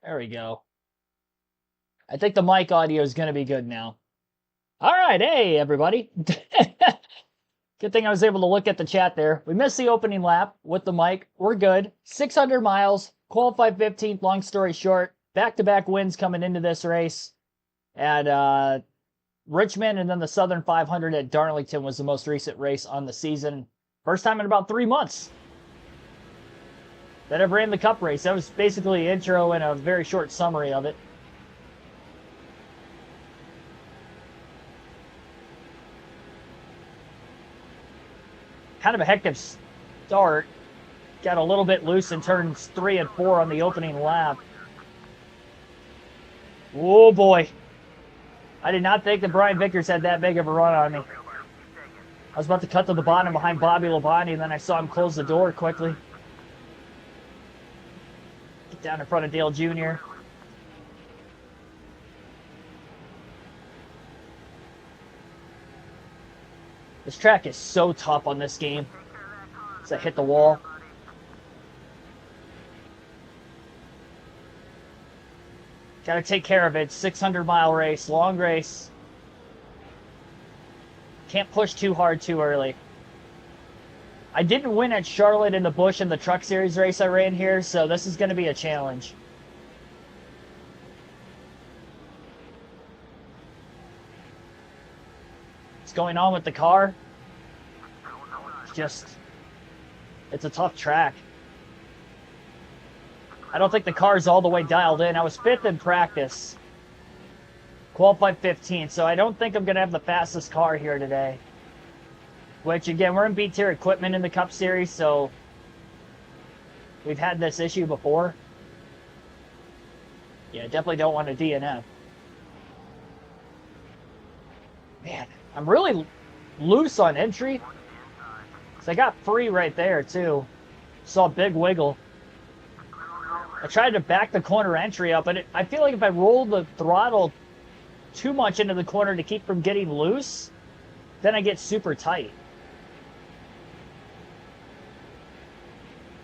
There we go. I think the mic audio is going to be good now. All right. Hey, everybody. Good thing I was able to look at the chat there. We missed the opening lap with the mic. We're good. 600 miles, qualified 15th, long story short. Back-to-back wins coming into this race. At Richmond and then the Southern 500 at Darlington was the most recent race on the season. First time in about 3 months that I've ran the Cup race. That was basically an intro and a very short summary of it. Kind of a hectic start. Got a little bit loose in turns 3 and 4 on the opening lap. Oh boy. I did not think that Brian Vickers had that big of a run on me. I was about to cut to the bottom behind Bobby Labonte, and then I saw him close the door quickly. Get down in front of Dale Jr. This track is so tough on this game. As I hit the wall. Got to take care of it. 600-mile race, long race. Can't push too hard too early. I didn't win at Charlotte in the Busch in the Truck Series race I ran here, so this is going to be a challenge. What's going on with the car? It's a tough track. I don't think the car's all the way dialed in. I was 5th in practice. Qualified 15th, so I don't think I'm going to have the fastest car here today. Which, again, we're in B-tier equipment in the Cup Series, so we've had this issue before. Yeah, definitely don't want a DNF. Man, I'm really loose on entry. So I got free right there, too. Saw a big wiggle. I tried to back the corner entry up, but I feel like if I roll the throttle too much into the corner to keep from getting loose, then I get super tight.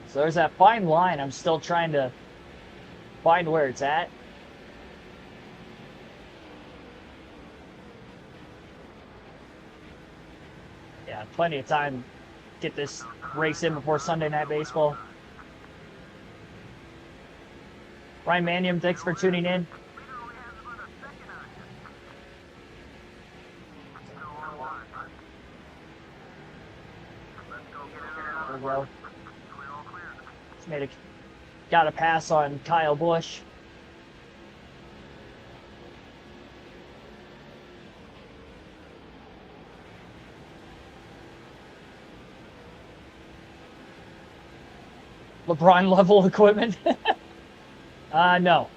So there's that fine line. I'm still trying to find where it's at. Yeah, plenty of time to get this race in before Sunday Night Baseball. Ryan Manium, thanks for tuning in. There we go. Just got a pass on Kyle Busch. LeBron level equipment. No.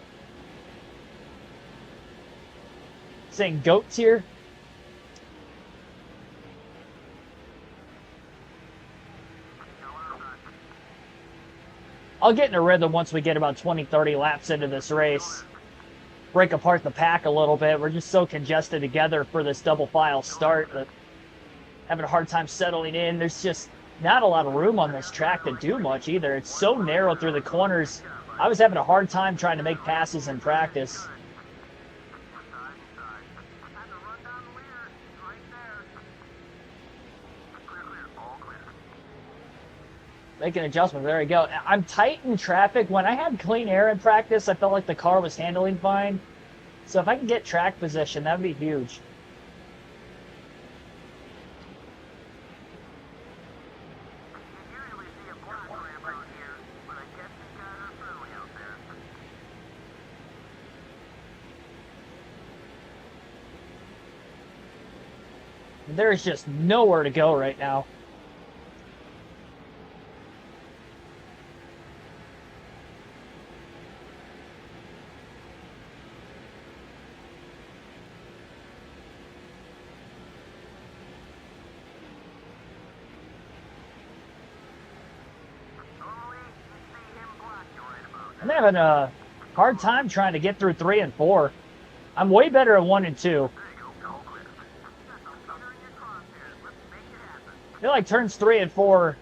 Saying goats here. I'll get in a rhythm once we get about 20-30 laps into this race. Break apart the pack a little bit. We're just so congested together for this double file start that having a hard time settling in. There's just not a lot of room on this track to do much either. It's so narrow through the corners. I was having a hard time trying to make passes in practice. Make an adjustment. There we go. I'm tight in traffic. When I had clean air in practice, I felt like the car was handling fine. So if I can get track position, that would be huge. There's just nowhere to go right now. I'm having a hard time trying to get through 3 and 4. I'm way better at 1 and 2. I feel like turns 3 and 4,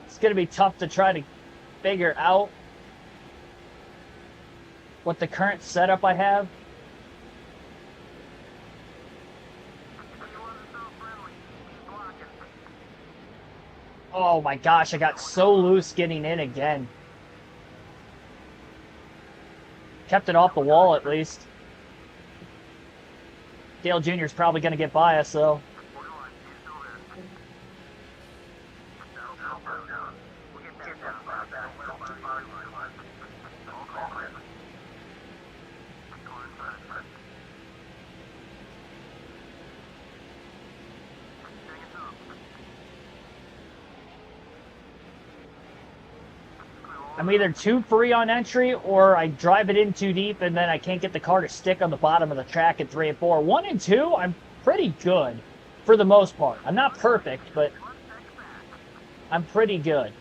it's going to be tough to try to figure out what the current setup I have. Oh my gosh, I got so loose getting in again. Kept it off the wall at least. Dale Jr. is probably going to get by us though. I'm either too free on entry or I drive it in too deep and then I can't get the car to stick on the bottom of the track at 3 and 4. 1 and 2, I'm pretty good for the most part. I'm not perfect, but I'm pretty good.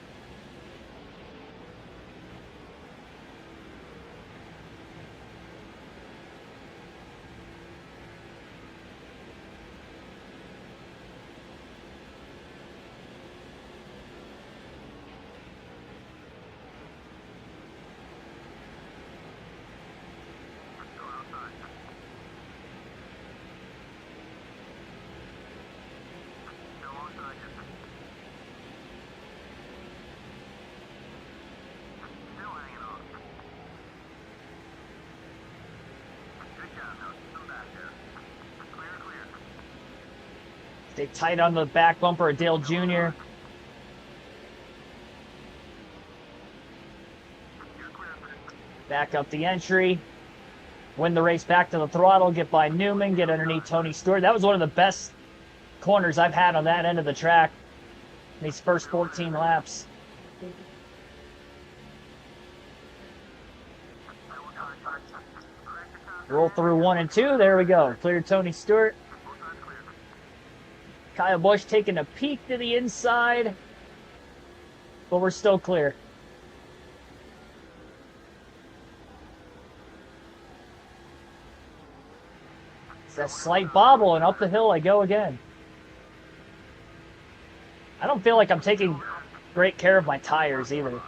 Stay tight on the back bumper of Dale Jr. Back up the entry. Win the race back to the throttle. Get by Newman. Get underneath Tony Stewart. That was one of the best corners I've had on that end of the track in these first 14 laps. Roll through 1 and 2. There we go. Clear Tony Stewart. Kyle Busch taking a peek to the inside, but we're still clear. It's that slight bobble, and up the hill I go again. I don't feel like I'm taking great care of my tires either.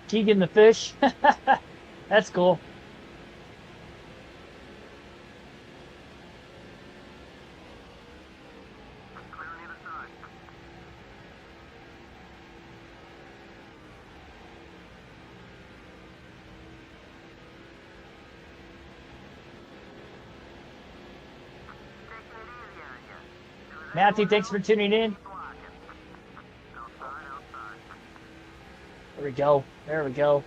Keegan the fish. That's cool. Matthew, thanks for tuning in. There we go. There we go.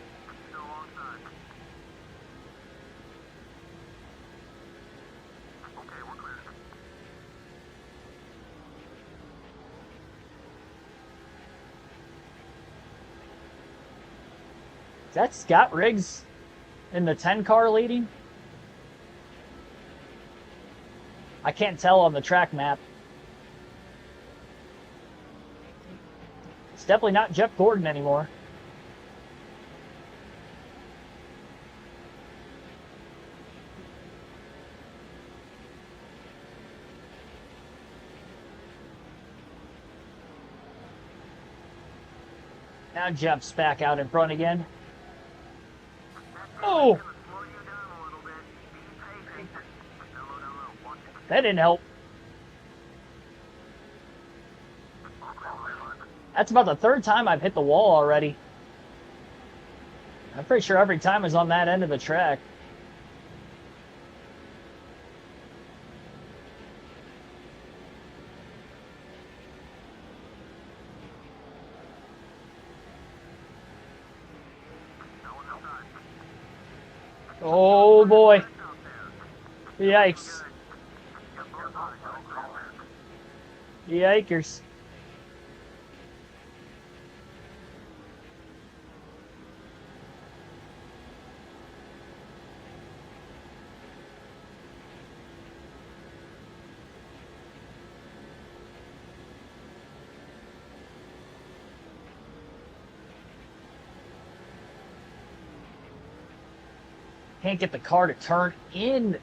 Is that Scott Riggs in the 10 car leading? I can't tell on the track map. It's definitely not Jeff Gordon anymore. Now Jeff's back out in front again. Oh! That didn't help. That's about the third time I've hit the wall already. I'm pretty sure every time is on that end of the track. Oh boy. Yikes. Yikers. can't get the car to turn in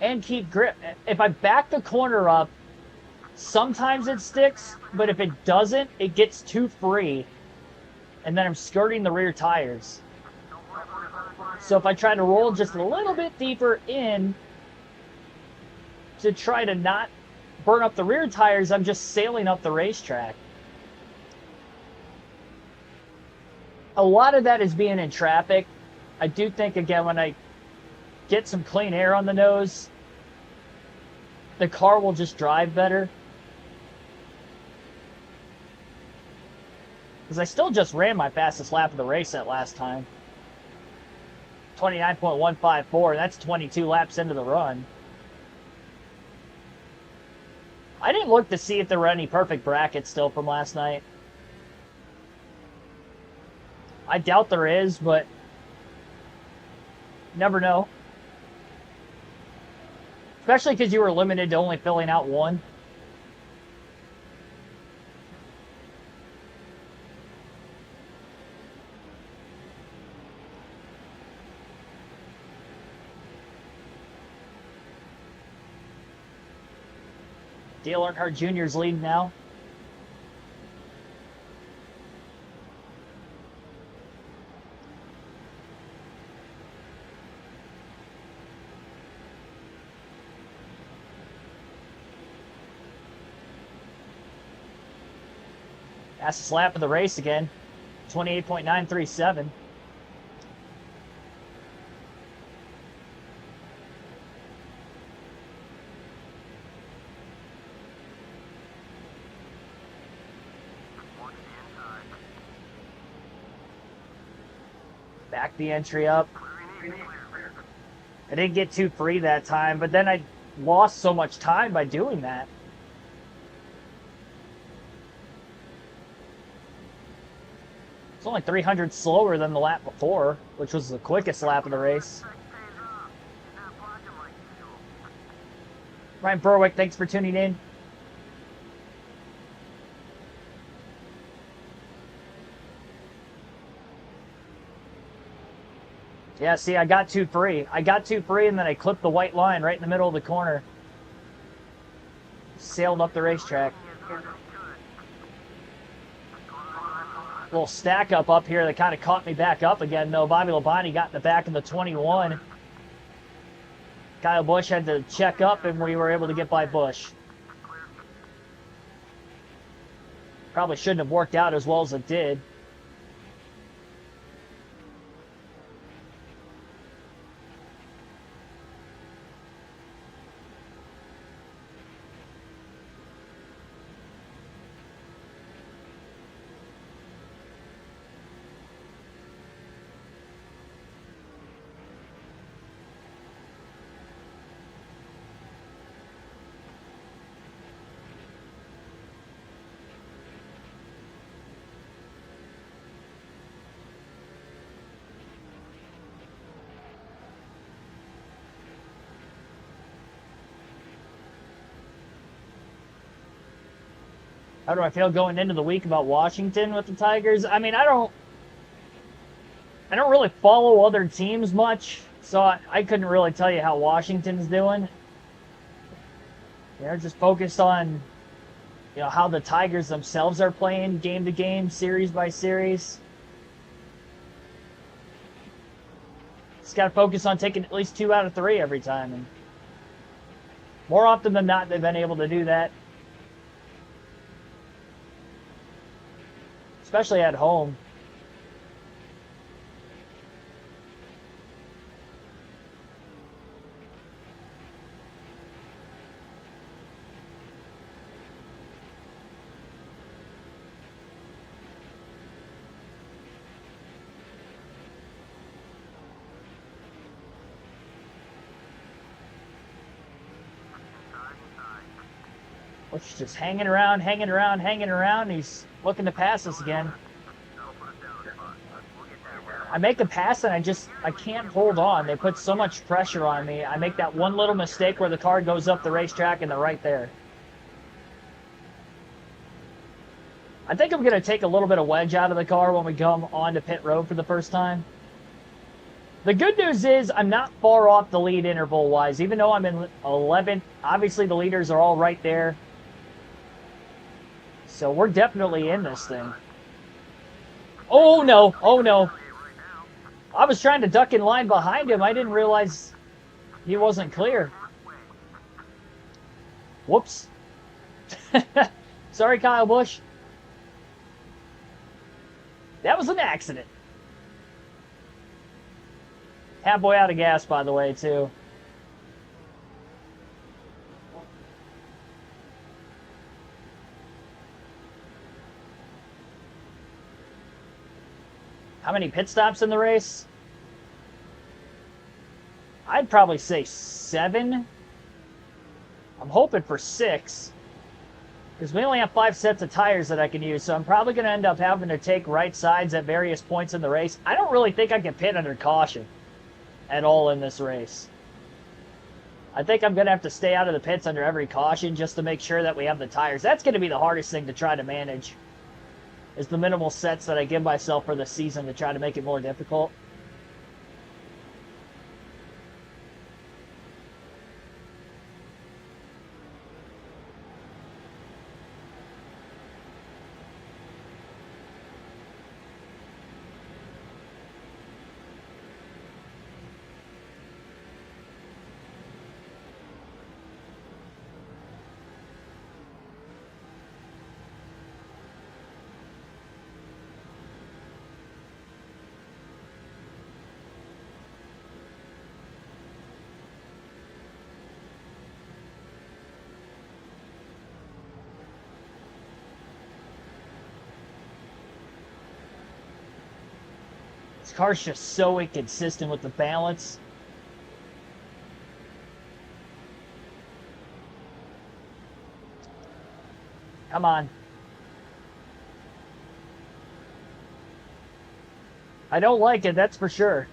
and keep grip. If I back the corner up, sometimes it sticks, but if it doesn't, it gets too free, and then I'm skirting the rear tires. So if I try to roll just a little bit deeper in to try to not burn up the rear tires, I'm just sailing up the racetrack. A lot of that is being in traffic. I do think, again, when I get some clean air on the nose, the car will just drive better. Because I still just ran my fastest lap of the race that last time. 29.154, that's 22 laps into the run. I didn't look to see if there were any perfect brackets still from last night. I doubt there is, but never know. Especially because you were limited to only filling out one. Dale Earnhardt Jr.'s leading now. Fastest lap of the race again, 28.937. Back the entry up. I didn't get too free that time, but then I lost so much time by doing that. It's only 300 slower than the lap before, which was the quickest lap of the race. Ryan Berwick, thanks for tuning in. Yeah, see, I got too free. I got too free, and then I clipped the white line right in the middle of the corner. Sailed up the racetrack. Little stack up here that kind of caught me back up again, though. Bobby Labonte got in the back of the 21. Kyle Busch had to check up, and we were able to get by Busch. Probably shouldn't have worked out as well as it did. How do I feel going into the week about Washington with the Tigers? I mean, I don't really follow other teams much, so I couldn't really tell you how Washington's doing. Just focused on, how the Tigers themselves are playing game to game, series by series. Just got to focus on taking at least 2 out of 3 every time. And more often than not, they've been able to do that. Especially at home. Busch just hanging around. He's looking to pass us again. I make a pass and I can't hold on. They put so much pressure on me. I make that one little mistake where the car goes up the racetrack and they're right there. I think I'm going to take a little bit of wedge out of the car when we come onto pit road for the first time. The good news is I'm not far off the lead interval-wise, even though I'm in 11th. Obviously, the leaders are all right there. So we're definitely in this thing. Oh, no. Oh, no. I was trying to duck in line behind him. I didn't realize he wasn't clear. Whoops. Sorry, Kyle Busch. That was an accident. Halfway out of gas, by the way, too. How many pit stops in the race? I'd probably say 7. I'm hoping for 6. Because we only have 5 sets of tires that I can use, so I'm probably going to end up having to take right sides at various points in the race. I don't really think I can pit under caution at all in this race. I think I'm going to have to stay out of the pits under every caution just to make sure that we have the tires. That's going to be the hardest thing to try to manage, is the minimal sets that I give myself for the season to try to make it more difficult. This car's just so inconsistent with the balance. Come on. I don't like it, that's for sure.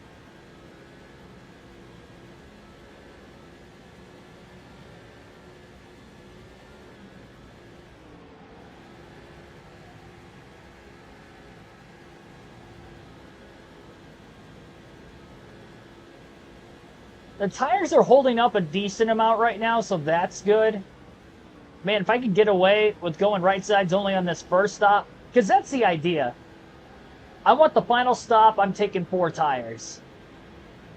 The tires are holding up a decent amount right now, so that's good. Man, if I could get away with going right sides only on this first stop, because that's the idea. I want the final stop, I'm taking 4 tires.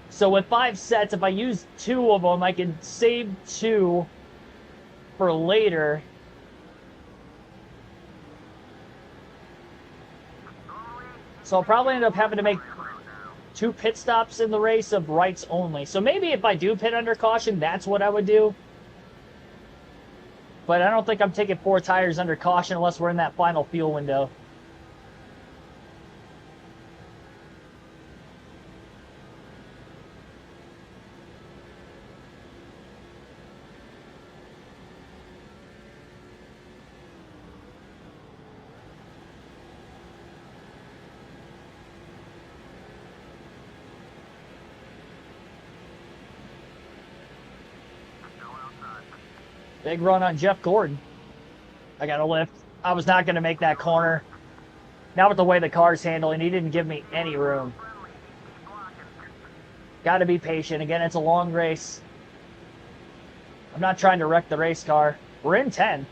So with 5 sets, if I use 2 of them, I can save 2 for later. So I'll probably end up having to make 2 pit stops in the race of rights only. So maybe if I do pit under caution, that's what I would do. But I don't think I'm taking 4 tires under caution unless we're in that final fuel window. Big run on Jeff Gordon. I got a lift. I was not going to make that corner. Now with the way the car's handling, he didn't give me any room. Got to be patient. Again, it's a long race. I'm not trying to wreck the race car. We're in 10.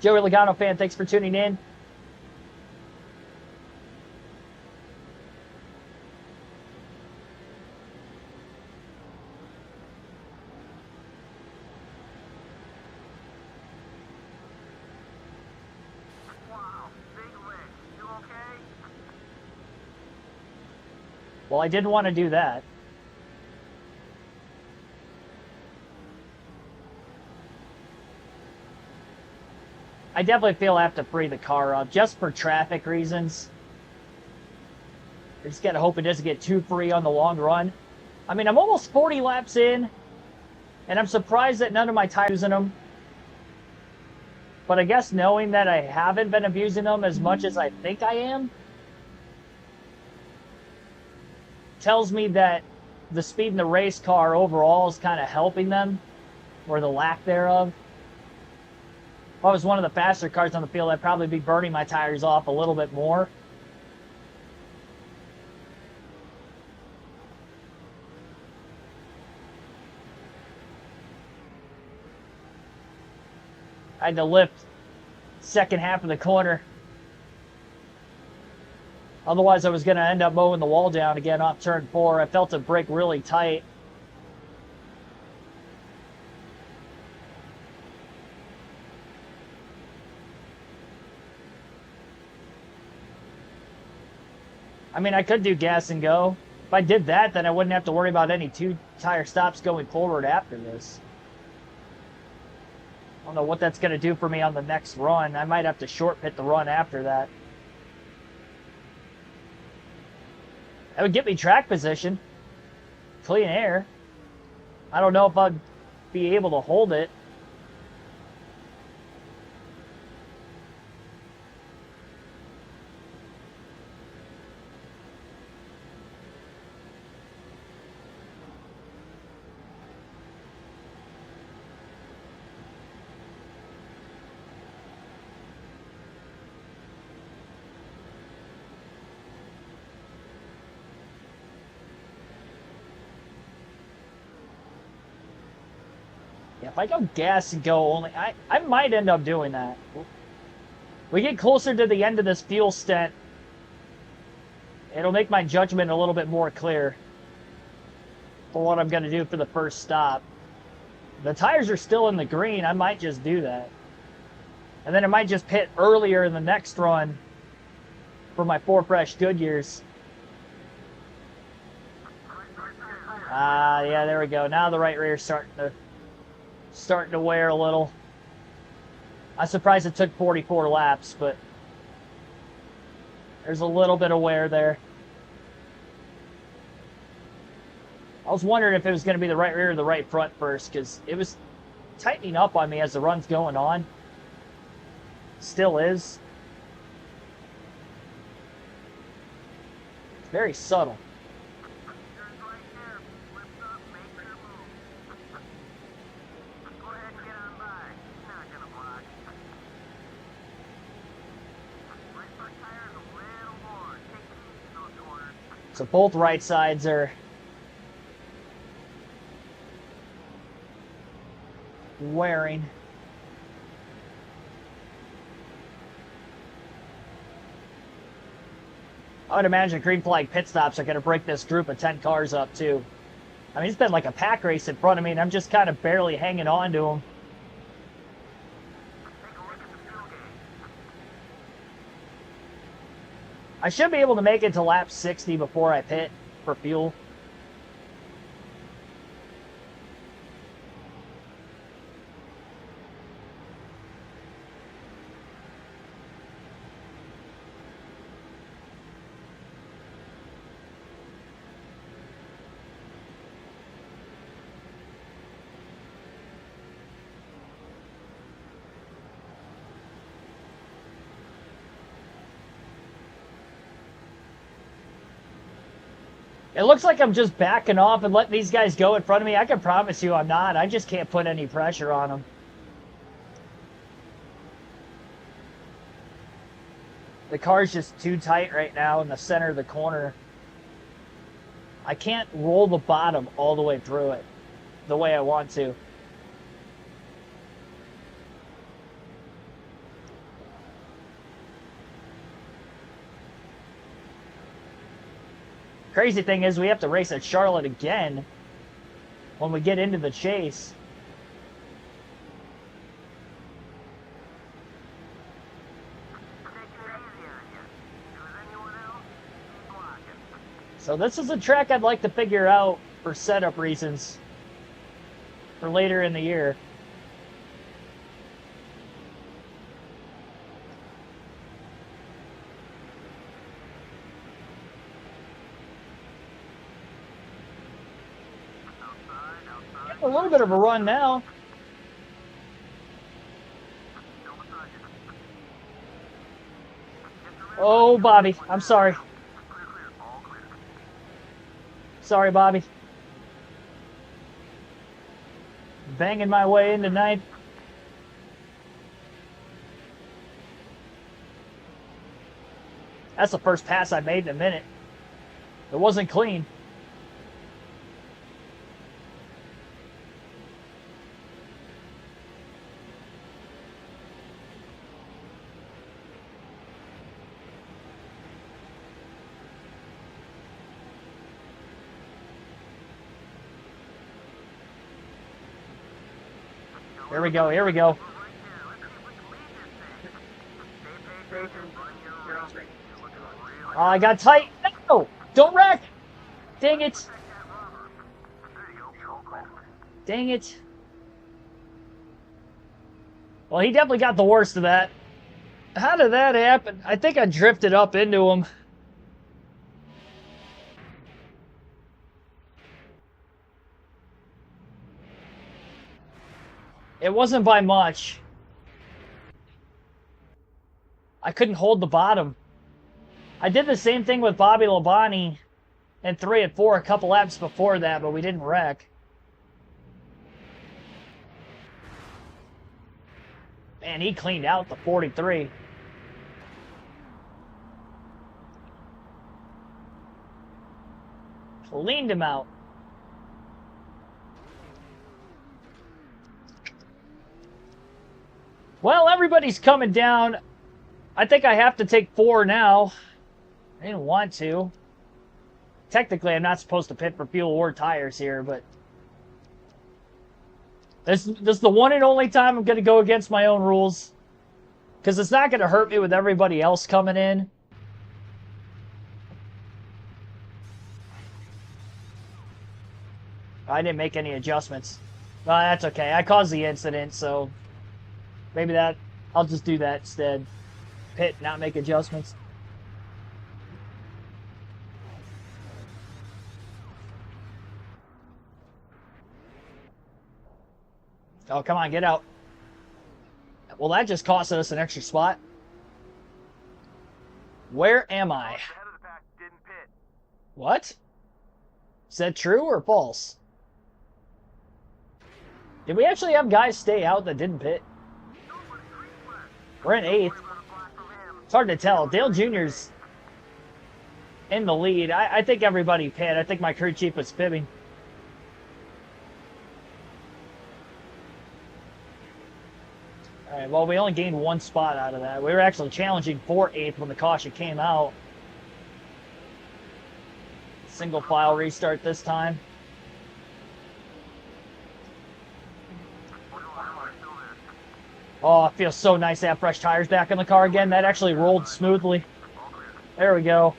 Joey Logano fan, thanks for tuning in. Well, I didn't want to do that. I definitely feel I have to free the car up just for traffic reasons. I just gotta hope it doesn't get too free on the long run. I mean, I'm almost 40 laps in, and I'm surprised that none of my tires are using them. But I guess knowing that I haven't been abusing them as much as I think I am, tells me that the speed in the race car overall is kind of helping them, or the lack thereof. If I was one of the faster cars on the field, I'd probably be burning my tires off a little bit more. I had to lift second half of the corner. Otherwise, I was going to end up mowing the wall down again off turn 4. I felt it brake really tight. I mean, I could do gas and go. If I did that, then I wouldn't have to worry about any 2-tire stops going forward after this. I don't know what that's going to do for me on the next run. I might have to short pit the run after that. That would get me track position. Clean air. I don't know if I'd be able to hold it. Yeah, if I go gas and go only, I might end up doing that. We get closer to the end of this fuel stint, it'll make my judgment a little bit more clear for what I'm going to do for the first stop. The tires are still in the green. I might just do that. And then I might just pit earlier in the next run for my 4 fresh Goodyears. Yeah, there we go. Now the right rear's starting to wear a little. I'm surprised it took 44 laps, but there's a little bit of wear there. I was wondering if it was going to be the right rear or the right front first, because it was tightening up on me as the run's going on. Still is. It's very subtle. So both right sides are wearing. I would imagine green flag pit stops are going to break this group of 10 cars up too. I mean, it's been like a pack race in front of me, and I'm just kind of barely hanging on to them. I should be able to make it to lap 60 before I pit for fuel. It looks like I'm just backing off and letting these guys go in front of me. I can promise you I'm not. I just can't put any pressure on them. The car's just too tight right now in the center of the corner. I can't roll the bottom all the way through it the way I want to. Crazy thing is we have to race at Charlotte again when we get into the chase. So this is a track I'd like to figure out for setup reasons for later in the year. A little bit of a run now. Oh, Bobby, I'm sorry. Sorry, Bobby. Banging my way into ninth. That's the first pass I made in a minute. It wasn't clean. Here we go, here we go. Oh, I got tight. No! Don't wreck! Dang it. Dang it. Well, he definitely got the worst of that. How did that happen? I think I drifted up into him. It wasn't by much. I couldn't hold the bottom. I did the same thing with Bobby Labonte in 3 and 4 a couple laps before that, but we didn't wreck. Man, he cleaned out the 43. Cleaned him out. Well, everybody's coming down. I think I have to take 4 now. I didn't want to. Technically, I'm not supposed to pit for fuel or tires here, but this is the one and only time I'm going to go against my own rules. Because it's not going to hurt me with everybody else coming in. I didn't make any adjustments. Well, that's okay. I caused the incident, so maybe I'll just do that instead. Pit, not make adjustments. Oh, come on, get out. Well, that just cost us an extra spot. Where am I? What? Is that true or false? Did we actually have guys stay out that didn't pit? We're in 8th. It's hard to tell. Dale Jr.'s in the lead. I think everybody pit. I think my crew chief was fibbing. Alright, well, we only gained 1 spot out of that. We were actually challenging for 8th when the caution came out. Single file restart this time. Oh, it feels so nice to have fresh tires back in the car again. That actually rolled smoothly. There we go.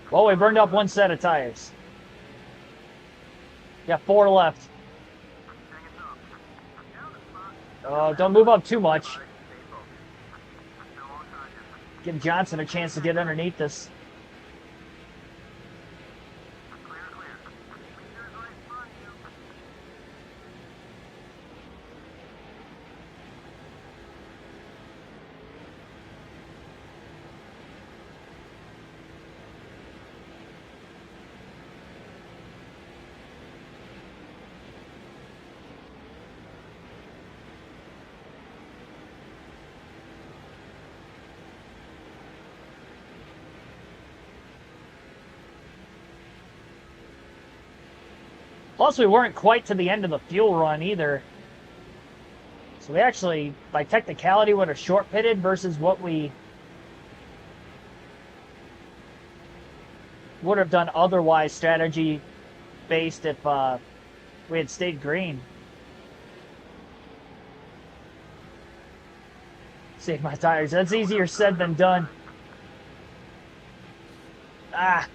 Well, we burned up 1 set of tires. Got 4 left. Don't move up too much. Give Johnson a chance to get underneath this. Plus, we weren't quite to the end of the fuel run either. So we actually, by technicality, would have short pitted versus what we would have done otherwise strategy based if we had stayed green. Save my tires. That's easier said than done. Ah,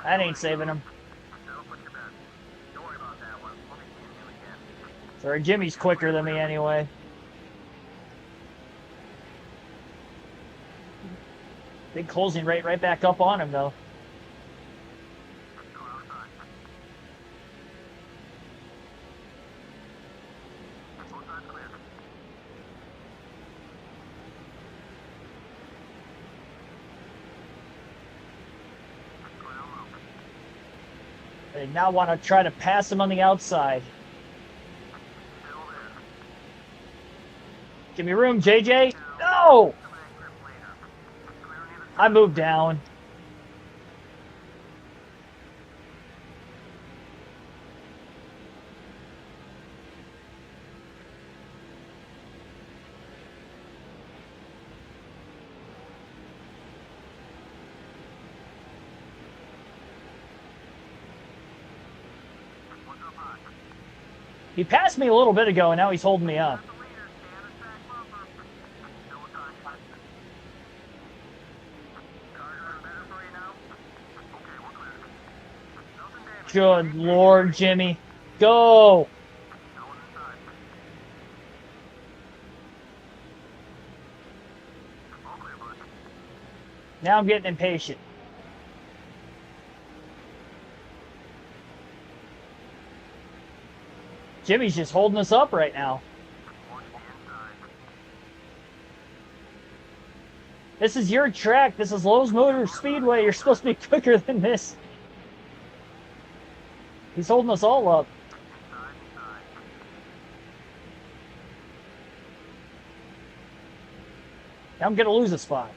that ain't saving them. Sorry, Jimmy's quicker than me anyway. Big closing rate right back up on him, though. They now want to try to pass him on the outside. Give me room, JJ. No! I moved down. He passed me a little bit ago, and now he's holding me up. Good Lord, Jimmy. Go! Now I'm getting impatient. Jimmy's just holding us up right now. This is your track. This is Lowe's Motor Speedway. You're supposed to be quicker than this. He's holding us all up. Now I'm going to lose a spot.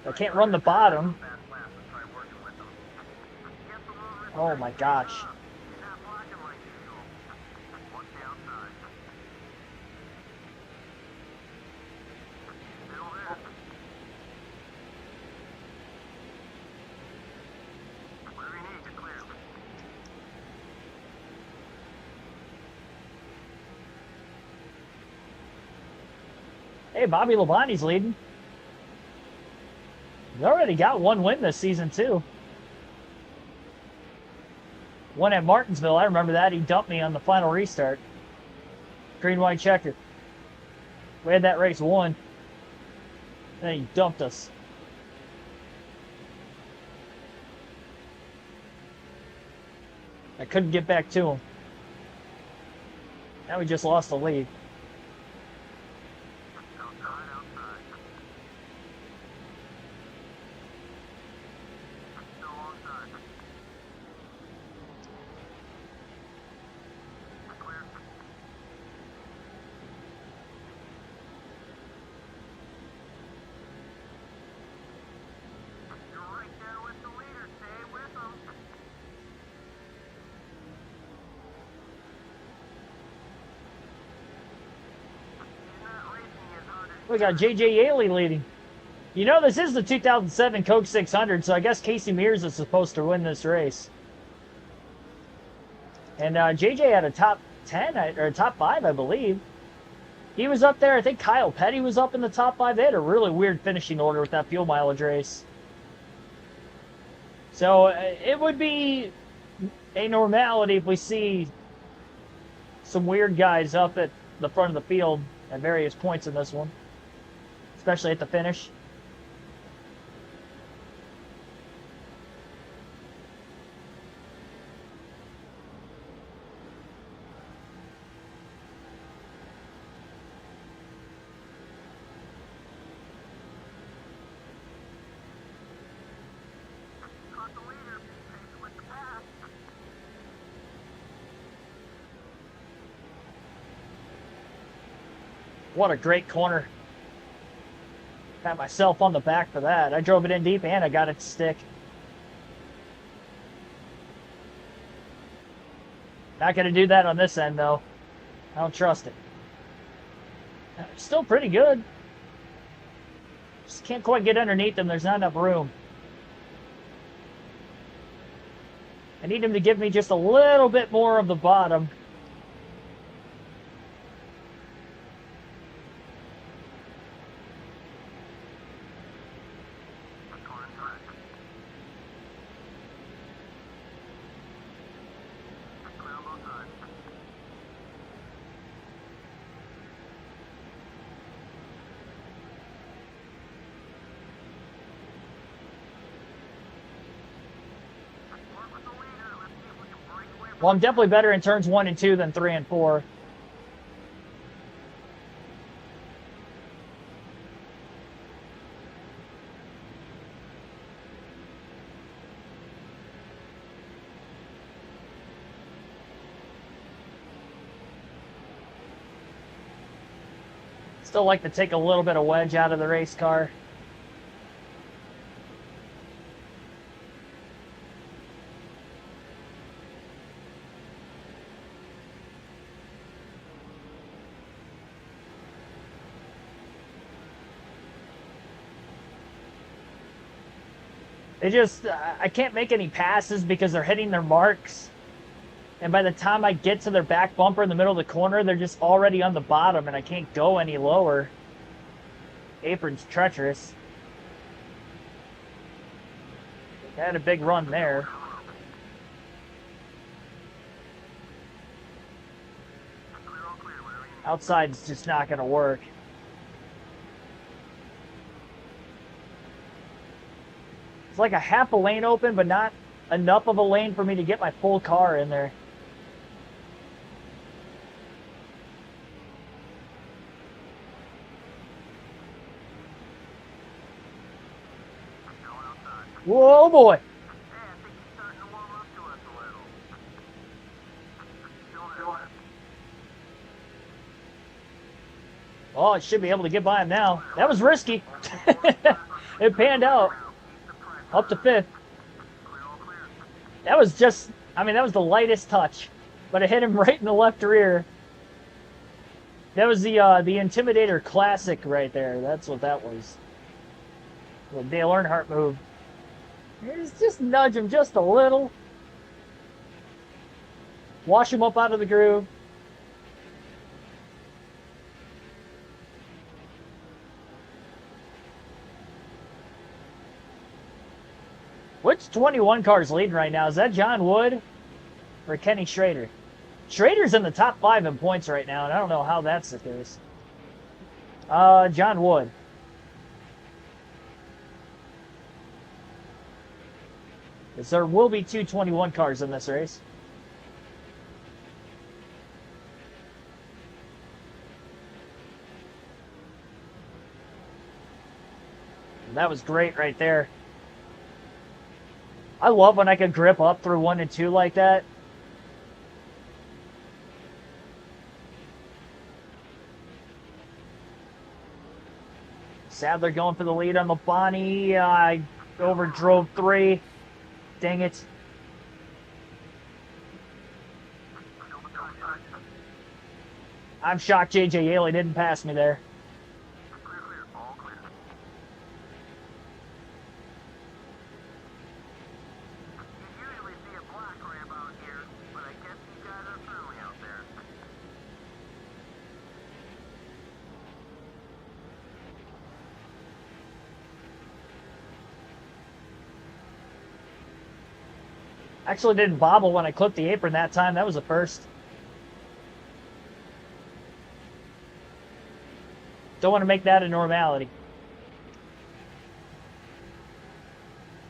I can't run the bottom. Oh my gosh. Hey, Bobby Labonte's leading. He's already got one win this season, too. One at Martinsville. I remember that. He dumped me on the final restart. Green, white, checker. We had that race won. Then he dumped us. I couldn't get back to him. Now we just lost the lead. We got J.J. Yaley leading. You know, this is the 2007 Coke 600, so I guess Casey Mears is supposed to win this race. And J.J. had a top 10, or top 5, I believe. He was up there. I think Kyle Petty was up in the top 5. They had a really weird finishing order with that fuel mileage race. So it would be a normality if we see some weird guys up at the front of the field at various points in this one. Especially at the finish. What a great corner. Pat myself on the back for that. I drove it in deep and I got it to stick. Not going to do that on this end, though. I don't trust it. Still pretty good. Just can't quite get underneath them. There's not enough room. I need him to give me just a little bit more of the bottom. Well, I'm definitely better in turns 1 and 2 than 3 and 4. Still like to take a little bit of wedge out of the race car. I can't make any passes because they're hitting their marks. And by the time I get to their back bumper in the middle of the corner, they're just already on the bottom and I can't go any lower. Apron's treacherous. They had a big run there. Outside's just not going to work. It's like a half a lane open, but not enough of a lane for me to get my full car in there. Whoa, boy. Oh, it should be able to get by him now. That was risky. It panned out. Up to fifth. That was just, I mean, that was the lightest touch. But it hit him right in the left rear. That was the Intimidator Classic right there. That's what that was. The Dale Earnhardt move. Just nudge him just a little. Wash him up out of the groove. Which 21 car's leading right now? Is that John Wood or Kenny Schrader? Schrader's in the top 5 in points right now, and I don't know how that's the case. John Wood. Because there will be 2 21 cars in this race. And that was great right there. I love when I can grip up through 1 and 2 like that. Sadler going for the lead on the Bonnie. I overdrove 3. Dang it. I'm shocked J.J. Yaley didn't pass me there. Actually didn't bobble when I clipped the apron that time. That was a first. Don't want to make that a normality.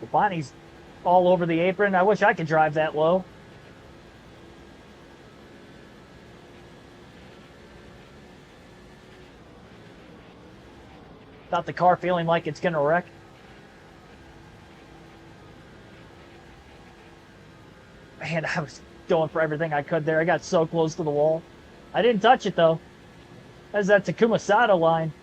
The Bonnie's all over the apron. I wish I could drive that low. Without the car feeling like it's going to wreck. Man, I was going for everything I could there. I got so close to the wall. I didn't touch it, though. That's that Takuma Sato line.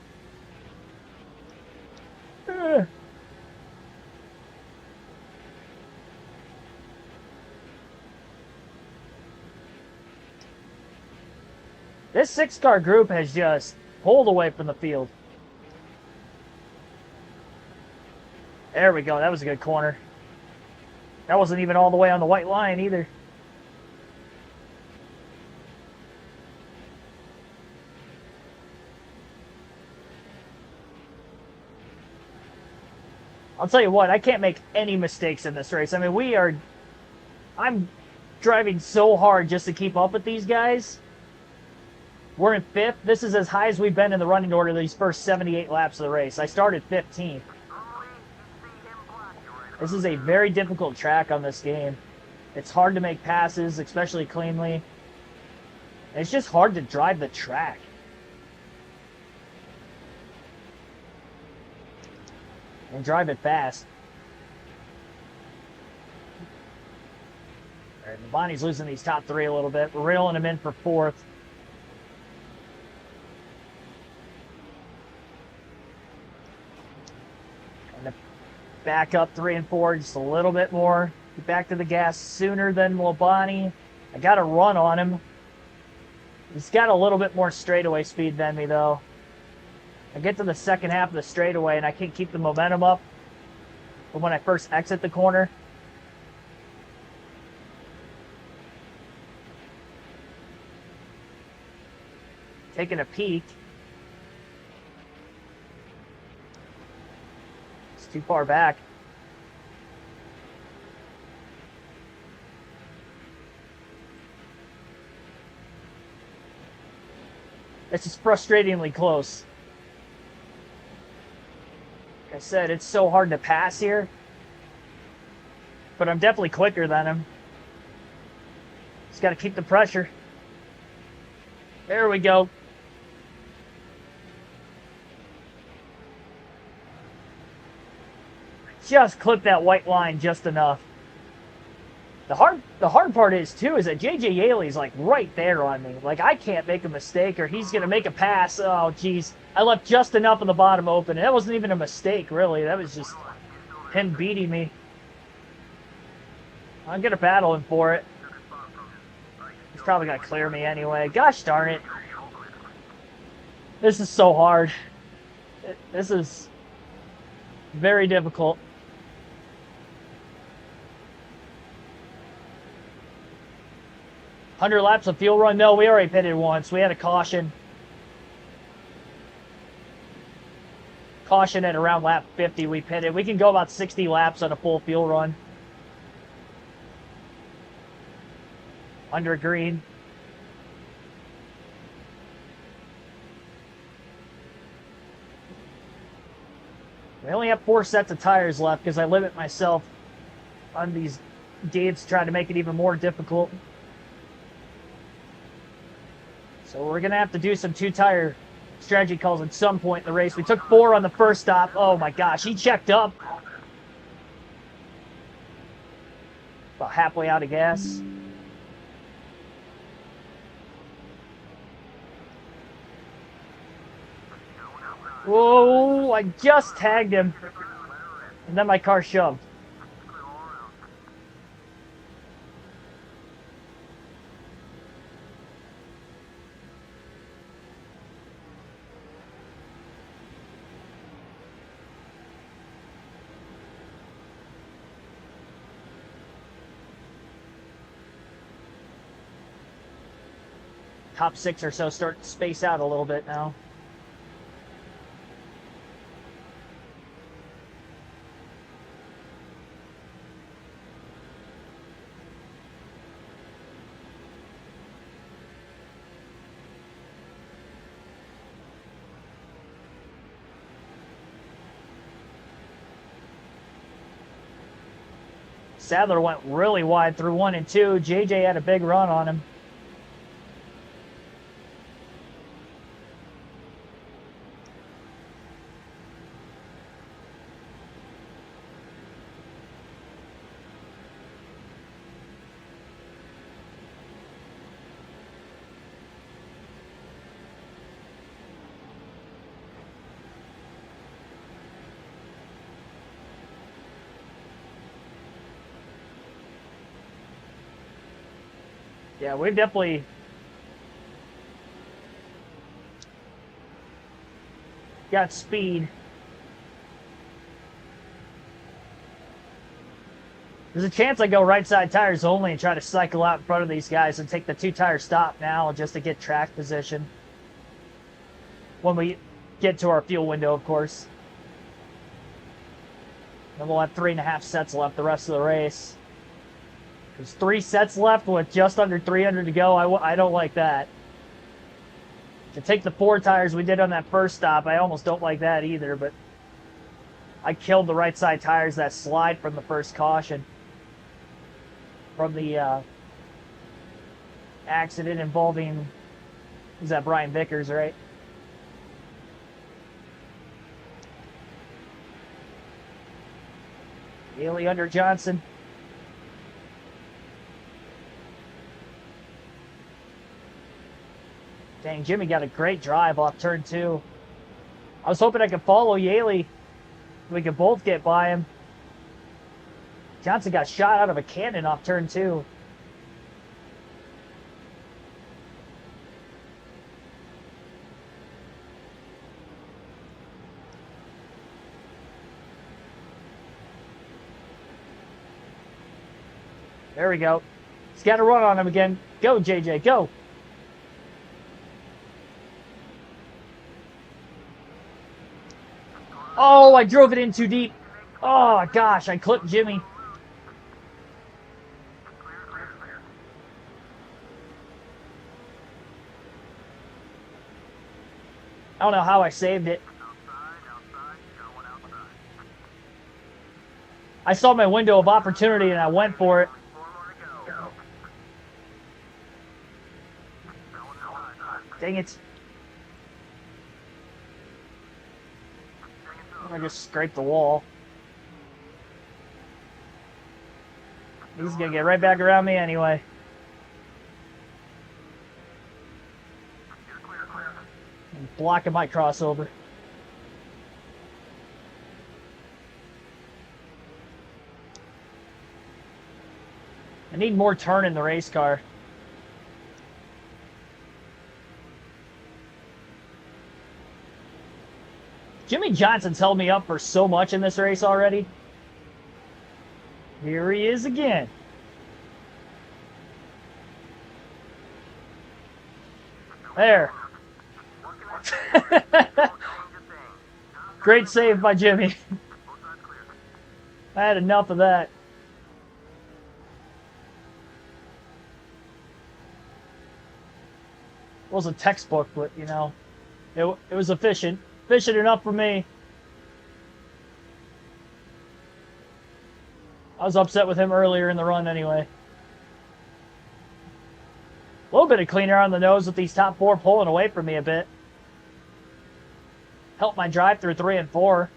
This 6-car group has just pulled away from the field. There we go. That was a good corner. That wasn't even all the way on the white line either. I'll tell you what, I can't make any mistakes in this race. I mean, I'm driving so hard just to keep up with these guys. We're in 5th. This is as high as we've been in the running order these first 78 laps of the race. I started 15th. This is a very difficult track on this game. It's hard to make passes, especially cleanly. And it's just hard to drive the track. And drive it fast. All right, Bonnie's losing these top 3 a little bit. We're reeling him in for 4th. Gonna back up 3 and 4 just a little bit more. Get back to the gas sooner than Labani. I got a run on him. He's got a little bit more straightaway speed than me, though. I get to the second half of the straightaway, and I can't keep the momentum up from when I first exit the corner. Taking a peek. It's too far back. It's just frustratingly close. Like I said, it's so hard to pass here. But I'm definitely quicker than him. Just got to keep the pressure. There we go. Just clip that white line just enough. The hard part is too is that JJ Yaley's like right there on me. Like I can't make a mistake or he's gonna make a pass. Oh geez, I left just enough in the bottom open, and that wasn't even a mistake really. That was just him beating me. I'm gonna battle him for it. He's probably gonna clear me anyway. Gosh darn it! This is so hard. This is very difficult. 100 laps of fuel run? No, we already pitted once. We had a caution. Caution at around lap 50 we pitted. We can go about 60 laps on a full fuel run. Under green. We only have 4 sets of tires left because I limit myself on these gates to try to make it even more difficult. So we're going to have to do some 2-tire strategy calls at some point in the race. We took 4 on the first stop. Oh my gosh, he checked up. About halfway out of gas. Whoa, I just tagged him. And then my car shoved. Top 6 or so start to space out a little bit now. Sadler went really wide through 1 and 2. JJ had a big run on him. Yeah, we've definitely got speed. There's a chance I go right side tires only and try to cycle out in front of these guys and take the 2-tire stop now just to get track position. When we get to our fuel window, of course. Then we'll have 3.5 sets left the rest of the race. There's 3 sets left with just under 300 to go. I don't like that. To take the 4 tires we did on that first stop, I almost don't like that either, but I killed the right side tires that slide from the first caution. From the accident involving, is that Brian Vickers, right? Haley under Johnson. Dang, Jimmy got a great drive off turn 2. I was hoping I could follow Yaley We could both get by him. Johnson got shot out of a cannon off turn 2. There we go. He's got to run on him again. Go, JJ, go. Oh, I drove it in too deep. Oh, gosh, I clipped Jimmy. I don't know how I saved it. I saw my window of opportunity and I went for it. Dang it. I just scraped the wall. He's going to get right back around me anyway. I'm blocking my crossover. I need more turn in the race car. Jimmy Johnson's held me up for so much in this race already. Here he is again. There. Great save by Jimmy. I had enough of that. It wasn't textbook, but, you know, it was efficient. Efficient enough for me. I was upset with him earlier in the run anyway. A little bit of clean air on the nose with these top 4 pulling away from me a bit. Helped my drive through 3 and 4.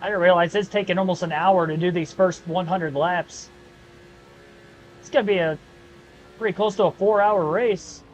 I didn't realize it's taking almost an hour to do these first 100 laps. It's going to be a pretty close to a 4-hour race.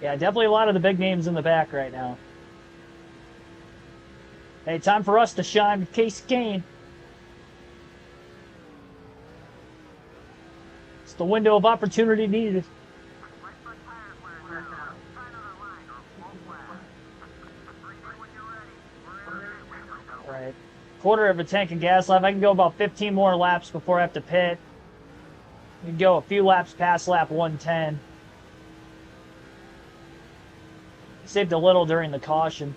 Yeah, definitely a lot of the big names in the back right now. Hey, time for us to shine with Case Kane. It's the window of opportunity needed. quarter of a tank of gas left. I can go about 15 more laps before I have to pit. I can go a few laps past lap 110. Saved a little during the caution.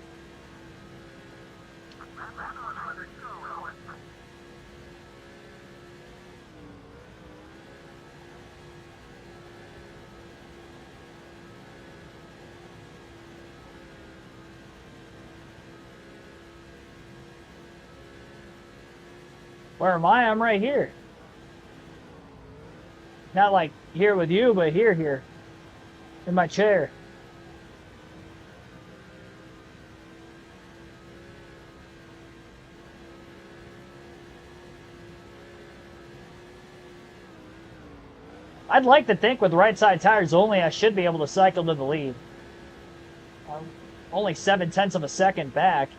Where am I? I'm right here. Not like here with you, but here. In my chair. I'd like to think with right side tires only, I should be able to cycle to the lead. I'm only 0.7 of a second back.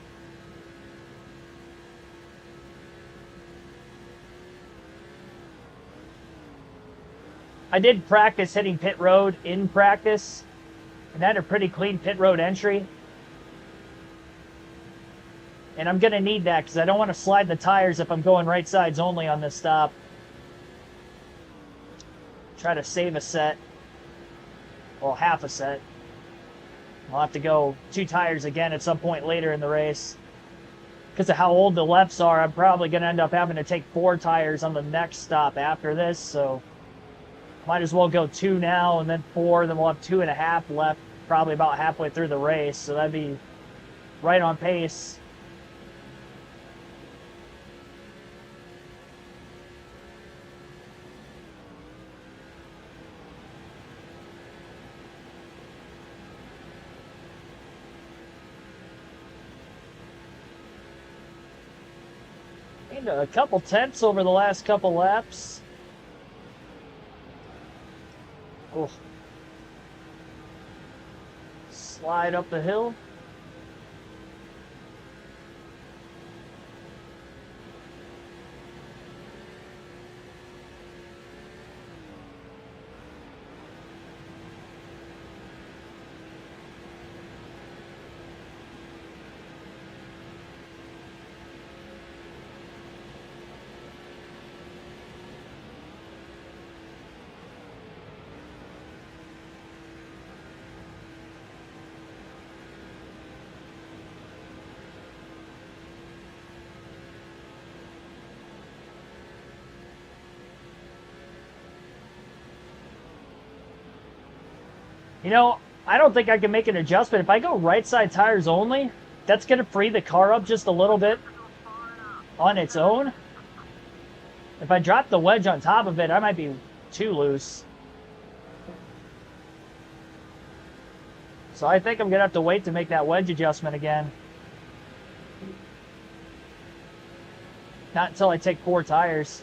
I did practice hitting pit road in practice, and I had a pretty clean pit road entry. And I'm going to need that because I don't want to slide the tires if I'm going right sides only on this stop. Try to save a set. Well, half a set. I'll have to go 2 tires again at some point later in the race. Because of how old the lefts are, I'm probably going to end up having to take 4 tires on the next stop after this, so might as well go 2 now and then 4, then we'll have 2.5 left, probably about halfway through the race, so that'd be right on pace. Gained a couple tenths over the last couple laps. Oh. Slide up the hill. You know, I don't think I can make an adjustment. If I go right side tires only, that's going to free the car up just a little bit on its own. If I drop the wedge on top of it, I might be too loose. So I think I'm going to have to wait to make that wedge adjustment again. Not until I take 4 tires.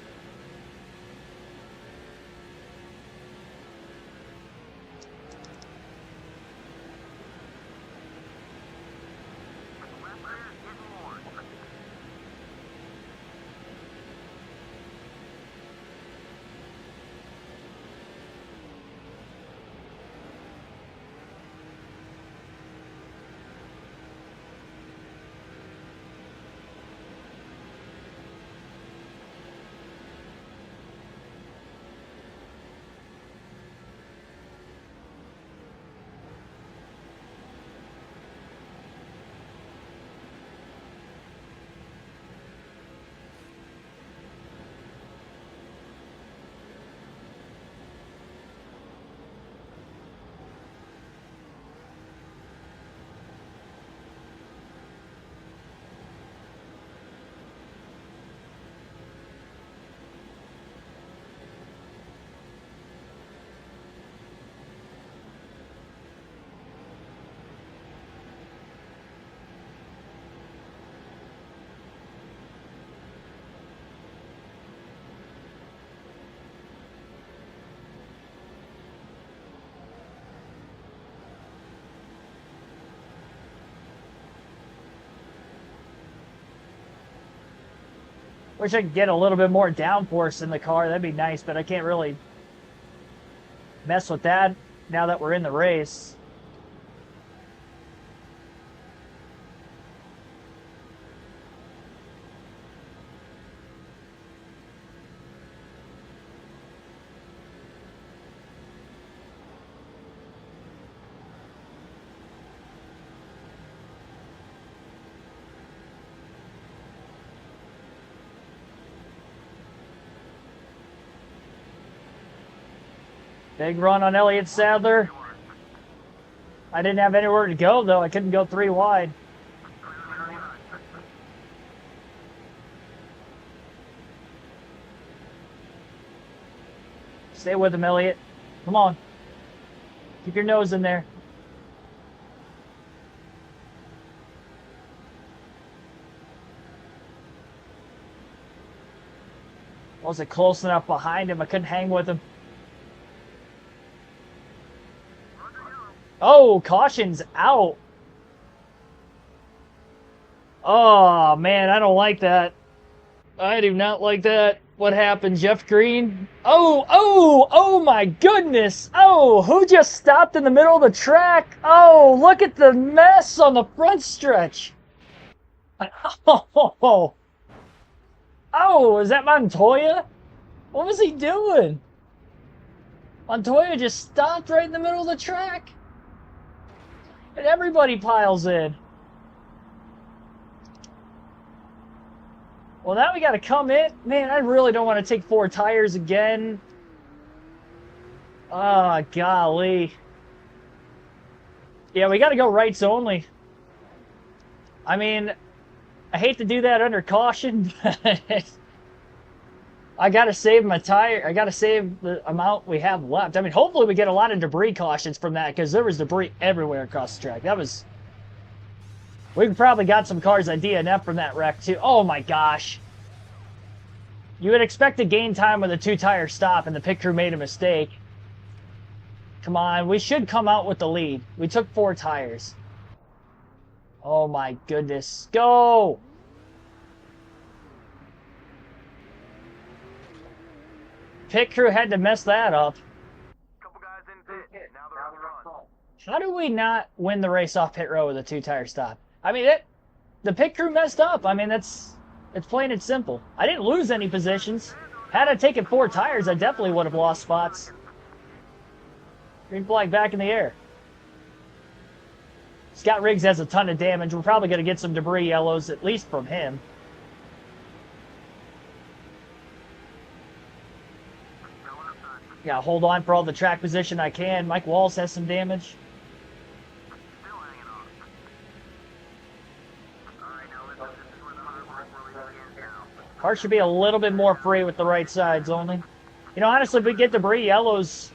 Wish I could get a little bit more downforce in the car. That'd be nice, but I can't really mess with that now that we're in the race. Big run on Elliott Sadler. I didn't have anywhere to go, though. I couldn't go 3 wide. Stay with him, Elliott. Come on. Keep your nose in there. Wasn't close enough behind him. I couldn't hang with him. Oh, caution's out. Oh, man, I don't like that. I do not like that. What happened, Jeff Green? Oh my goodness. Oh, who just stopped in the middle of the track? Oh, look at the mess on the front stretch. Oh, is that Montoya? What was he doing? Montoya just stopped right in the middle of the track. And everybody piles in. Well, now we got to come in. Man, I really don't want to take 4 tires again. Ah, golly. Yeah, we got to go rights only. I mean, I hate to do that under caution. I got to save my tire. I got to save the amount we have left. I mean, hopefully we get a lot of debris cautions from that, because there was debris everywhere across the track. That was... We probably got some cars at DNF from that wreck, too. Oh, my gosh. You would expect to gain time with a 2-tire stop, and the pit crew made a mistake. Come on, we should come out with the lead. We took 4 tires. Oh, my goodness. Go! Pit crew had to mess that up. Couple guys in pit. Now they're on the run. How do we not win the race off pit row with a 2-tire stop? I mean, the pit crew messed up. I mean, it's plain and simple. I didn't lose any positions. Had I taken 4 tires, I definitely would have lost spots. Green flag back in the air. Scott Riggs has a ton of damage. We're probably going to get some debris yellows, at least from him. Yeah, hold on for all the track position I can. Mike Walls has some damage. Still hanging on. Alright, now this is where the hard work really begins now. Car should be a little bit more free with the right sides only. You know, honestly, if we get debris yellows,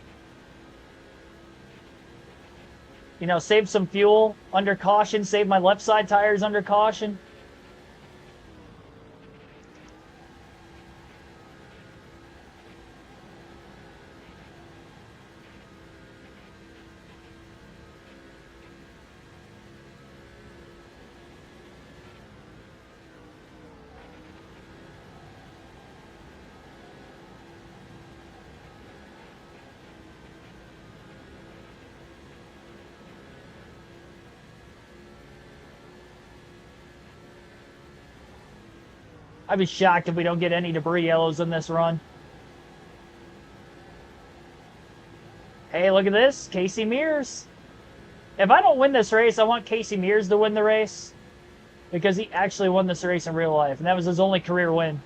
you know, save some fuel under caution, save my left side tires under caution. I'd be shocked if we don't get any debris yellows in this run. Hey, look at this. Casey Mears. If I don't win this race, I want Casey Mears to win the race, because he actually won this race in real life, and that was his only career win.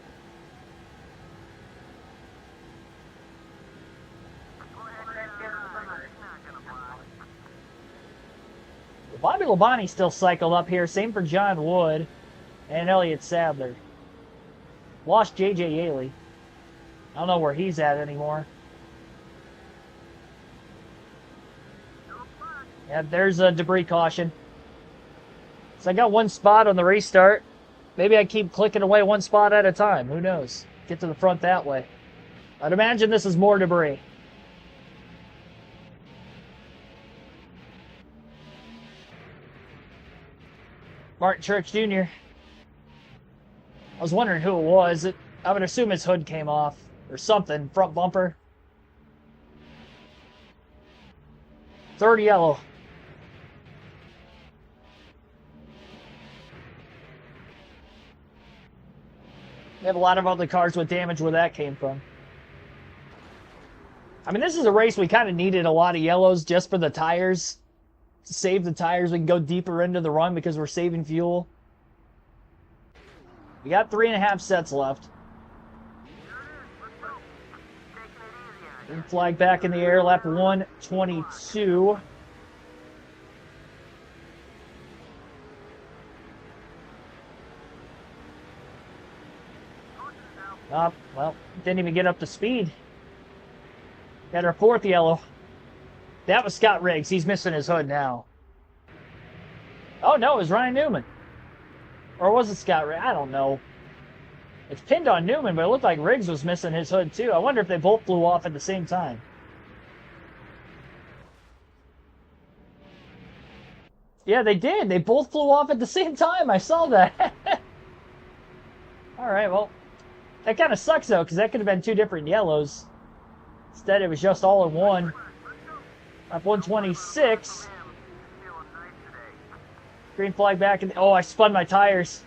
Bobby Labonte still cycled up here. Same for John Wood and Elliott Sadler. Lost J.J. Yaley. I don't know where he's at anymore. Yeah, there's a debris caution. So I got 1 spot on the restart. Maybe I keep clicking away 1 spot at a time. Who knows? Get to the front that way. I'd imagine this is more debris. Martin Church Jr. I was wondering who it was. I would assume his hood came off or something. Front bumper. 3rd yellow. We have a lot of other cars with damage where that came from. I mean, this is a race we kind of needed a lot of yellows just for the tires. To save the tires, we can go deeper into the run because we're saving fuel. We got 3.5 sets left. Green flag back in the air, lap 122. Well, didn't even get up to speed. Got our 4th yellow. That was Scott Riggs. He's missing his hood now. Oh, no, it was Ryan Newman. Or was it Scott Riggs? I don't know. It's pinned on Newman, but it looked like Riggs was missing his hood, too. I wonder if they both flew off at the same time. Yeah, they did. They both flew off at the same time. I saw that. All right, well, that kind of sucks, though, because that could have been 2 different yellows. Instead, it was just all in one. Lap 126. Green flag back. Oh, I spun my tires.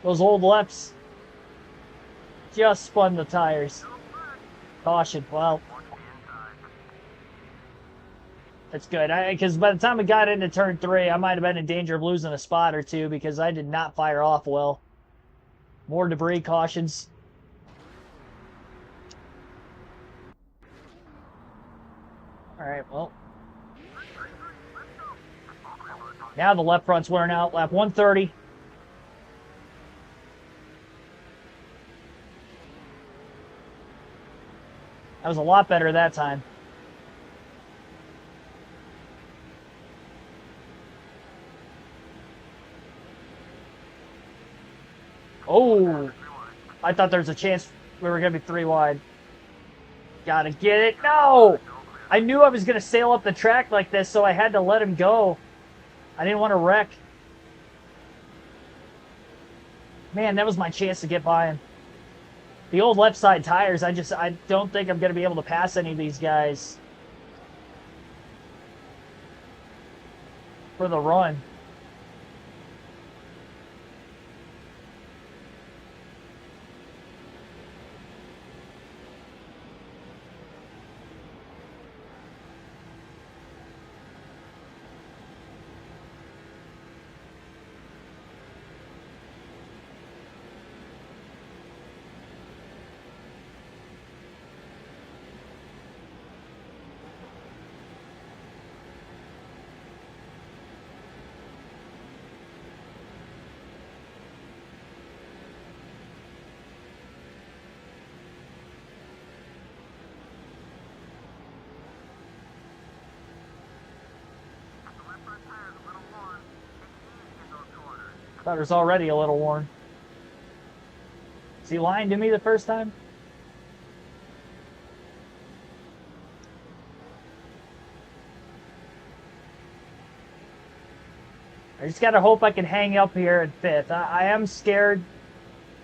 Those old laps. Just spun the tires. Caution. Well, that's good. Because by the time we got into turn 3, I might have been in danger of losing a spot or 2 because I did not fire off well. More debris cautions. All right, well. Now the left front's wearing out. Lap 130. That was a lot better that time. Oh, I thought there was a chance we were going to be 3 wide. Gotta get it. No! I knew I was going to sail up the track like this, so I had to let him go. I didn't want to wreck. Man, that was my chance to get by him. The old left side tires, I don't think I'm going to be able to pass any of these guys for the run. Thought it was already a little worn. Is he lying to me the first time? I just gotta hope I can hang up here at 5th. I am scared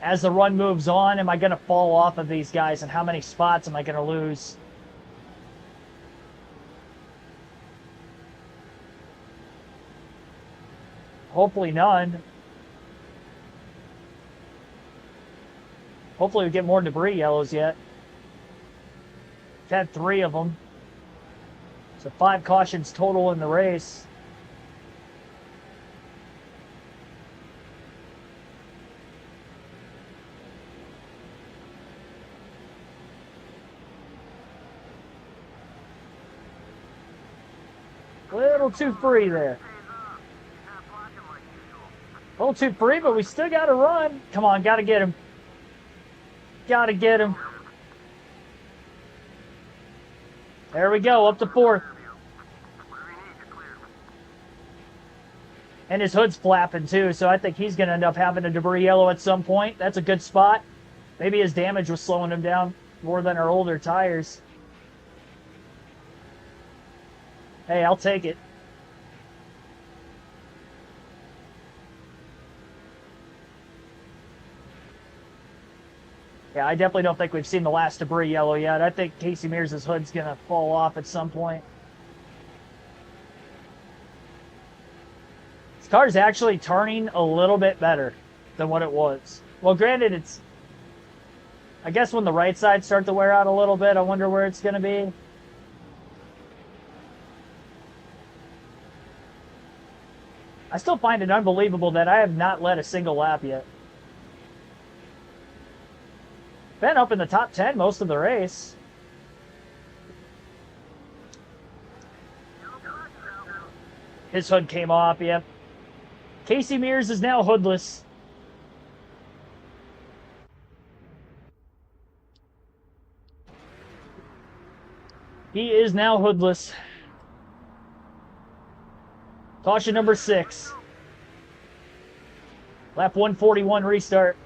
as the run moves on. Am I gonna fall off of these guys, and how many spots am I gonna lose? Hopefully none. Hopefully we get more debris yellows yet. We've had 3 of them. So 5 cautions total in the race. A little too free there. A little too free, but we still got to run. Come on, got to get him. Got to get him. There we go, up to 4th. And his hood's flapping too, so I think he's going to end up having a debris yellow at some point. That's a good spot. Maybe his damage was slowing him down more than our older tires. Hey, I'll take it. Yeah, I definitely don't think we've seen the last debris yellow yet. I think Casey Mears' hood's going to fall off at some point. This car's actually turning a little bit better than what it was. Well, granted, it's... I guess when the right sides start to wear out a little bit, I wonder where it's going to be. I still find it unbelievable that I have not led a single lap yet. Been up in the top 10 most of the race. His hood came off, yep. Casey Mears is now hoodless. He is now hoodless. Caution number 6. Lap 141 restart.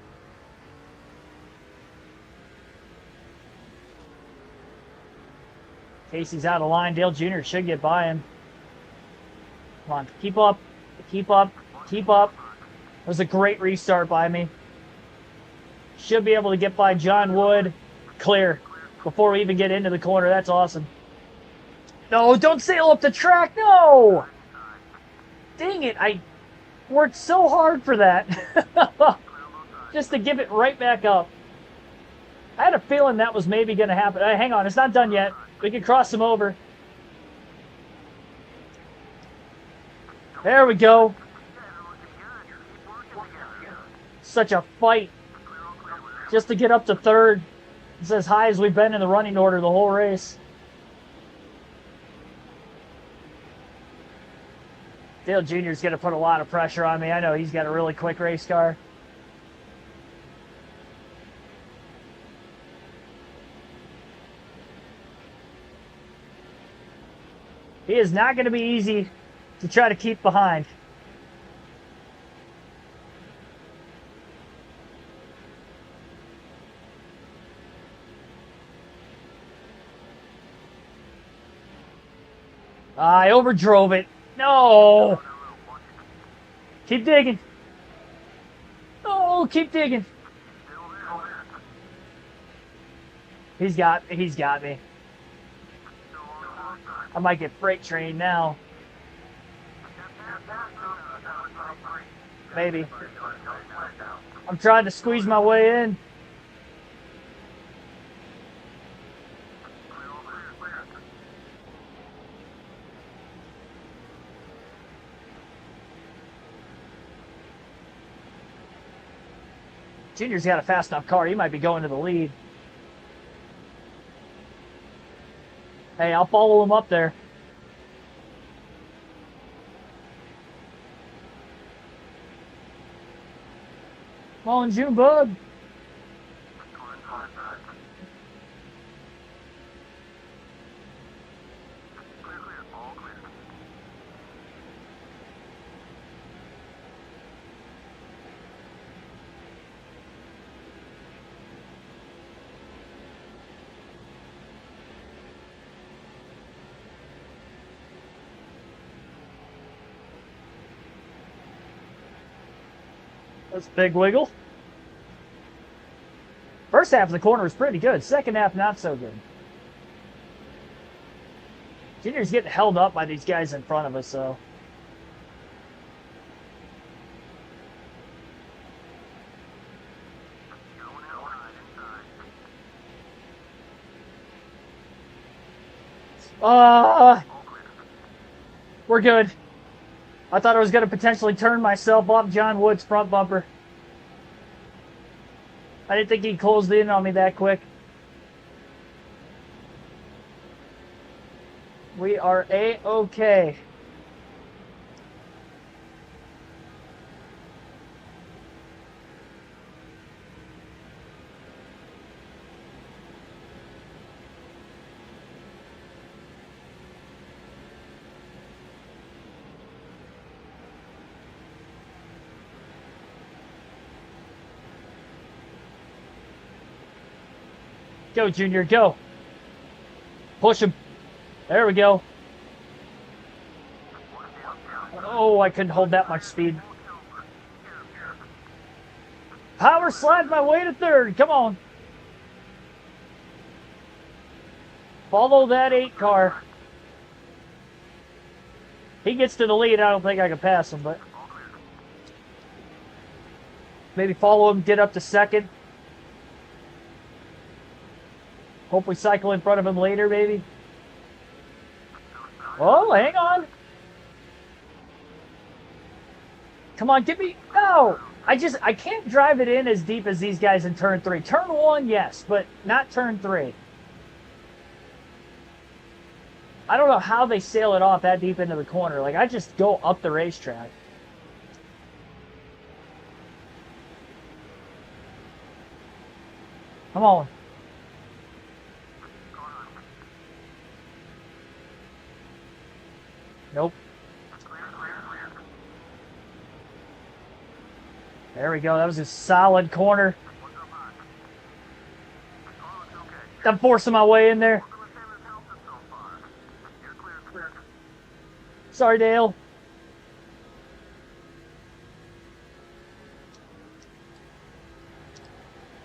Casey's out of line. Dale Jr. should get by him. Come on, keep up, keep up, keep up. That was a great restart by me. Should be able to get by John Wood. Clear before we even get into the corner. That's awesome. No, don't sail up the track. No! Dang it. I worked so hard for that. Just to give it right back up. I had a feeling that was maybe going to happen. Hang on, it's not done yet. We can cross him over. There we go. Such a fight just to get up to 3rd. It's as high as we've been in the running order the whole race. Dale Jr.'s going to put a lot of pressure on me. I know he's got a really quick race car. He is not going to be easy to try to keep behind. I overdrove it. No! Keep digging. Oh, keep digging. He's got me. I might get freight trained now. Maybe. I'm trying to squeeze my way in. Junior's got a fast enough car. He might be going to the lead. Hey, I'll follow him up there. Come on, Junebug. That's a big wiggle. First half of the corner was pretty good. Second half, not so good. Junior's getting held up by these guys in front of us, so. We're good. I thought I was going to potentially turn myself off John Wood's front bumper. I didn't think he closed in on me that quick. We are A-okay. Go, Junior, go. Push him. There we go. Oh, I couldn't hold that much speed. Power slide my way to 3rd. Come on. Follow that 8 car. He gets to the lead. I don't think I can pass him, but maybe follow him, get up to 2nd. Hope we cycle in front of him later, maybe. Oh, hang on. Come on, get me. No, I can't drive it in as deep as these guys in turn 3. Turn 1, yes, but not turn 3. I don't know how they sail it off that deep into the corner. Like, I just go up the racetrack. Come on. Nope. There we go. That was a solid corner. I'm forcing my way in there. Sorry, Dale.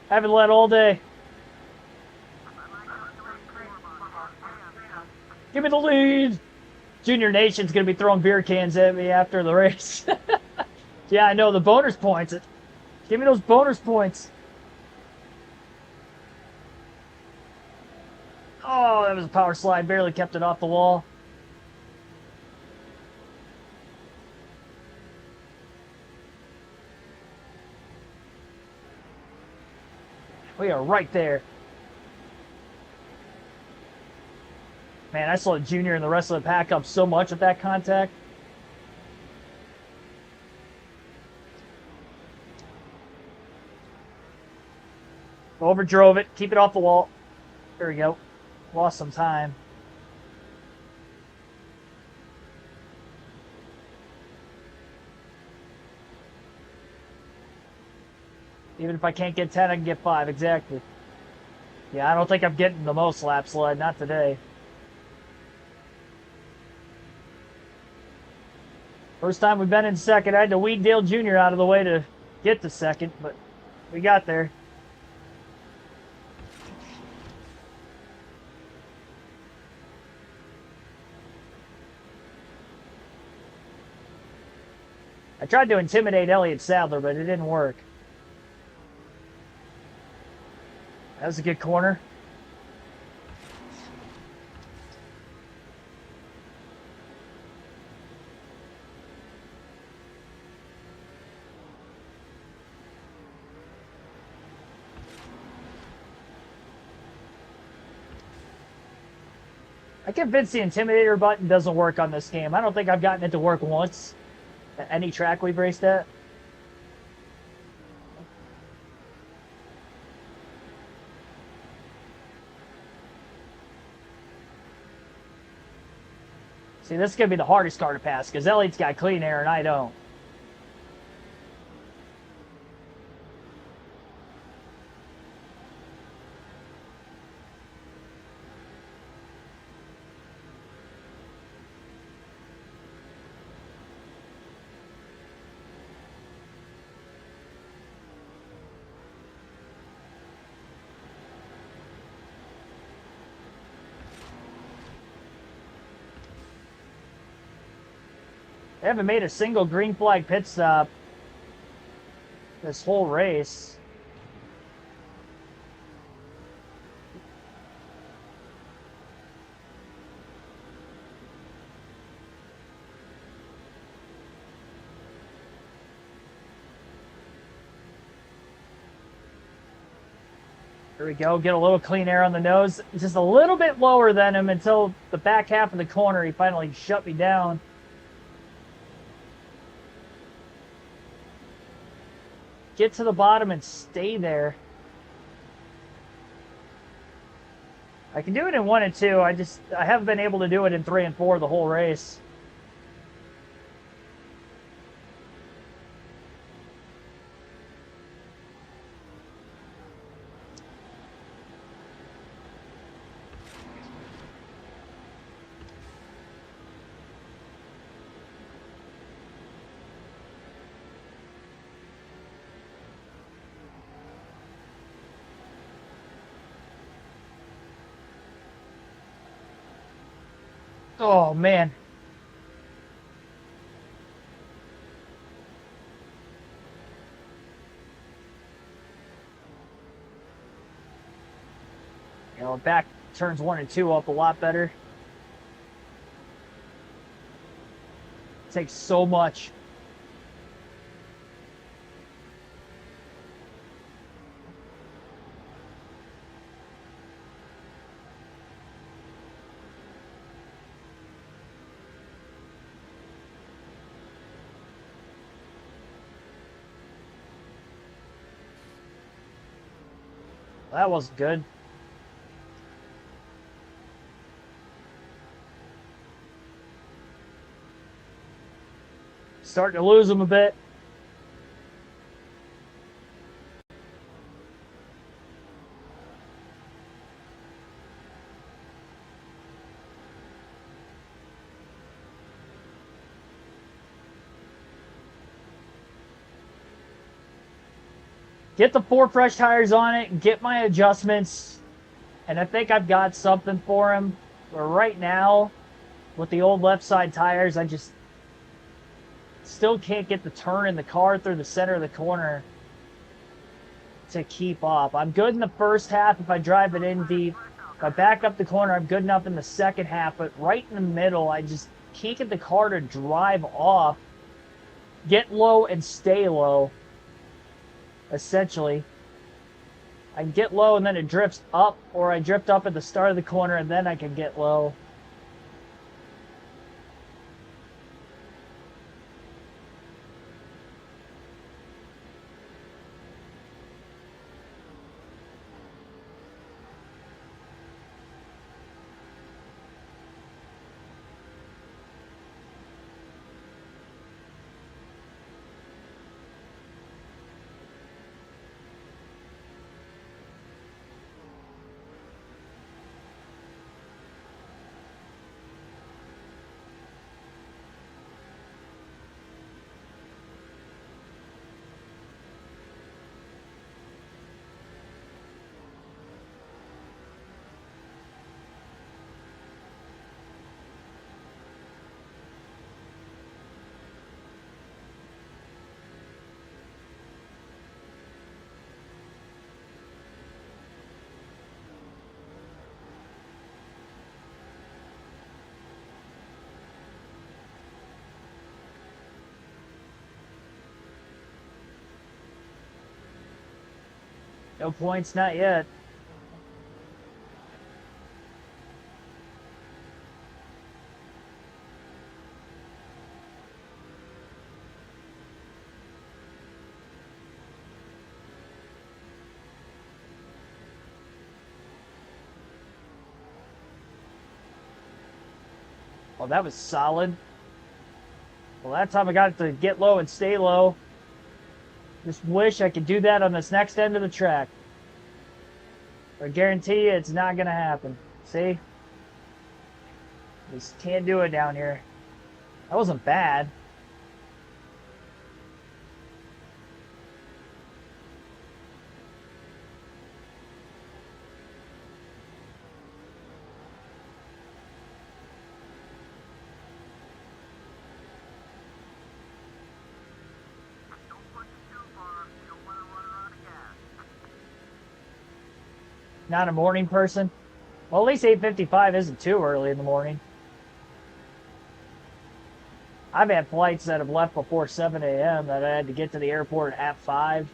Haven't led all day. Give me the lead. Junior Nation's going to be throwing beer cans at me after the race. Yeah, I know. The bonus points. Give me those bonus points. Oh, that was a power slide. Barely kept it off the wall. We are right there. Man, I slowed Junior and the rest of the pack up so much with that contact. Overdrove it. Keep it off the wall. There we go. Lost some time. Even if I can't get 10, I can get 5. Exactly. Yeah, I don't think I'm getting the most laps led. Not today. First time we've been in second. I had to weed Dale Jr. out of the way to get to second, but we got there. I tried to intimidate Elliott Sadler, but it didn't work. That was a good corner. I'm convinced the Intimidator button doesn't work on this game. I don't think I've gotten it to work once at any track we've raced at. See, this is going to be the hardest car to pass because Elliott's got clean air and I don't. They haven't made a single green flag pit stop this whole race. There we go. Get a little clean air on the nose. Just a little bit lower than him until the back half of the corner. He finally shut me down. Get to the bottom and stay there. I can do it in 1 and 2. I haven't been able to do it in 3 and 4 the whole race. Oh, man. You know, back turns 1 and 2 up a lot better. Takes so much. That wasn't good. Starting to lose them a bit. Get the 4 fresh tires on it, get my adjustments, and I think I've got something for him. But right now, with the old left side tires, I just still can't get the turn in the car through the center of the corner to keep up. I'm good in the first half if I drive it in deep. If I back up the corner, I'm good enough in the second half, but right in the middle, I just can't get the car to drive off, get low and stay low. Essentially, I can get low and then it drifts up, or I drift up at the start of the corner and then I can get low. No points, not yet. Well, that was solid. Well, that time I got it to get low and stay low. Just wish I could do that on this next end of the track. I guarantee you it's not going to happen. See? Just can't do it down here. That wasn't bad. Not a morning person? Well, at least 8:55 isn't too early in the morning. I've had flights that have left before 7 a.m. that I had to get to the airport at 5.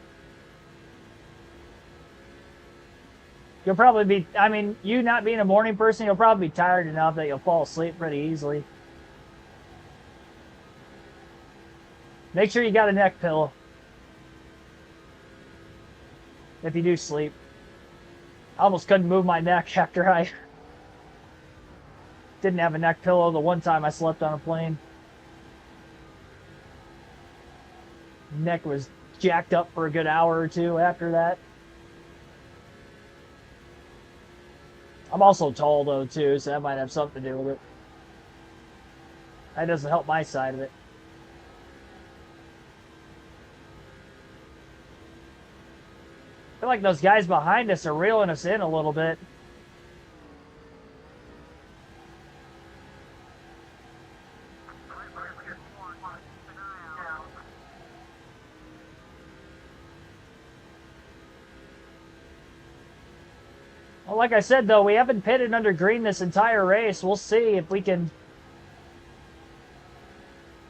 You'll probably be, I mean, you not being a morning person, you'll probably be tired enough that you'll fall asleep pretty easily. Make sure you got a neck pillow if you do sleep. I almost couldn't move my neck after I didn't have a neck pillow the one time I slept on a plane. Neck was jacked up for a good hour or two after that. I'm also tall though too, so that might have something to do with it. That doesn't help my side of it. I feel like those guys behind us are reeling us in a little bit. Well, like I said, though, we haven't pitted under green this entire race. We'll see if we can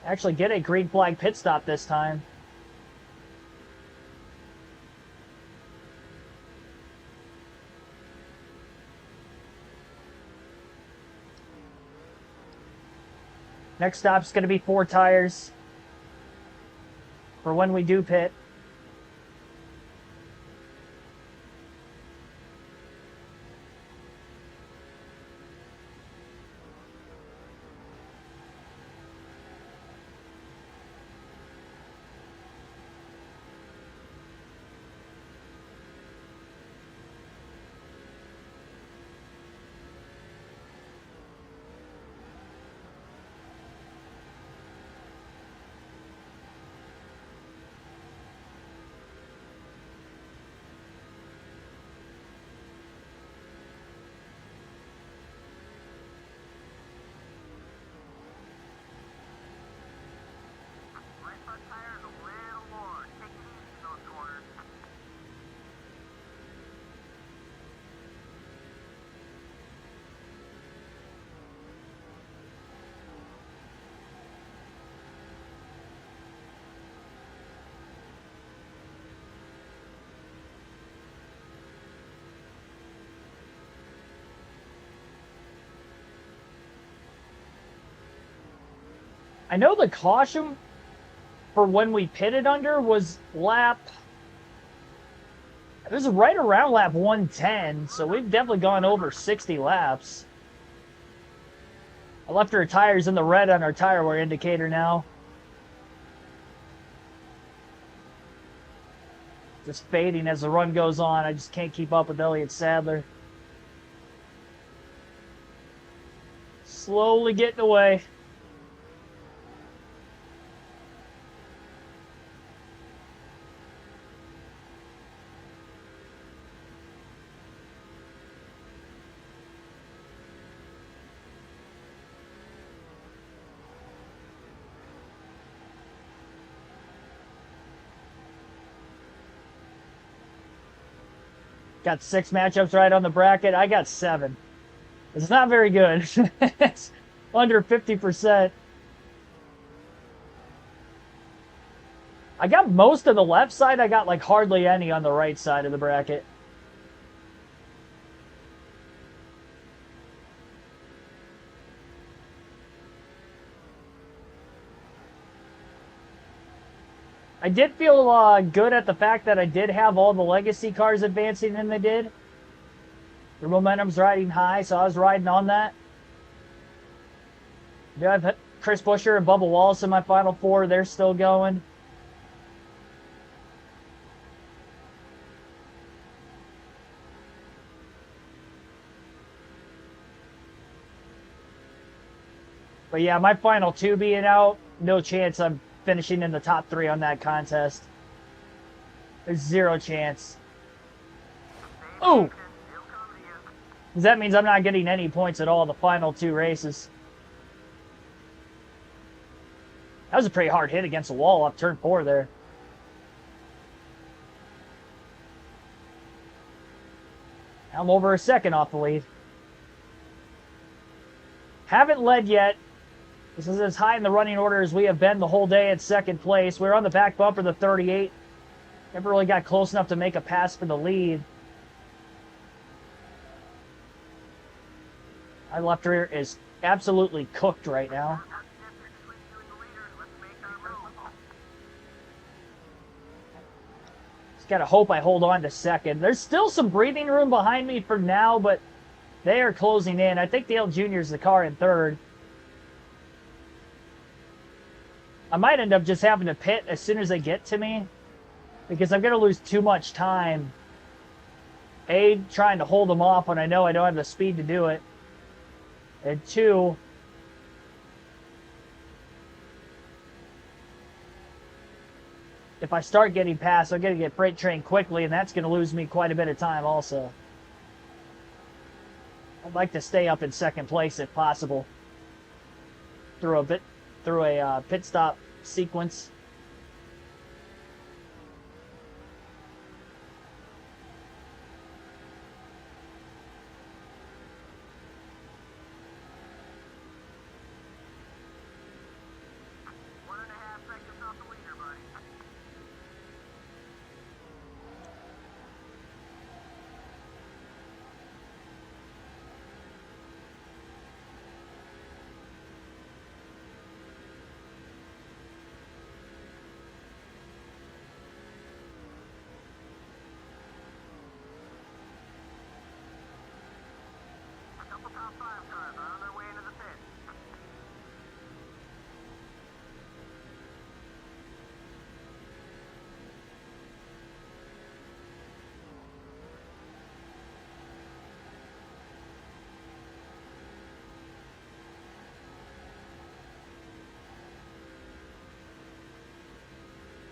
actually get a green flag pit stop this time. Next stop's going to be 4 tires for when we do pit. I know the caution for when we pitted under was lap... It was right around lap 110, so we've definitely gone over 60 laps. I left our tires in the red on our tire wear indicator now. Just fading as the run goes on. I just can't keep up with Elliott Sadler. Slowly getting away. Got 6 matchups right on the bracket. I got 7. It's not very good. It's under 50%. I got most of the left side. I got like hardly any on the right side of the bracket. I did feel good at the fact that I did have all the legacy cars advancing than they did. Their momentum's riding high, so I was riding on that. Do I have Chris Buescher and Bubba Wallace in my final 4? They're still going. But yeah, my final 2 being out, no chance I'm finishing in the top 3 on that contest. There's 0 chance. Ooh! That means I'm not getting any points at all the final 2 races. That was a pretty hard hit against the wall off turn 4 there. I'm over a second off the lead. Haven't led yet. This is as high in the running order as we have been the whole day at second place. We're on the back bumper, the 38. Never really got close enough to make a pass for the lead. Our left rear is absolutely cooked right now. Just gotta hope I hold on to second. There's still some breathing room behind me for now, but they are closing in. I think Dale Jr. is the car in third. I might end up just having to pit as soon as they get to me because I'm going to lose too much time. A, trying to hold them off when I know I don't have the speed to do it. And 2, if I start getting past, I'm going to get freight train quickly, and that's going to lose me quite a bit of time also. I'd like to stay up in second place if possible through a pit stop sequence.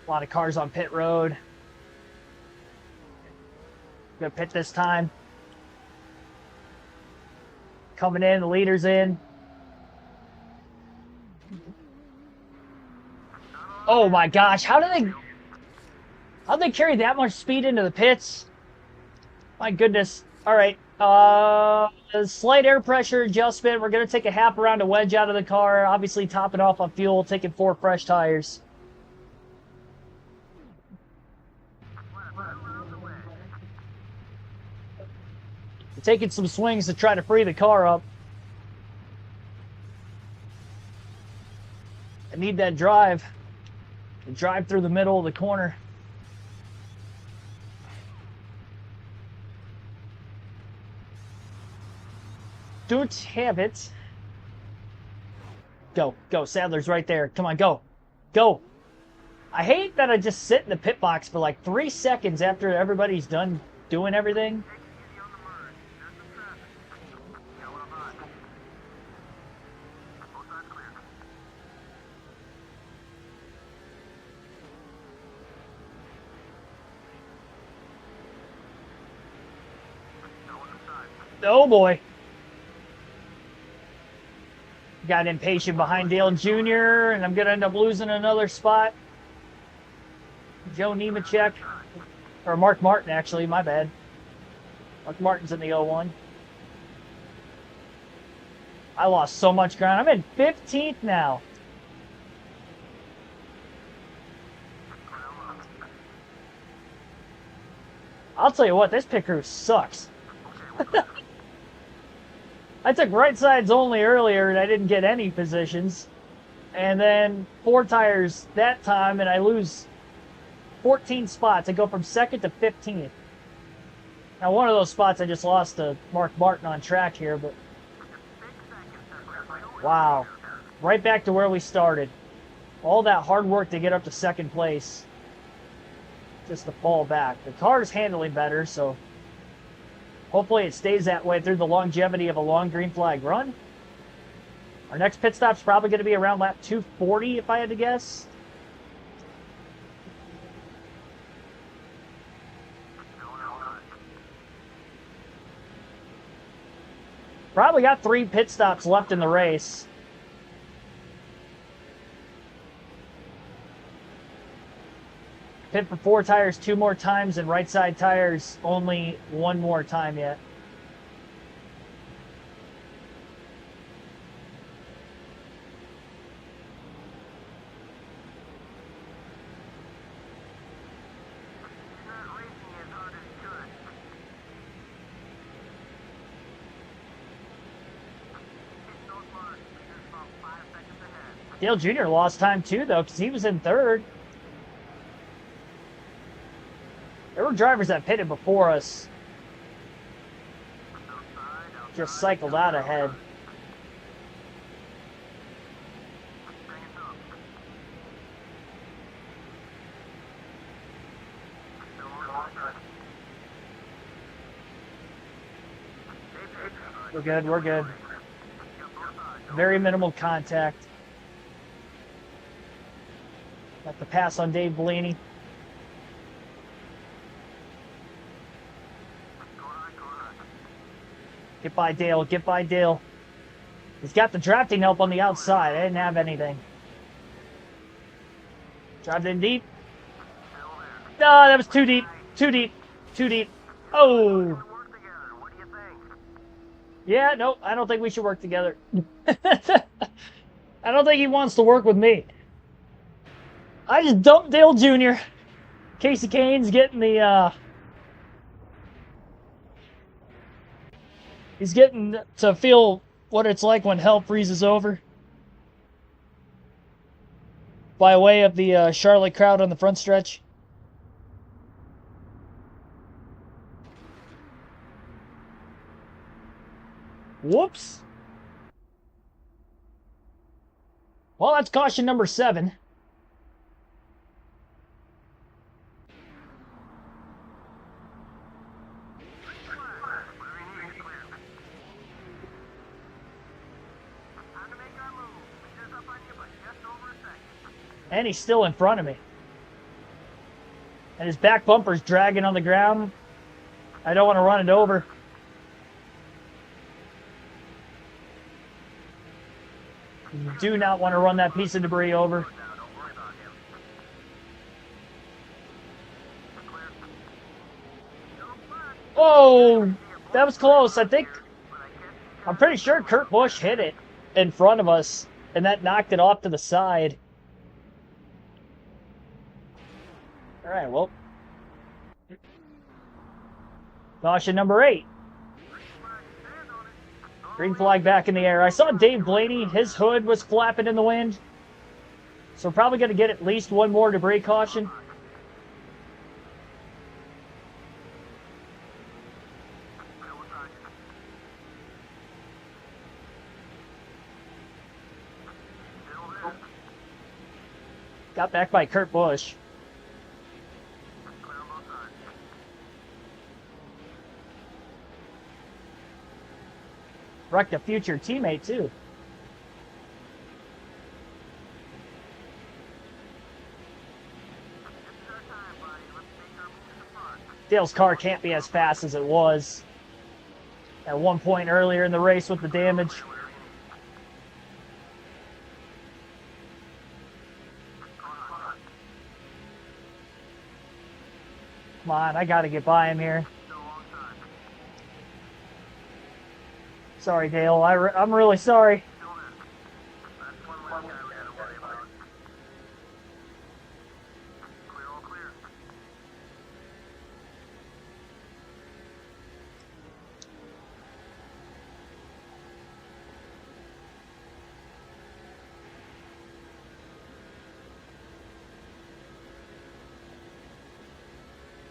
A lot of cars on pit road. Gonna pit this time. Coming in, the leader's in. Oh my gosh, how'd they carry that much speed into the pits? My goodness. All right, a slight air pressure adjustment. We're gonna take a half around a wedge out of the car, obviously topping off on fuel, taking 4 fresh tires. Taking some swings to try to free the car up. And need that drive. The drive through the middle of the corner. Don't have it. Go, go. Sadler's right there. Come on, go. Go. I hate that I just sit in the pit box for like 3 seconds after everybody's done doing everything. Oh boy. Got impatient behind Dale Jr. and I'm going to end up losing another spot. Joe Nemechek. Or Mark Martin, actually. My bad. Mark Martin's in the 01. I lost so much ground. I'm in 15th now. I'll tell you what, this pit crew sucks. I took right sides only earlier and I didn't get any positions. And then 4 tires that time and I lose 14 spots. I go from 2nd to 15th. Now one of those spots I just lost to Mark Martin on track here, but wow. Right back to where we started. All that hard work to get up to 2nd place. Just to fall back. The car's handling better, so hopefully it stays that way through the longevity of a long green flag run. Our next pit stop's probably going to be around lap 240 if I had to guess. Probably got 3 pit stops left in the race. Pit for 4 tires 2 more times and right side tires only 1 more time yet. Dale Jr. lost time too, though, because he was in 3rd. There were drivers that pitted before us. Just cycled out ahead. We're good, we're good. Very minimal contact. Got the pass on Dave Blaney. Get by Dale, get by Dale. He's got the drafting help on the outside. I didn't have anything. Drived in deep. No, that was too deep. Too deep. Too deep. Oh. Yeah, no, I don't think we should work together. I don't think he wants to work with me. I just dumped Dale Jr. Casey Kane's getting the, he's getting to feel what it's like when hell freezes over. By way of the Charlotte crowd on the front stretch. Whoops. Well, that's caution number 7. And he's still in front of me. And his back bumper's dragging on the ground. I don't want to run it over. Do not want to run that piece of debris over. Oh, that was close. I'm pretty sure Kurt Busch hit it in front of us, and that knocked it off to the side. All right, well. Caution number 8. Green flag back in the air. I saw Dave Blaney. His hood was flapping in the wind. So we're probably going to get at least one more debris caution. Got back by Kurt Busch. Wrecked a future teammate, too. Dale's car can't be as fast as it was at one point earlier in the race with the damage. Come on, I gotta get by him here. Sorry, Dale. I'm really sorry.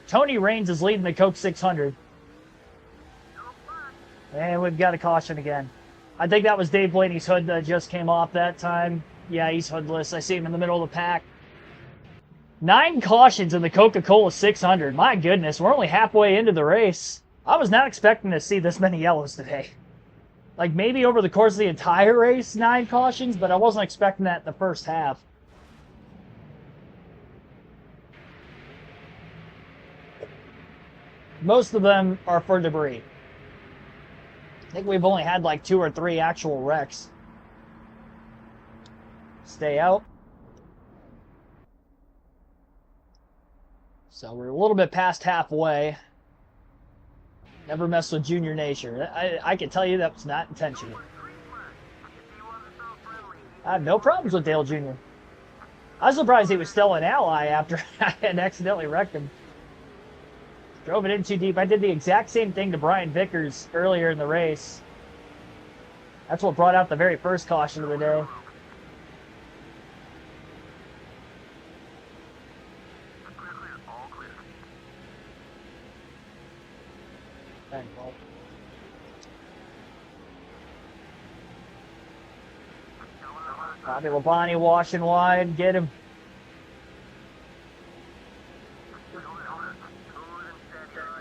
Tony Raines is leading the Coke 600. And we've got a caution again. I think that was Dave Blaney's hood that just came off that time. Yeah, he's hoodless. I see him in the middle of the pack. 9 cautions in the Coca-Cola 600. My goodness, we're only halfway into the race. I was not expecting to see this many yellows today. Like maybe over the course of the entire race, 9 cautions, but I wasn't expecting that in the first half. Most of them are for debris. I think we've only had like 2 or 3 actual wrecks. Stay out. So we're a little bit past halfway. Never mess with Junior Nature. I can tell you that was not intentional. I have no problems with Dale Jr. I was surprised he was still an ally after I had accidentally wrecked him. Drove it in too deep. I did the exact same thing to Brian Vickers earlier in the race. That's what brought out the very first caution of the day. Bobby Labonte washing wide. Get him.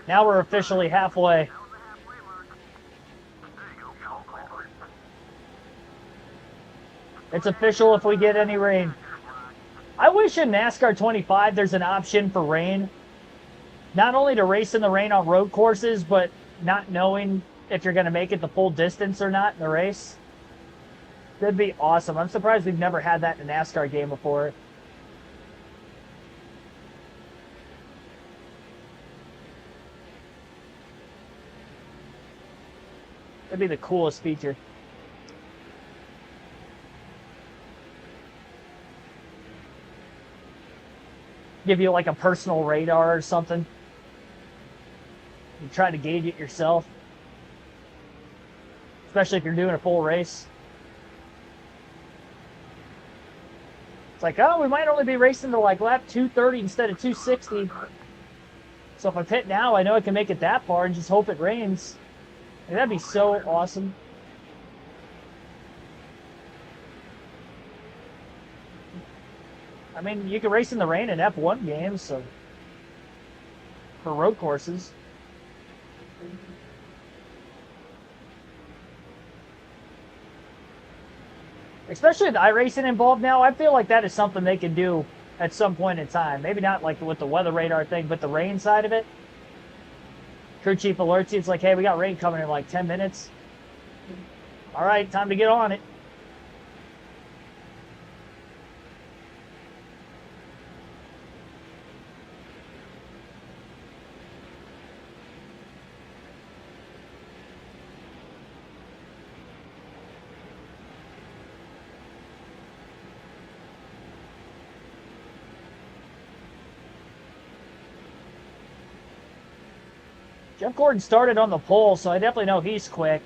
Now we're officially halfway. It's official if we get any rain. I wish in NASCAR 25 there's an option for rain. Not only to race in the rain on road courses, but not knowing if you're going to make it the full distance or not in the race. That'd be awesome. I'm surprised we've never had that in a NASCAR game before. That'd be the coolest feature. Give you like a personal radar or something. You try to gauge it yourself. Especially if you're doing a full race. It's like, oh, we might only be racing to like lap 230 instead of 260. So if I pit now, I know I can make it that far and just hope it rains. Like, that'd be so awesome. I mean, you can race in the rain in F1 games, so for road courses. Especially with iRacing involved now, I feel like that is something they can do at some point in time. Maybe not like with the weather radar thing, but the rain side of it. Crew chief alerts you. It's like, hey, we got rain coming in like 10 minutes. All right, time to get on it. Jeff Gordon started on the pole, so I definitely know he's quick.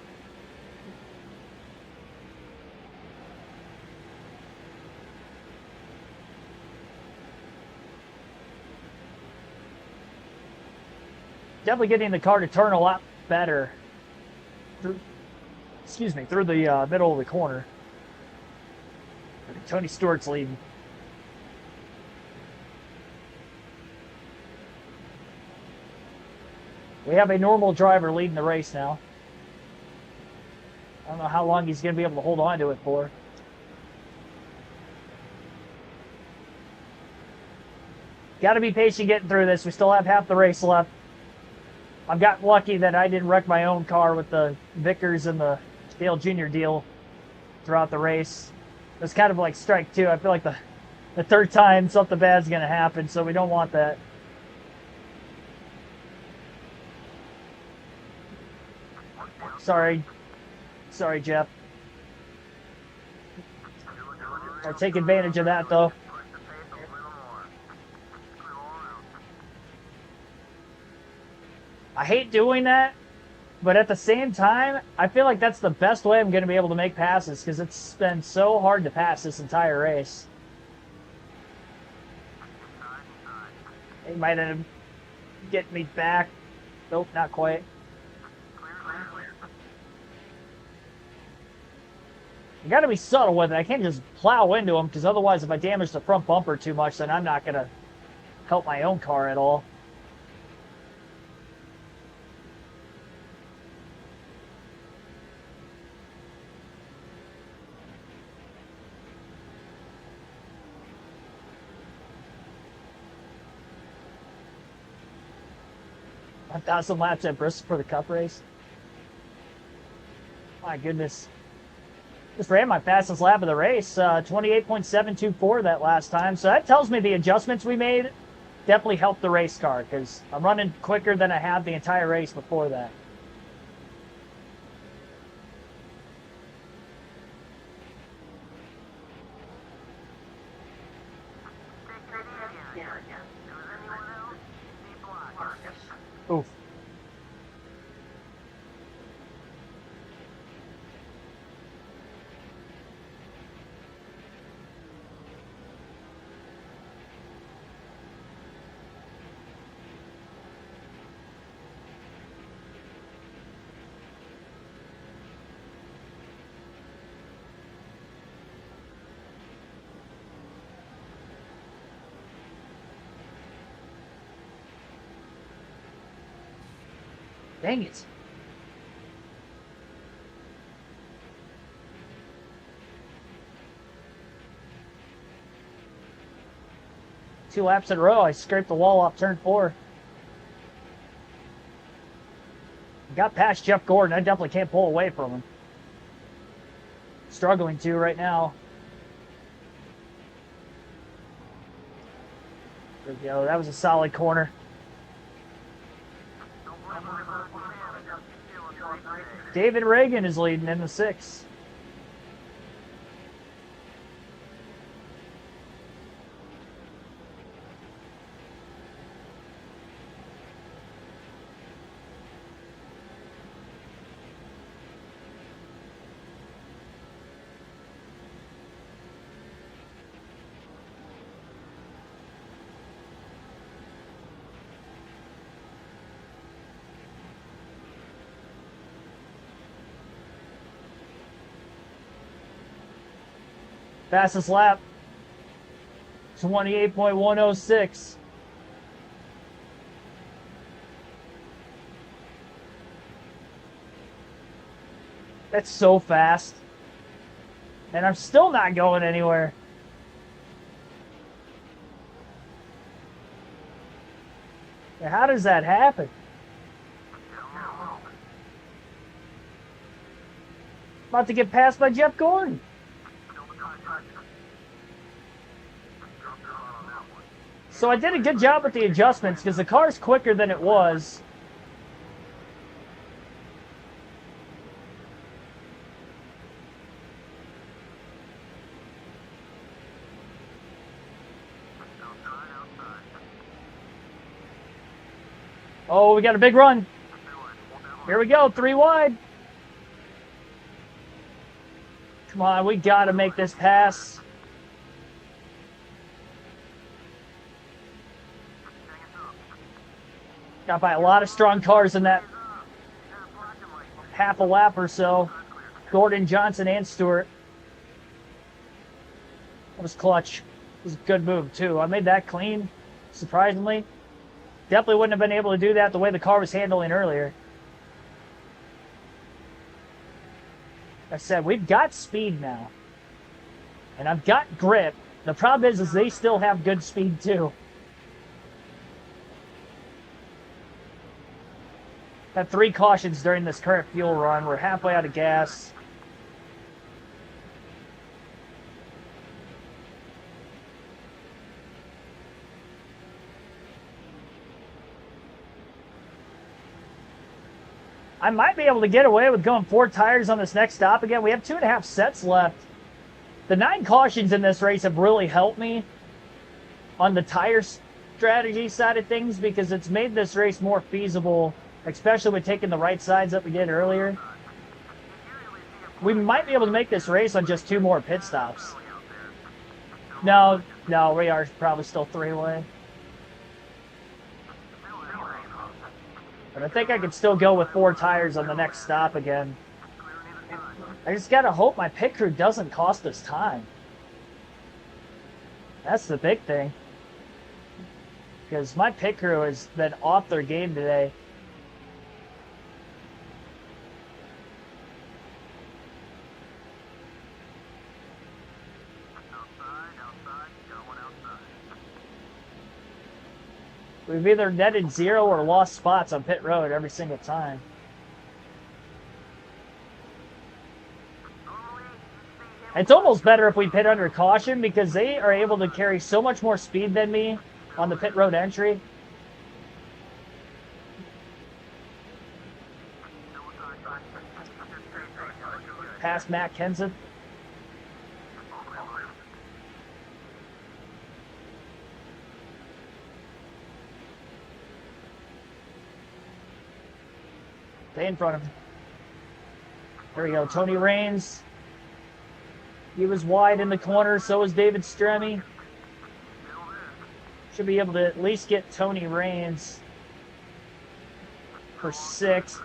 definitely getting the car to turn a lot better. Excuse me, through the middle of the corner. Tony Stewart's leading. We have a normal driver leading the race now. I don't know how long he's going to be able to hold on to it for. Got to be patient getting through this. We still have half the race left. I've gotten lucky that I didn't wreck my own car with the Vickers and the Dale Jr. deal throughout the race. It was kind of like strike two. I feel like the third time something bad's going to happen, so we don't want that. Sorry, Jeff. I'll take advantage of that, though. I hate doing that, but at the same time, I feel like that's the best way I'm going to be able to make passes because it's been so hard to pass this entire race. He might end up getting me back. Nope, not quite. You got to be subtle with it. I can't just plow into them because otherwise if I damage the front bumper too much, then I'm not going to help my own car at all. A 1,000 laps at Bristol for the Cup race. My goodness. Just ran my fastest lap of the race, 28.724 that last time. So that tells me the adjustments we made definitely helped the race car because I'm running quicker than I have the entire race before that. Oof. Dang it. Two laps in a row, I scraped the wall off turn 4. Got past Jeff Gordon. I definitely can't pull away from him. Struggling to right now. There we go. That was a solid corner. David Reagan is leading in the 6. Fastest lap, 28.106. That's so fast. And I'm still not going anywhere. How does that happen? About to get passed by Jeff Gordon. So I did a good job with the adjustments because the car's quicker than it was. Oh, we got a big run. Here we go, 3 wide. Come on, we got to make this pass. Got by a lot of strong cars in that half a lap or so. Gordon, Johnson, and Stewart. That was clutch. It was a good move, too. I made that clean, surprisingly. Definitely wouldn't have been able to do that the way the car was handling earlier. Like I said, we've got speed now. And I've got grip. The problem is they still have good speed, too. Had 3 cautions during this current fuel run. We're halfway out of gas. I might be able to get away with going 4 tires on this next stop again. We have 2.5 sets left. The 9 cautions in this race have really helped me on the tire strategy side of things because it's made this race more feasible, especially with taking the right sides that we did earlier. We might be able to make this race on just 2 more pit stops. No, we are probably still 3-way. But I think I could still go with 4 tires on the next stop again. I just gotta hope my pit crew doesn't cost us time. That's the big thing. Because my pit crew has been off their game today. We've either netted 0 or lost spots on pit road every single time. It's almost better if we pit under caution because they are able to carry so much more speed than me on the pit road entry. Past Matt Kenseth. Stay in front of him. There we go. Tony Raines. He was wide in the corner. So was David Stremme. Should be able to at least get Tony Raines for 6.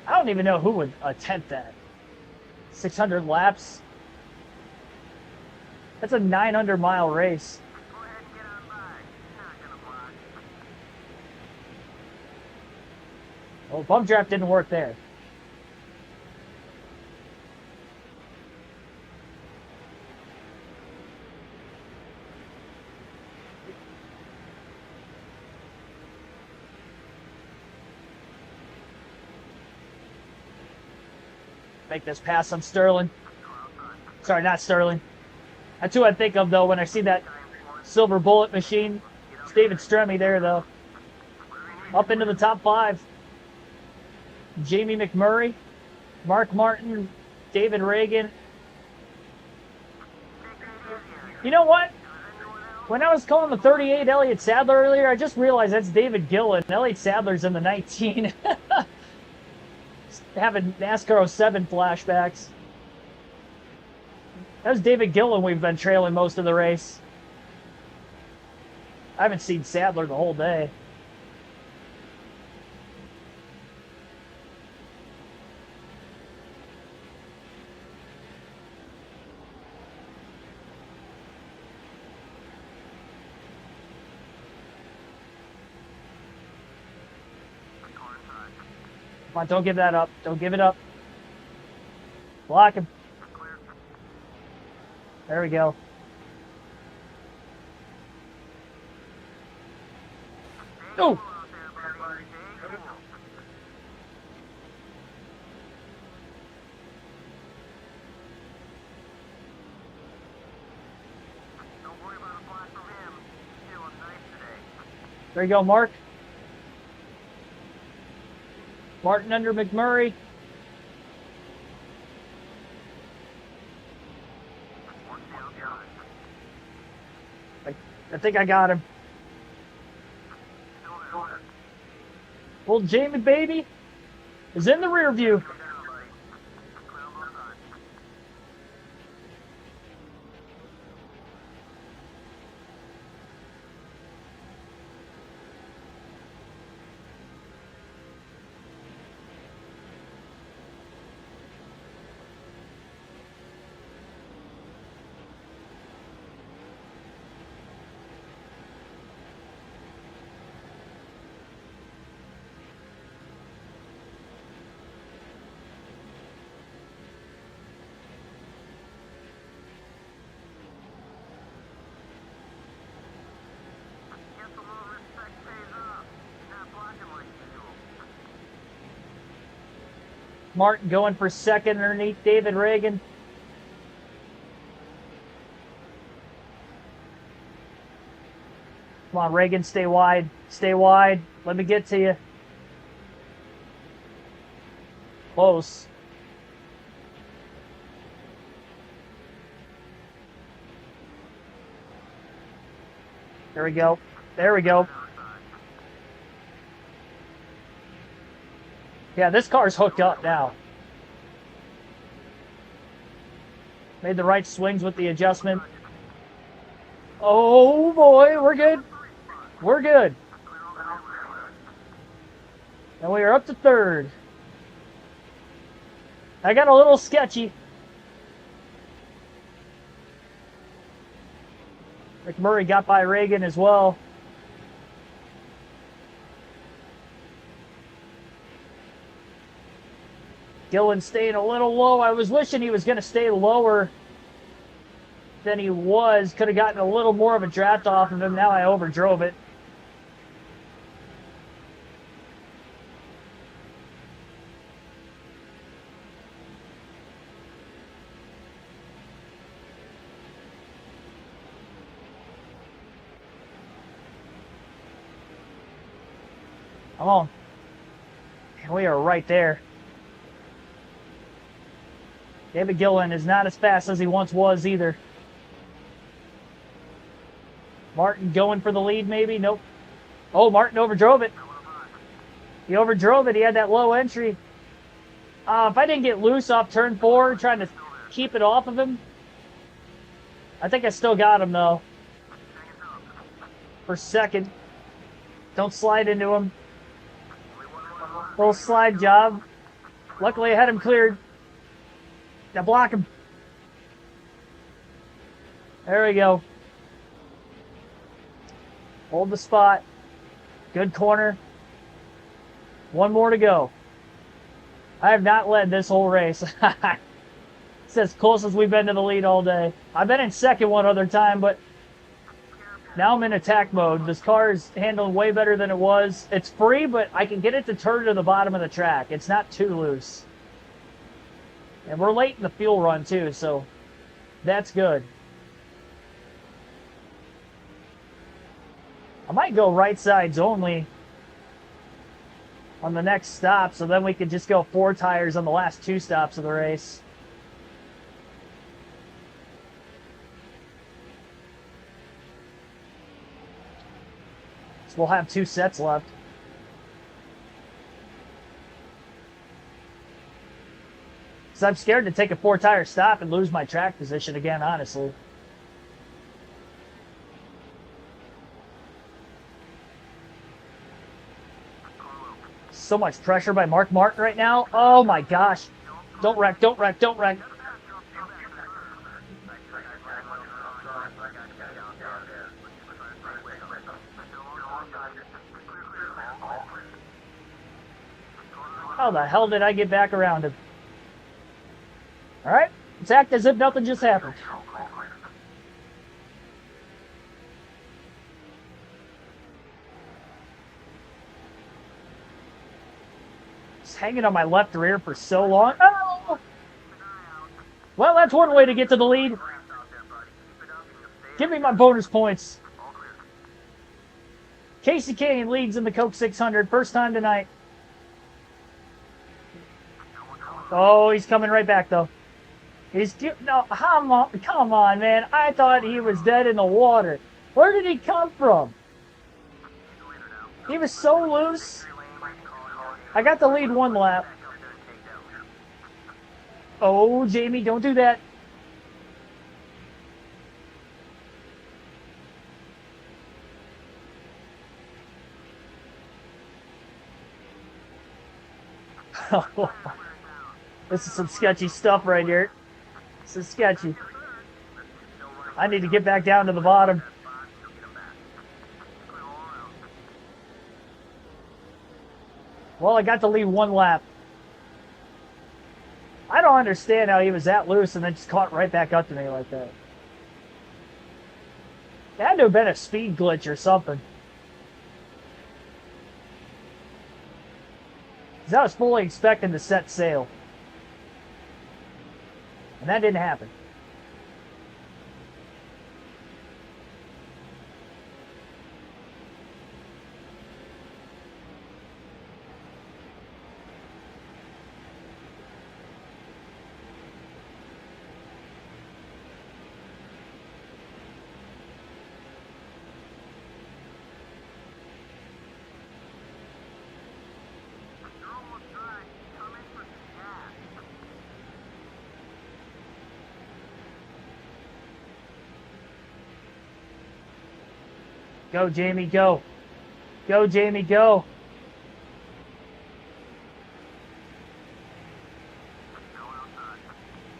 I don't even know who would attempt that. 600 laps. That's a 900-mile race. Well, bump draft didn't work there. Make this pass on Sterling. Sorry, not Sterling. That's who I think of, though, when I see that silver bullet machine. It's David Stremme there, though. Up into the top 5. Jamie McMurray, Mark Martin, David Reagan. You know what? When I was calling the 38 Elliott Sadler earlier, I just realized that's David Gillen. Elliott Sadler's in the 19. Having NASCAR 07 flashbacks. That was David Gillen we've been trailing most of the race. I haven't seen Sadler the whole day. Come on, don't give that up. Don't give it up. Block him. There we go. Oh! There you go, Mark. Martin under McMurray. I think I got him. Old Jamie, baby. is in the rear view. Martin going for second underneath David Reagan. Come on, Reagan, stay wide. Stay wide. Let me get to you. Close. There we go. There we go. Yeah, this car's hooked up now. Made the right swings with the adjustment. Oh boy, we're good. We're good. And we are up to third. I got a little sketchy. McMurray got by Reagan as well. Gillen staying a little low. I was wishing he was going to stay lower than he was. Could have gotten a little more of a draft off of him. Now I overdrove it. Come on. And we are right there. David Gillen is not as fast as he once was either. Martin going for the lead maybe? Nope. Oh, Martin overdrove it. He overdrove it. He had that low entry. If I didn't get loose off turn 4, trying to keep it off of him, I think I still got him though. For second. Don't slide into him. Little slide job. Luckily I had him cleared. Now block him. There we go. Hold the spot. Good corner. One more to go. I have not led this whole race. It's as close as we've been to the lead all day. I've been in second one other time, but now I'm in attack mode. This car is handling way better than it was. It's free, but I can get it to turn to the bottom of the track. It's not too loose. And we're late in the fuel run too, so that's good. I might go right sides only on the next stop, so then we could just go 4 tires on the last 2 stops of the race. So we'll have 2 sets left. So I'm scared to take a 4-tire stop and lose my track position again, honestly. So much pressure by Mark Martin right now. Oh my gosh. Don't wreck, don't wreck, don't wreck. How the hell did I get back around him? Alright, let's act as if nothing just happened. Just hanging on my left rear for so long. Oh! Well, that's one way to get to the lead. Give me my bonus points. Casey Kane leads in the Coke 600. First time tonight. Oh, he's coming right back, though. No, come on, man. I thought he was dead in the water. Where did he come from? He was so loose. I got the lead 1 lap. Oh, Jamie, don't do that. This is some sketchy stuff right here. This is sketchy. I need to get back down to the bottom. Well, I got to leave one lap. I don't understand how he was that loose and then just caught right back up to me like that. It had to have been a speed glitch or something. Because I was fully expecting to set sail. And that didn't happen. Go, Jamie, go. Go, Jamie, go.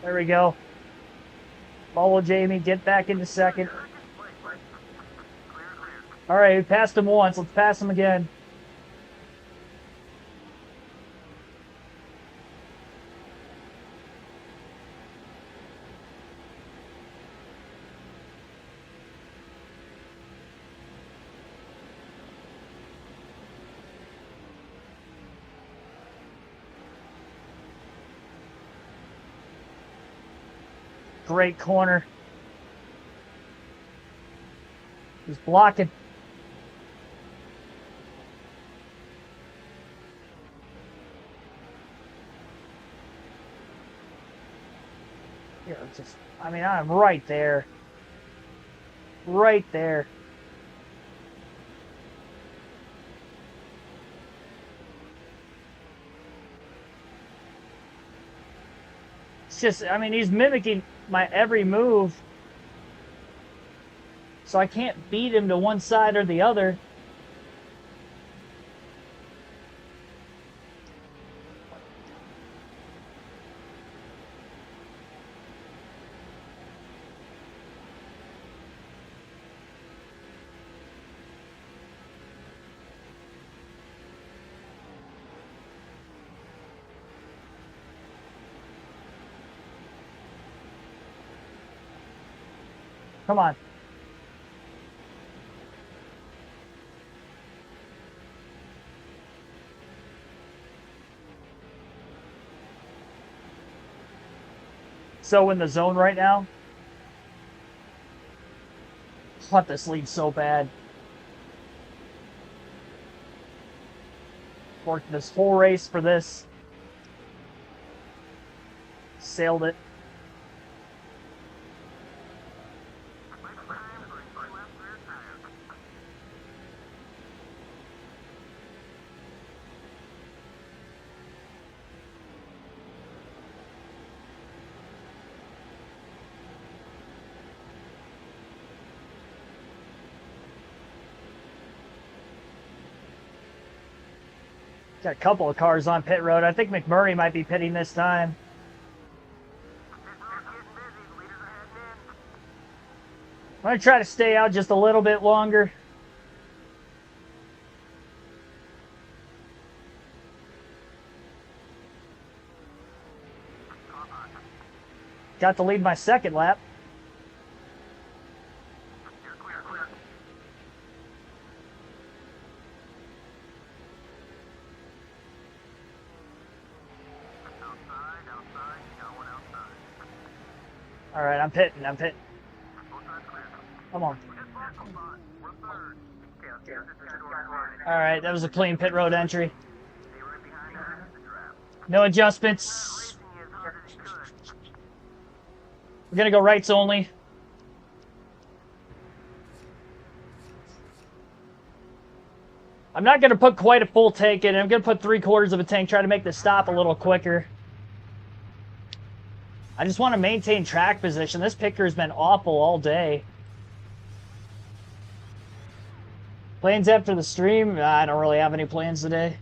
There we go. Follow Jamie, get back into second. All right, we passed him once. Let's pass him again. Great corner. He's blocking. Here, just, I mean, I'm right there. Right there. It's just, I mean, he's mimicking my every move. So I can't beat him to one side or the other. Come on. So in the zone right now. I want this lead so bad. Worked this whole race for this. Sailed it. Got a couple of cars on pit road. I think McMurray might be pitting this time. I'm going to try to stay out just a little bit longer. Got to lead my second lap. All right, I'm pitting. Come on. All right, that was a clean pit road entry. No adjustments. We're going to go rights only. I'm not going to put quite a full tank in. I'm going to put 3/4 of a tank, try to make the stop a little quicker. I just want to maintain track position. This picker's been awful all day. Plans after the stream? I don't really have any plans today.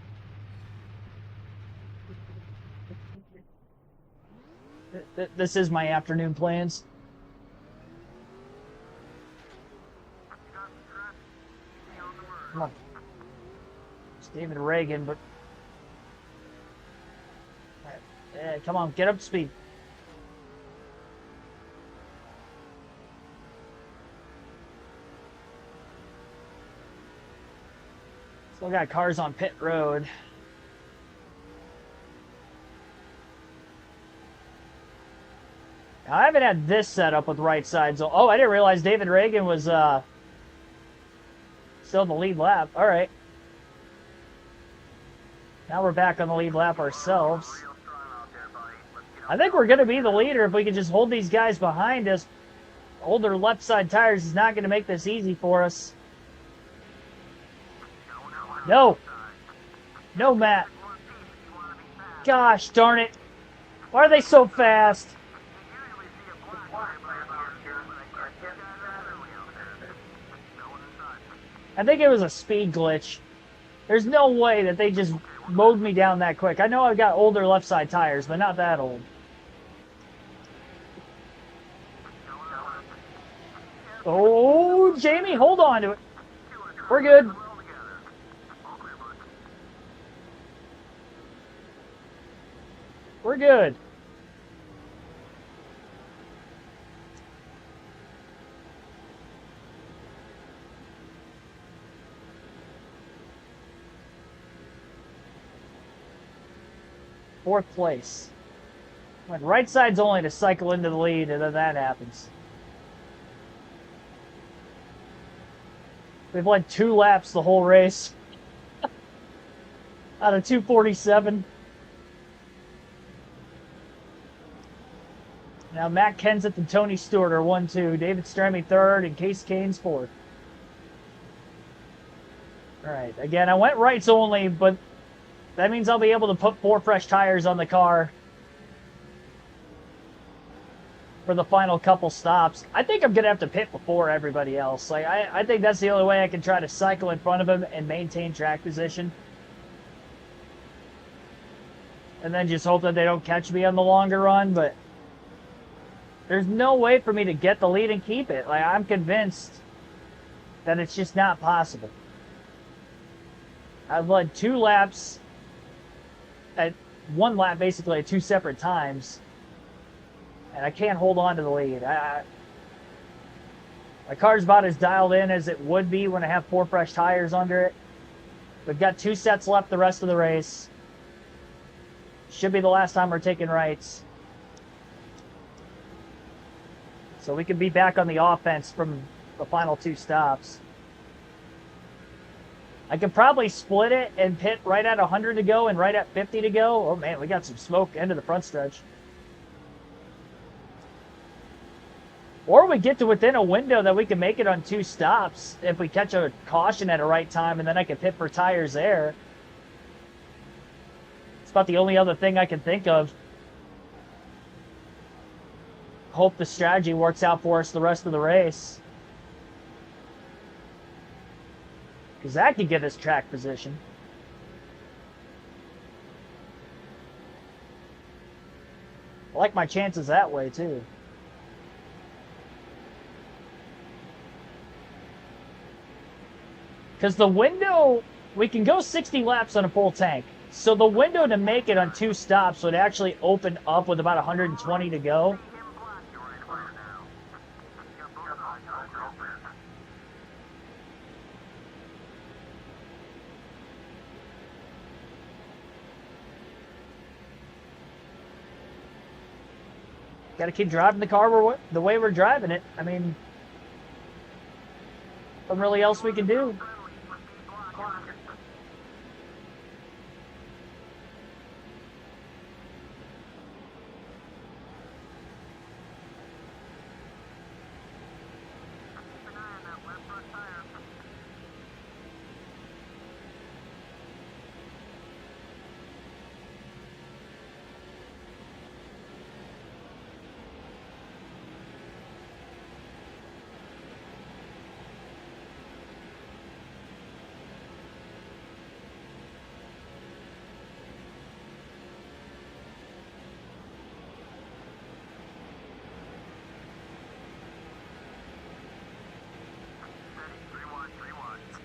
This is my afternoon plans. Come on. It's David Reagan, but... come on, get up to speed. Still got cars on pit road. Now, I haven't had this set up with right sides. Oh, I didn't realize David Reagan was still in the lead lap. All right. Now we're back on the lead lap ourselves. I think we're going to be the leader if we can just hold these guys behind us. Hold their left side tires is not going to make this easy for us. No. No, Matt. Gosh darn it. Why are they so fast? I think it was a speed glitch. There's no way that they just mowed me down that quick. I know I've got older left side tires, but not that old. Oh, Jamie, hold on to it. We're good. We're good. Fourth place. When right side's only to cycle into the lead, and then that happens. We've led 2 laps the whole race. Out of 247. Now Matt Kenseth and Tony Stewart are 1-2. David Stremme 3rd and Case Kane's 4th. Alright, again, I went rights only, but that means I'll be able to put 4 fresh tires on the car for the final couple stops. I think I'm going to have to pit before everybody else. Like I think that's the only way I can try to cycle in front of them and maintain track position. And then just hope that they don't catch me on the longer run, but there's no way for me to get the lead and keep it. Like, I'm convinced that it's just not possible. I've led 2 laps at 1 lap basically at 2 separate times, and I can't hold on to the lead. My car's about as dialed in as it would be when I have 4 fresh tires under it. We've got 2 sets left the rest of the race. Should be the last time we're taking rights. So we could be back on the offense from the final 2 stops. I could probably split it and pit right at 100 to go and right at 50 to go. Oh man, we got some smoke into the front stretch. Or we get to within a window that we can make it on 2 stops if we catch a caution at a right time, and then I can pit for tires there. It's about the only other thing I can think of. Hope the strategy works out for us the rest of the race. Because that could get us track position. I like my chances that way too. Because the window, we can go 60 laps on a full tank. So the window to make it on 2 stops would actually open up with about 120 to go. Got to keep driving the car the way we're driving it. I mean, nothing really else we can do.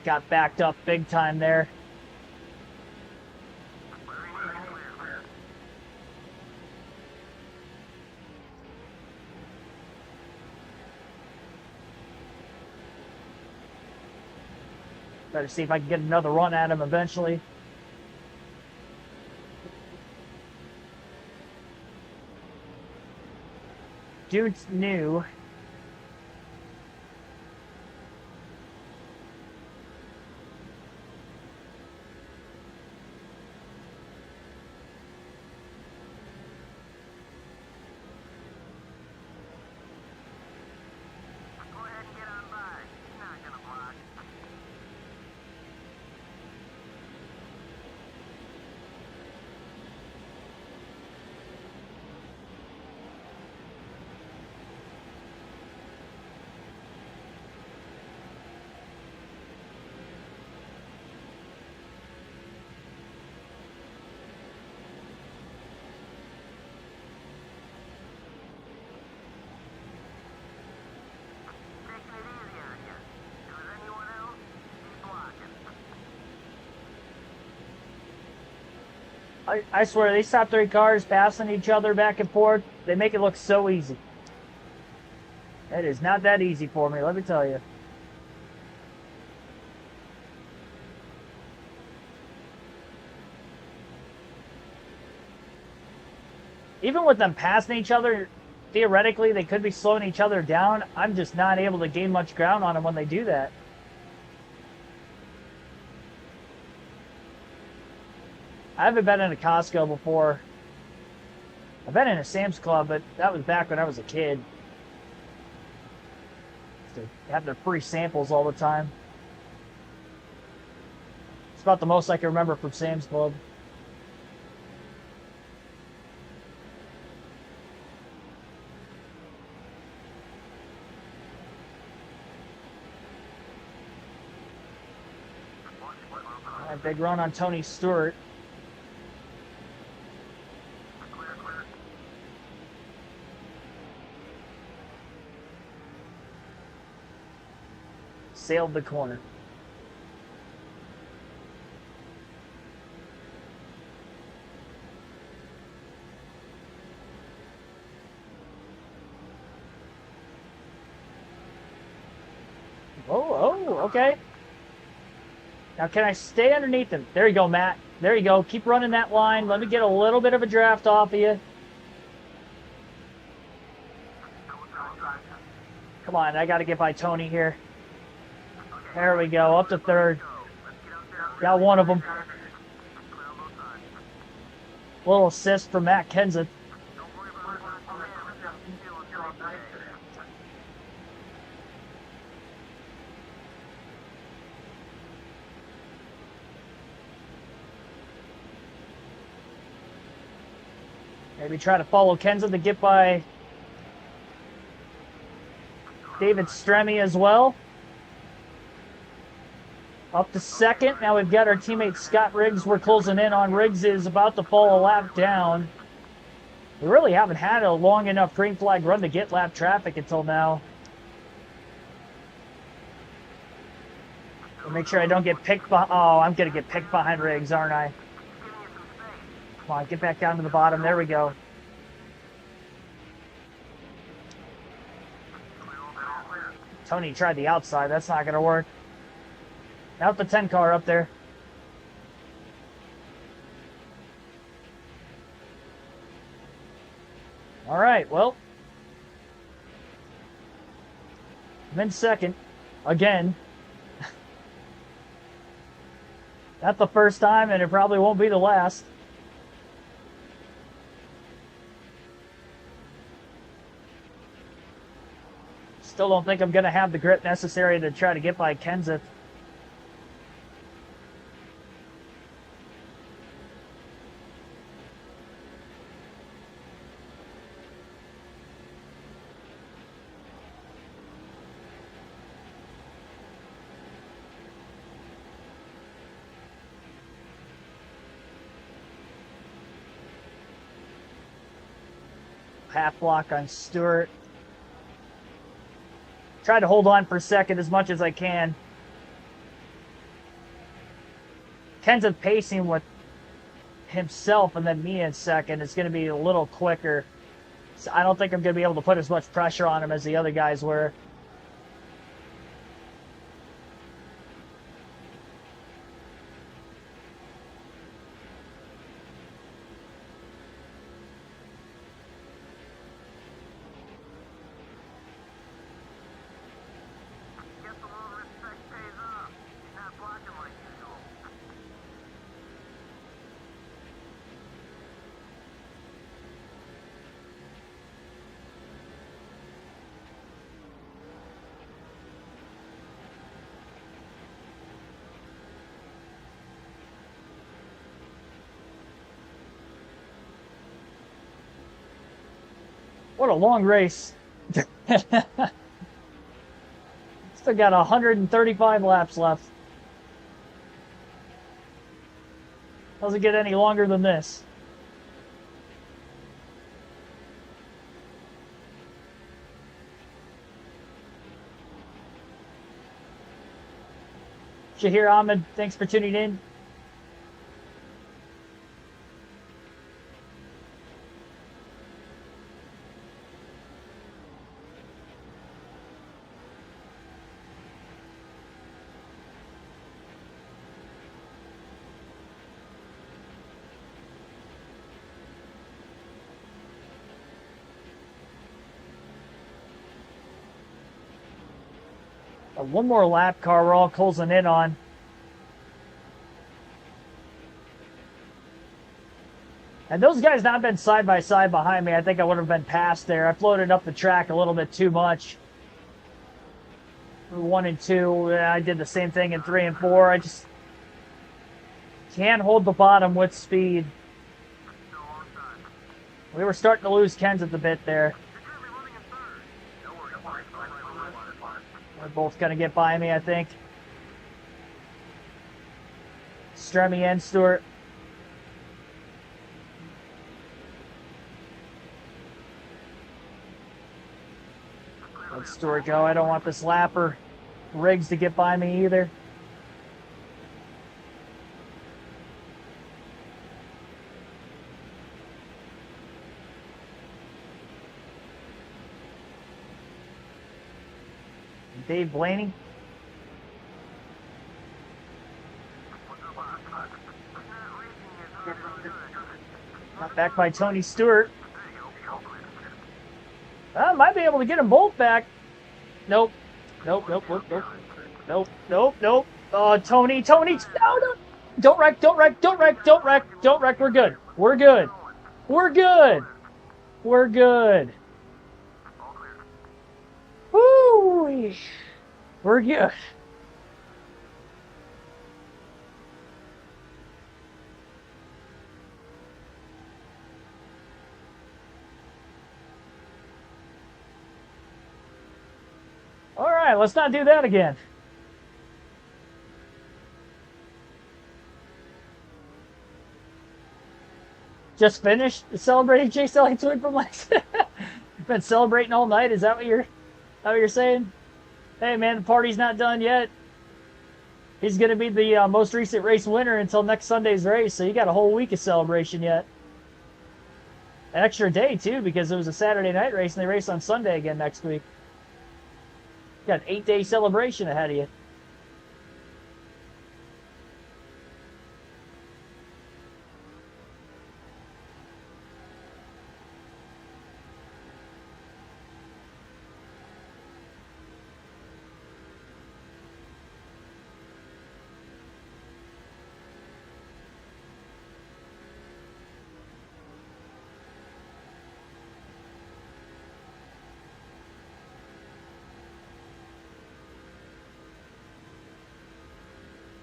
got backed up big time there. Try to see if I can get another run at him eventually. Dude's new. Go ahead and get on by. He's not gonna block. Taking it easy on you. If there's anyone else, keep blocking. I swear, these top three cars passing each other back and forth, they make it look so easy. It is not that easy for me, let me tell you. Even with them passing each other, theoretically, they could be slowing each other down. I'm just not able to gain much ground on them when they do that. I haven't been in a Costco before. I've been in a Sam's Club, but that was back when I was a kid. To have their free samples all the time. It's about the most I can remember from Sam's Club. All right, big run on Tony Stewart. Sailed the corner. Oh, okay. Now can I stay underneath him? There you go, Matt. There you go. Keep running that line. Let me get a little bit of a draft off of you. Come on, I got to get by Tony here. There we go, up to third. Got one of them. Little assist from Matt Kenseth. Maybe try to follow Kenseth to get by David Stremme as well. Up to second. Now we've got our teammate Scott Riggs. We're closing in on Riggs is about to fall a lap down. We really haven't had a long enough green flag run to get lap traffic until now. Make sure I don't get picked by. Oh, I'm going to get picked behind Riggs, aren't I? Come on, get back down to the bottom. There we go. Tony tried the outside. That's not going to work. Out the 10 car up there. All right, well. I'm in second. Again. Not the first time, and it probably won't be the last. Still don't think I'm going to have the grip necessary to try to get by Kenseth. Half block on Stewart. Try to hold on for second as much as I can. Kenseth pacing with himself and then me in second, it's going to be a little quicker. So I don't think I'm going to be able to put as much pressure on him as the other guys were. Guess a little respect pays off. He's not blocking like usual. What a long race. Still got 135 laps left. Doesn't get any longer than this. Shahir Ahmed, thanks for tuning in. One more lap car we're all closing in on. And those guys not been side by side behind me, I think I would have been past there. I floated up the track a little bit too much. 1 and 2, I did the same thing in 3 and 4. I just can't hold the bottom with speed. Still on time. We were starting to lose Kenseth a bit there. You're currently running in third. No worries. They're both going to get by me, I think. Stremy and Stewart. Let Stewart go. I don't want this lapper Riggs to get by me either. Dave Blaney. Not back by Tony Stewart. I might be able to get them both back. Nope. Nope, nope, nope, nope. Nope, nope, nope. Oh, Tony, no, no. Don't wreck, don't wreck, don't wreck, don't wreck, don't wreck. We're good. We're good. We're good. We're good. Woo! We're good. All right, let's not do that again. Just finished celebrating Chase Elliott's win from last. Been celebrating all night. Is that what you're saying? Hey man, the party's not done yet. He's gonna be the most recent race winner until next Sunday's race, so you got a whole week of celebration yet. An extra day too, because it was a Saturday night race and they race on Sunday again next week. You got an 8-day celebration ahead of you.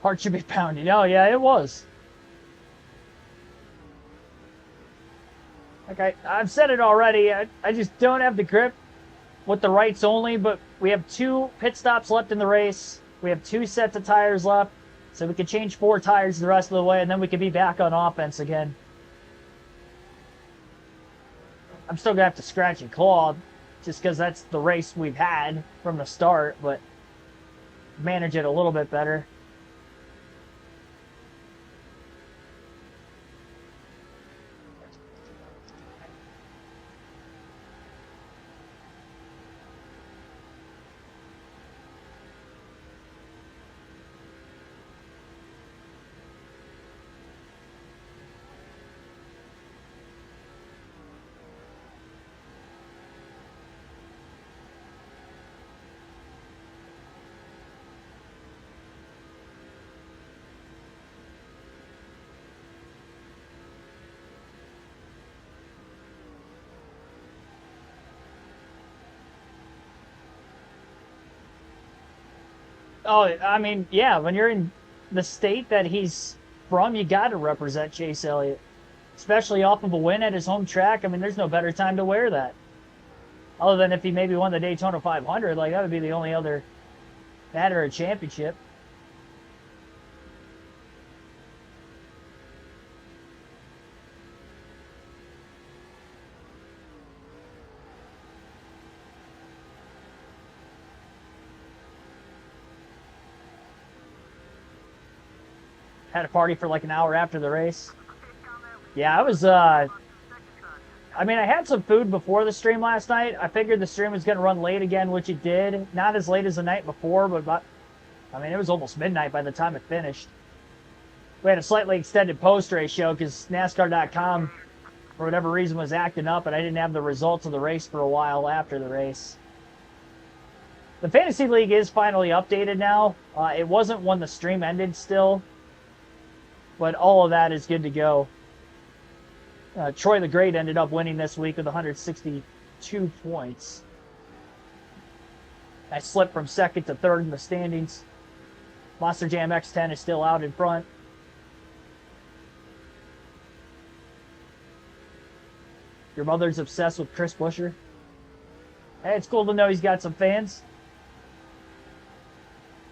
Heart should be pounding. Oh, yeah, it was. Okay, I've said it already. I just don't have the grip with the rights only, but we have 2 pit stops left in the race. We have 2 sets of tires left, so we can change 4 tires the rest of the way, and then we can be back on offense again. I'm still going to have to scratch and claw, just because that's the race we've had from the start, but manage it a little bit better. Oh, I mean, yeah, when you're in the state that he's from, you got to represent Chase Elliott, especially off of a win at his home track. I mean, there's no better time to wear that. Other than if he maybe won the Daytona 500, like that would be the only other matter of championship. Had a party for like an hour after the race. Yeah, I was, I mean, I had some food before the stream last night. I figured the stream was going to run late again, which it did. Not as late as the night before, but about, I mean, it was almost midnight by the time it finished. We had a slightly extended post-race show because NASCAR.com, for whatever reason, was acting up, and I didn't have the results of the race for a while after the race. The Fantasy League is finally updated now. It wasn't when the stream ended still, but all of that is good to go. Troy the Great ended up winning this week with 162 points. I slipped from second to third in the standings. Monster Jam X10 is still out in front. Your mother's obsessed with Chris Buescher. Hey, it's cool to know he's got some fans.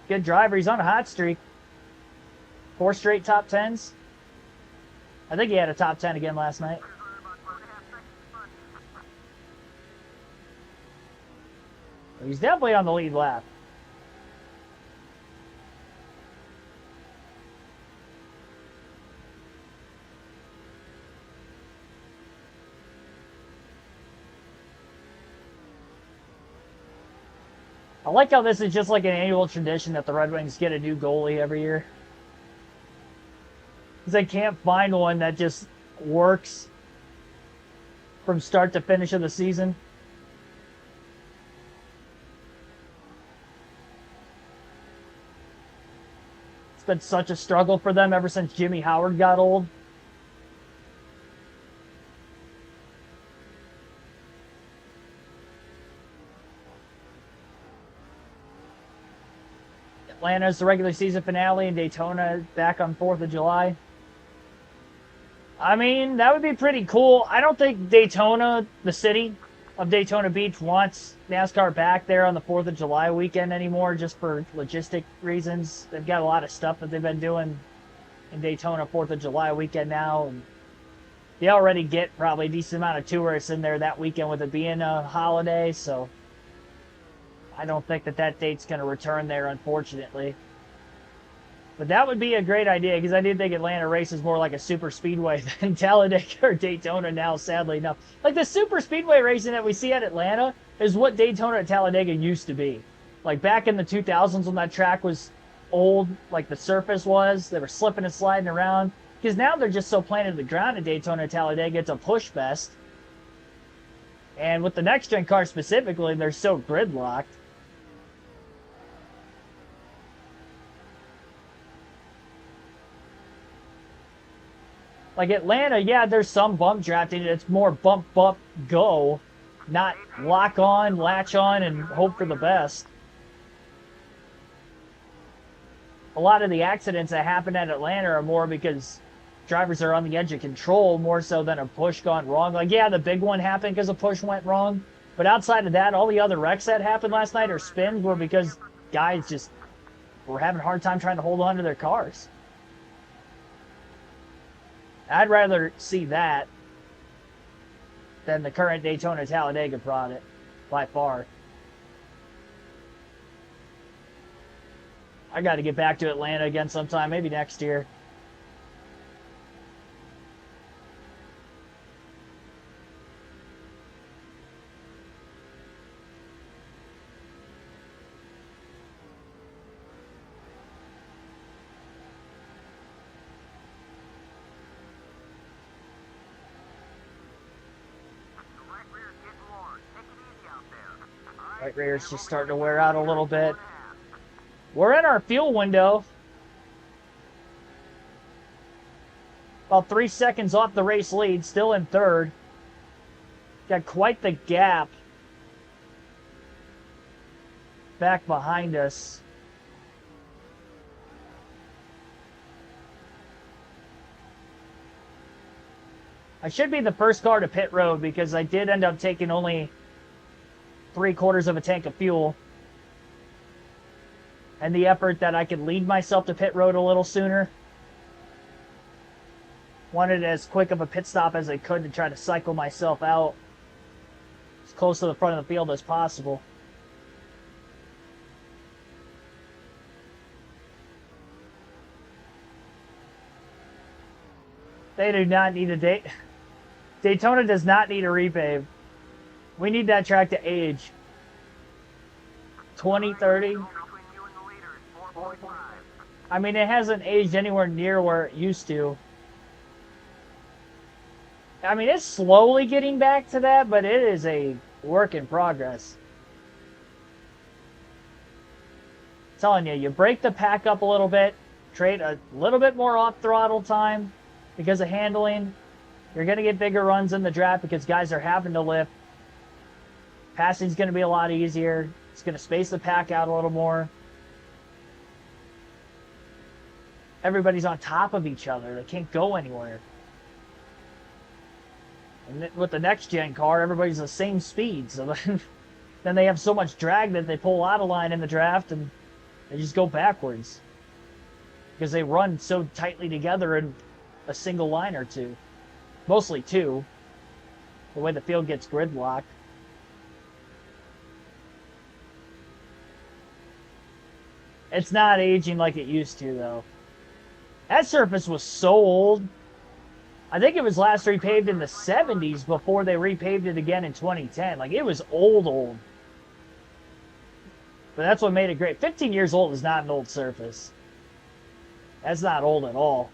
Good driver. He's on a hot streak. 4 straight top 10s. I think he had a top 10 again last night. He's definitely on the lead lap. I like how this is just like an annual tradition that the Red Wings get a new goalie every year. Because they can't find one that just works from start to finish of the season. It's been such a struggle for them ever since Jimmy Howard got old. Atlanta's the regular season finale, and Daytona back on 4th of July. I mean, that would be pretty cool. I don't think Daytona, the city of Daytona Beach, wants NASCAR back there on the 4th of July weekend anymore just for logistic reasons. They've got a lot of stuff that they've been doing in Daytona 4th of July weekend now. And they already get probably a decent amount of tourists in there that weekend with it being a holiday, so I don't think that date's going to return there, unfortunately. But that would be a great idea, because I do think Atlanta races more like a super speedway than Talladega or Daytona now, sadly enough. Like, the super speedway racing that we see at Atlanta is what Daytona and Talladega used to be. Like, back in the 2000s when that track was old, like the surface was, they were slipping and sliding around. Because now they're just so planted to the ground at Daytona and Talladega, it's a push fest. And with the next-gen cars specifically, they're so gridlocked. Like Atlanta, yeah, there's some bump drafting. It's more bump, bump, go. Not lock on, latch on, and hope for the best. A lot of the accidents that happen at Atlanta are more because drivers are on the edge of control more so than a push gone wrong. Like, yeah, the big one happened because a push went wrong. But outside of that, all the other wrecks that happened last night or spins were because guys just were having a hard time trying to hold on to their cars. I'd rather see that than the current Daytona Talladega product, by far. I got to get back to Atlanta again sometime, maybe next year. Right rear's just starting to wear out a little bit. We're in our fuel window. About 3 seconds off the race lead, still in third. Got quite the gap back behind us. I should be the first car to pit road because I did end up taking only 3/4 of a tank of fuel. And the effort that I could lead myself to pit road a little sooner. Wanted as quick of a pit stop as I could to try to cycle myself out as close to the front of the field as possible. They do not need a date. Daytona does not need a repave. We need that track to age. 2030. I mean, it hasn't aged anywhere near where it used to. I mean, it's slowly getting back to that, but it is a work in progress. I'm telling you, you break the pack up a little bit, trade a little bit more off throttle time because of handling. You're going to get bigger runs in the draft because guys are having to lift. Passing's going to be a lot easier. It's going to space the pack out a little more. Everybody's on top of each other. They can't go anywhere. And with the next gen car, everybody's the same speed. So then they have so much drag that they pull out of line in the draft and they just go backwards. Because they run so tightly together in a single line or two. Mostly two. The way the field gets gridlocked. It's not aging like it used to, though. That surface was so old. I think it was last repaved in the 70s before they repaved it again in 2010. Like, it was old. But that's what made it great. 15 years old is not an old surface. That's not old at all.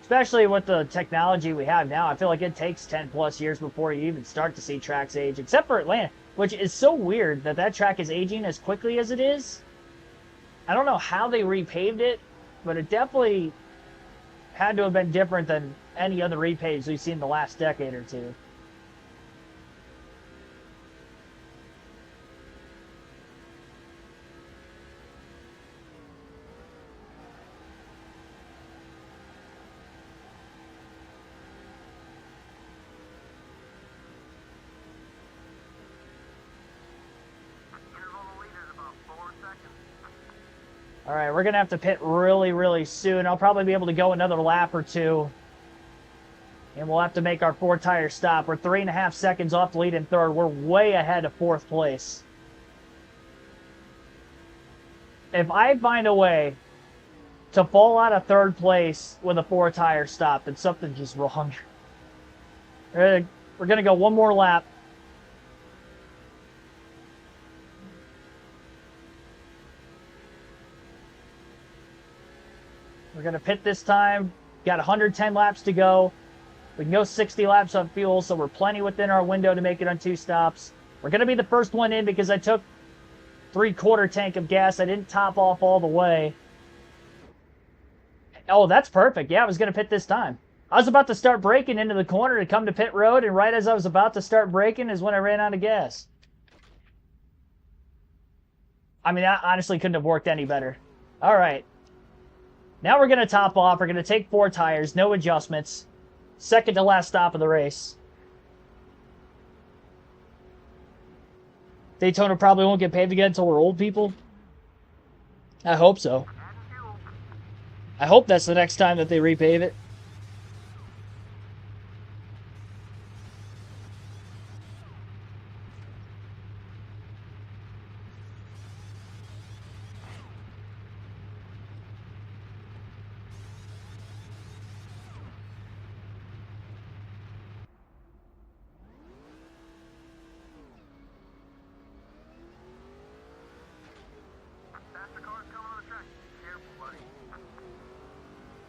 Especially with the technology we have now, I feel like it takes 10 plus years before you even start to see tracks age, except for Atlanta, which is so weird that that track is aging as quickly as it is. I don't know how they repaved it, but it definitely had to have been different than any other repaves we've seen in the last decade or two. All right, we're going to have to pit really, really soon. I'll probably be able to go another lap or two. And we'll have to make our 4-tire stop. We're 3.5 seconds off the lead in third. We're way ahead of 4th place. If I find a way to fall out of 3rd place with a 4-tire stop, then something's just wrong. We're going to go one more lap. We're going to pit this time. Got 110 laps to go. We can go 60 laps on fuel, so we're plenty within our window to make it on 2 stops. We're going to be the first one in because I took 3/4 tank of gas. I didn't top off all the way. Oh, that's perfect. Yeah, I was going to pit this time. I was about to start braking into the corner to come to pit road, and right as I was about to start braking is when I ran out of gas. I mean, that honestly couldn't have worked any better. All right. Now we're going to top off. We're going to take 4 tires, no adjustments. Second to last stop of the race. Daytona probably won't get paved again until we're old people. I hope so. I hope that's the next time that they repave it.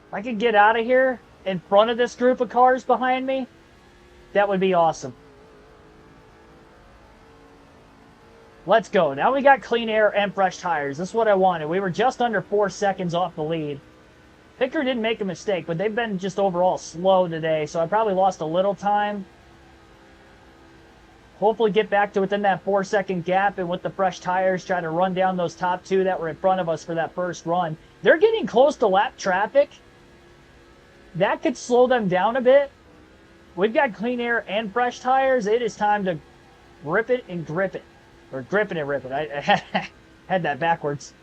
If I could get out of here in front of this group of cars behind me, that would be awesome. Let's go. Now we got clean air and fresh tires. This is what I wanted. We were just under 4 seconds off the lead. Picker didn't make a mistake, but they've been just overall slow today, so I probably lost a little time. hopefully get back to within that 4-second gap, and with the fresh tires, try to run down those top two that were in front of us for that first run. They're getting close to lap traffic. That could slow them down a bit. We've got clean air and fresh tires. It is time to rip it and grip it. Or grip it and rip it. I had that backwards.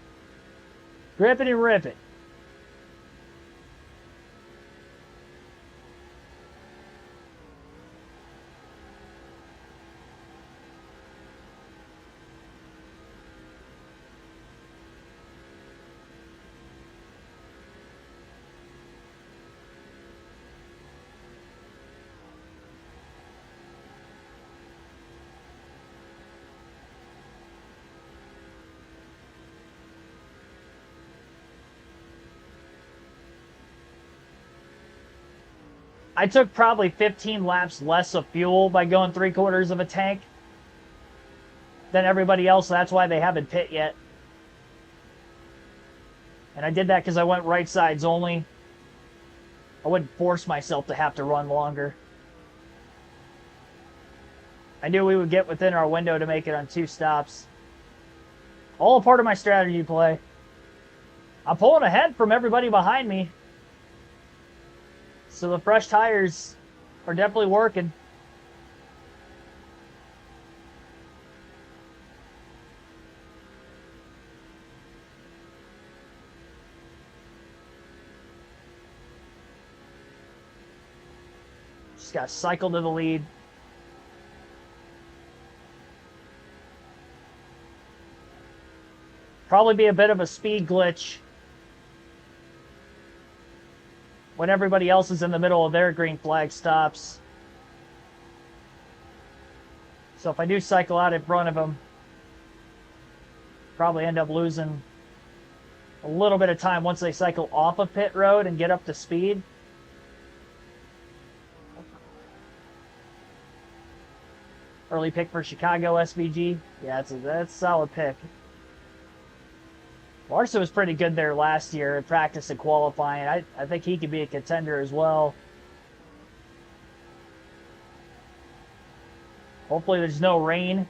Grip it and rip it. I took probably 15 laps less of fuel by going 3/4 of a tank than everybody else. That's why they haven't pit yet. And I did that because I went right sides only. I wouldn't force myself to have to run longer. I knew we would get within our window to make it on 2 stops. All a part of my strategy play. I'm pulling ahead from everybody behind me. So the fresh tires are definitely working. Just got cycled to the lead. Probably be a bit of a speed glitch when everybody else is in the middle of their green flag stops. So if I do cycle out in front of them, probably end up losing a little bit of time once they cycle off of pit road and get up to speed. Early pick for Chicago SVG. Yeah, that's a solid pick. Larson was pretty good there last year in practice and qualifying. I think he could be a contender as well. Hopefully there's no rain,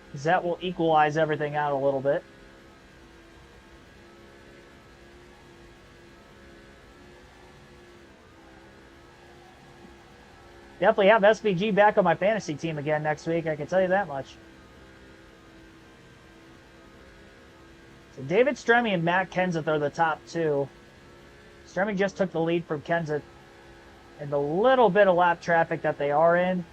because that will equalize everything out a little bit. Definitely have SVG back on my fantasy team again next week, I can tell you that much. So David Stremme and Matt Kenseth are the top two. Stremme just took the lead from Kenseth in the little bit of lap traffic that they are in.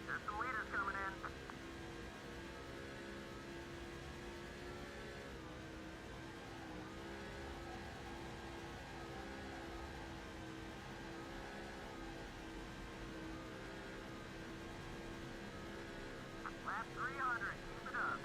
There's some leaders coming in. Lap 300. Keep it up.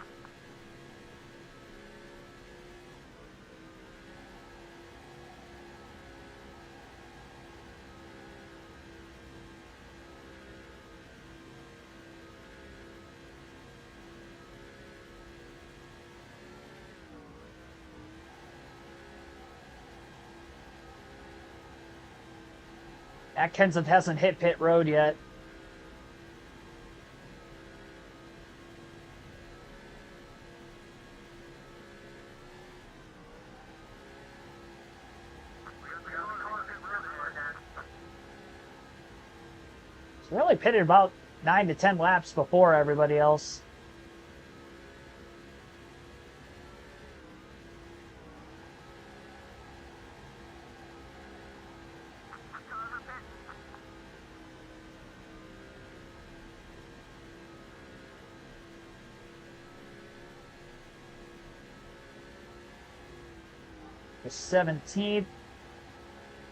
Matt Kenseth hasn't hit pit road yet. So they only pitted about 9 to 10 laps before everybody else. The 17th.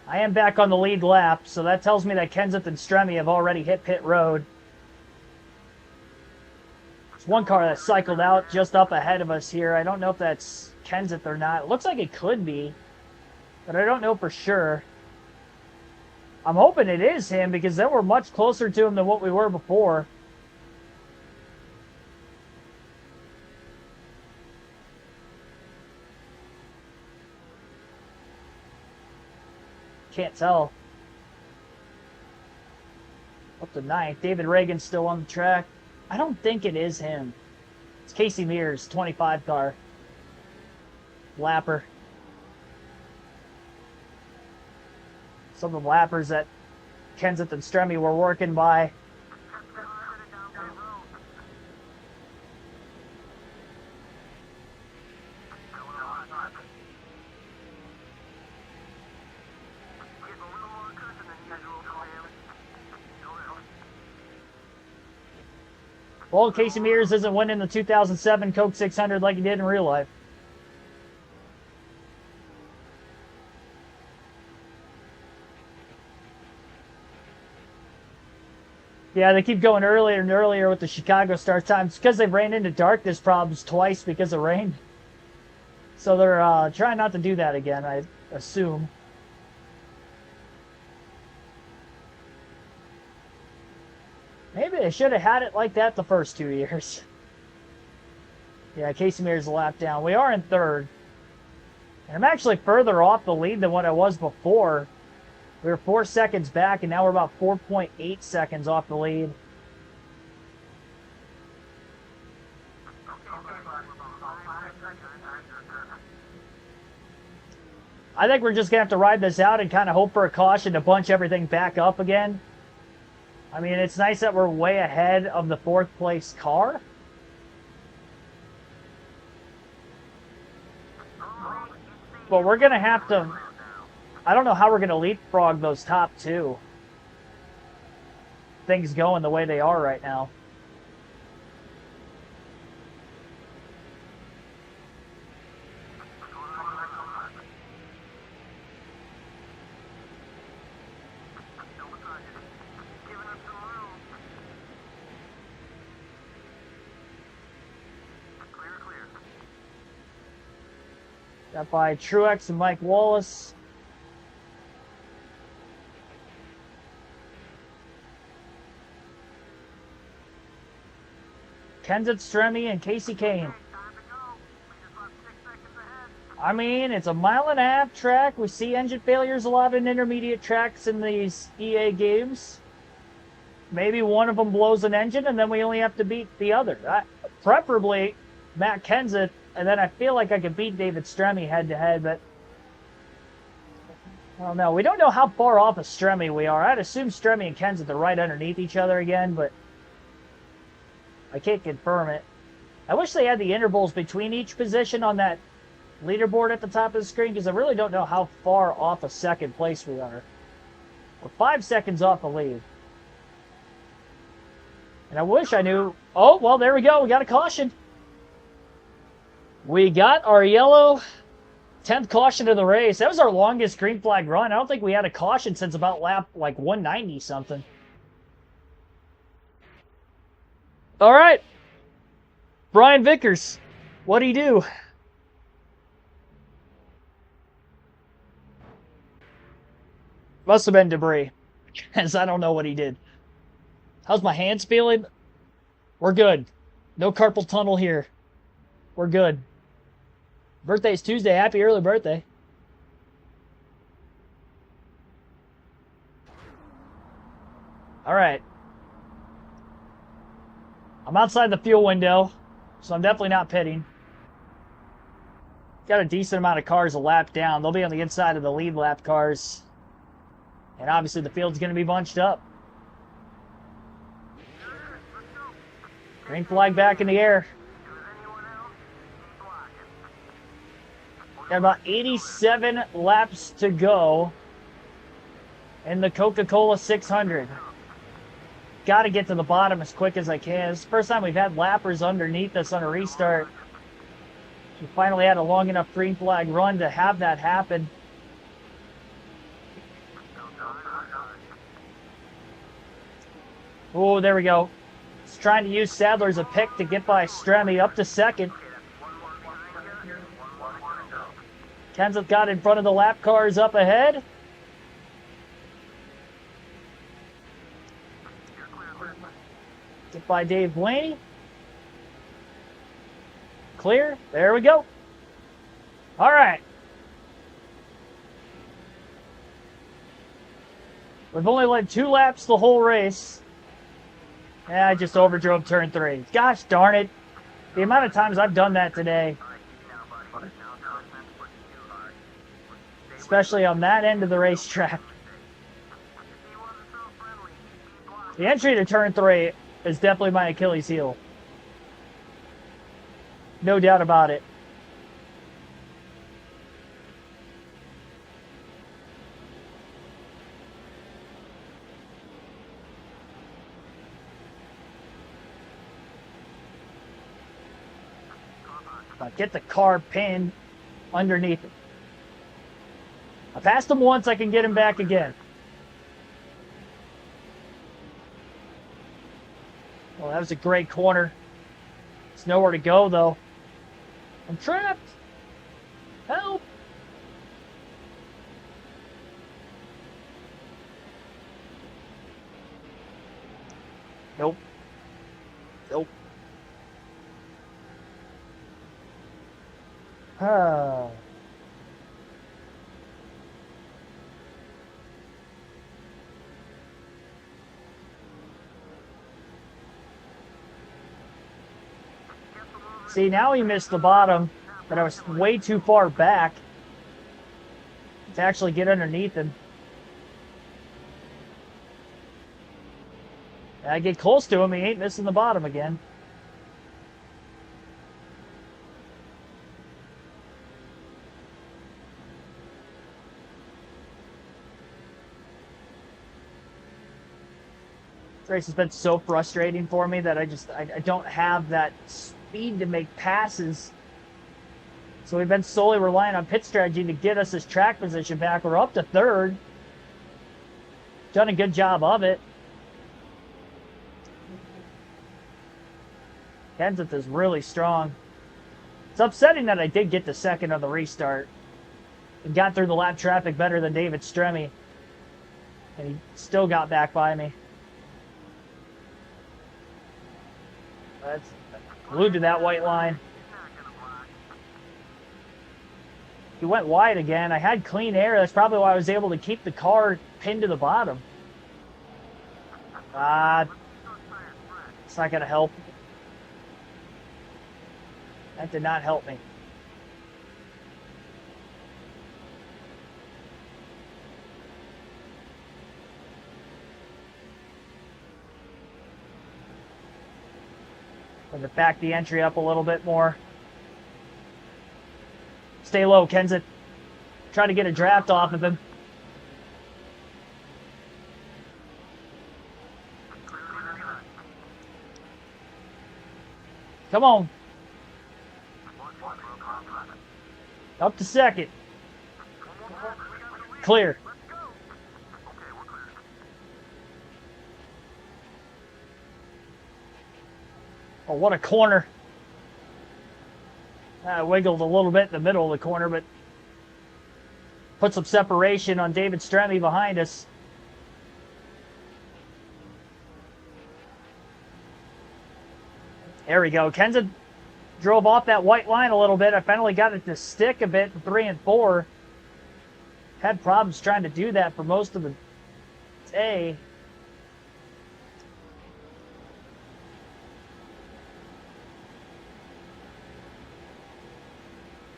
I am back on the lead lap, so that tells me that Kenseth and Stremme have already hit pit road. There's one car that cycled out just up ahead of us here. I don't know if that's Kenseth or not. It looks like it could be, but I don't know for sure. I'm hoping it is him because then we're much closer to him than what we were before. Can't tell. Up to 9th. David Reagan's still on the track. I don't think it is him. It's Casey Mears, 25 car. Lapper. Some of the lappers that Kenseth and Stremme were working by. Well, Casey Mears isn't winning the 2007 Coke 600 like he did in real life. Yeah, they keep going earlier and earlier with the Chicago start times because they've ran into darkness problems twice because of rain. So they're trying not to do that again, I assume. Maybe they should have had it like that the first 2 years. Yeah, Casey Mears a lap down. We are in 3rd. And I'm actually further off the lead than what I was before. We were 4 seconds back, and now we're about 4.8 seconds off the lead. I think we're just going to have to ride this out and kind of hope for a caution to bunch everything back up again. I mean, it's nice that we're way ahead of the 4th place car. But we're going to have to... I don't know how we're going to leapfrog those top 2. Things going the way they are right now. Got by Truex and Mike Wallace. Kenseth, Stremme, and Casey Kane. I mean, it's a 1.5 mile track. We see engine failures a lot in intermediate tracks in these EA games. Maybe one of them blows an engine, and then we only have to beat the other. Preferably Matt Kenseth, and then I feel like I could beat David Stremme head-to-head, but I don't know. We don't know how far off of Stremme we are. I'd assume Stremme and Kenseth are right underneath each other again, but I can't confirm it. I wish they had the intervals between each position on that leaderboard at the top of the screen, because I really don't know how far off of 2nd place we are. We're 5 seconds off the lead. And I wish I knew... Oh, well, there we go. We got a caution. We got our yellow 10th caution of the race. That was our longest green flag run. I don't think we had a caution since about lap, like, 190 something. All right. Brian Vickers, what'd he do? Must have been debris, because I don't know what he did. How's my hands feeling? We're good. No carpal tunnel here. We're good. Birthday's Tuesday. Happy early birthday. All right. I'm outside the fuel window, so I'm definitely not pitting. Got a decent amount of cars a lap down. They'll be on the inside of the lead lap cars. And obviously the field's going to be bunched up. Green flag back in the air. Got about 87 laps to go in the Coca-Cola 600. Got to get to the bottom as quick as I can. It's the first time we've had lappers underneath us on a restart. We finally had a long enough green flag run to have that happen. Oh, there we go. He's trying to use Sadler as a pick to get by Stremme up to 2nd. Kenseth got in front of the lap cars up ahead. Get by Dave Blaney. Clear. There we go. All right. We've only led 2 laps the whole race. Yeah, I just overdrove turn 3. Gosh darn it. The amount of times I've done that today. Especially on that end of the racetrack. The entry to turn 3 is definitely my Achilles heel. No doubt about it. Get the car pinned underneath it. I passed him once, I can get him back again. Well, that was a great corner. There's nowhere to go, though. I'm trapped. Help. Nope. Nope. See, now he missed the bottom, but I was way too far back to actually get underneath him. I get close to him, he ain't missing the bottom again. This race has been so frustrating for me that I don't have that speed to make passes. So we've been solely relying on pit strategy to get us this track position back. We're up to 3rd. Done a good job of it. Kenseth is really strong. It's upsetting that I did get the 2nd on the restart and got through the lap traffic better than David Stremme. And he still got back by me. That's glued to that white line. He went wide again. I had clean air. That's probably why I was able to keep the car pinned to the bottom. It's not going to help. That did not help me. I'm going to back the entry up a little bit more. Stay low, Kenseth. Try to get a draft off of him. Come on. Up to 2nd. Clear. Oh, what a corner. I wiggled a little bit in the middle of the corner, but put some separation on David Stremme behind us. There we go. Kenseth drove off that white line a little bit. I finally got it to stick a bit in 3 and 4. Had problems trying to do that for most of the day.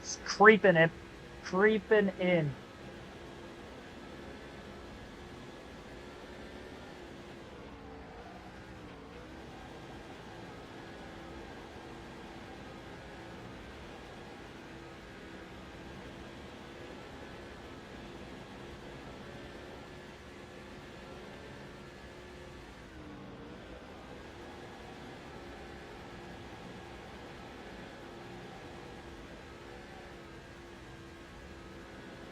It's creeping in.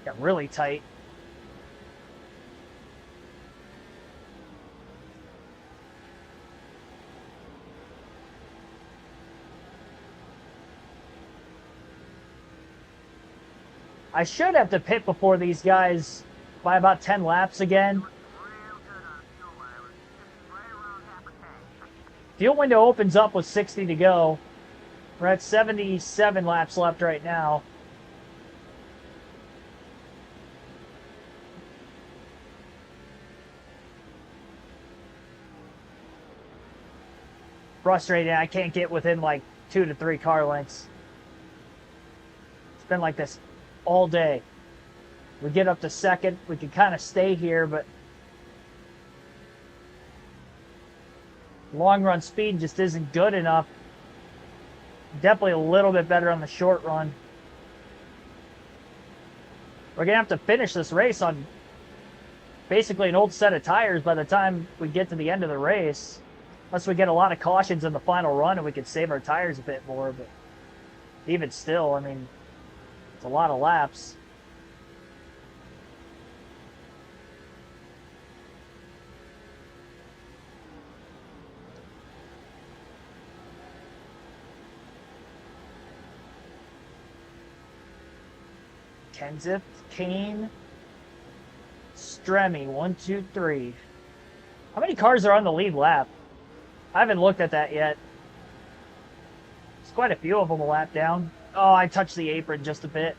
Got really tight. I should have to pit before these guys by about 10 laps again. Fuel window opens up with 60 to go. We're at 77 laps left right now. Frustrating. I can't get within like 2 to 3 car lengths. It's been like this all day. We get up to second. We can kind of stay here, but long run speed just isn't good enough. Definitely a little bit better on the short run. We're going to have to finish this race on basically an old set of tires by the time we get to the end of the race. Unless we get a lot of cautions in the final run and we can save our tires a bit more. But even still, I mean, it's a lot of laps. Kenseth, Kane, Stremme, 1, 2, 3. How many cars are on the lead lap? I haven't looked at that yet. There's quite a few of them a lap down. Oh, I touched the apron just a bit.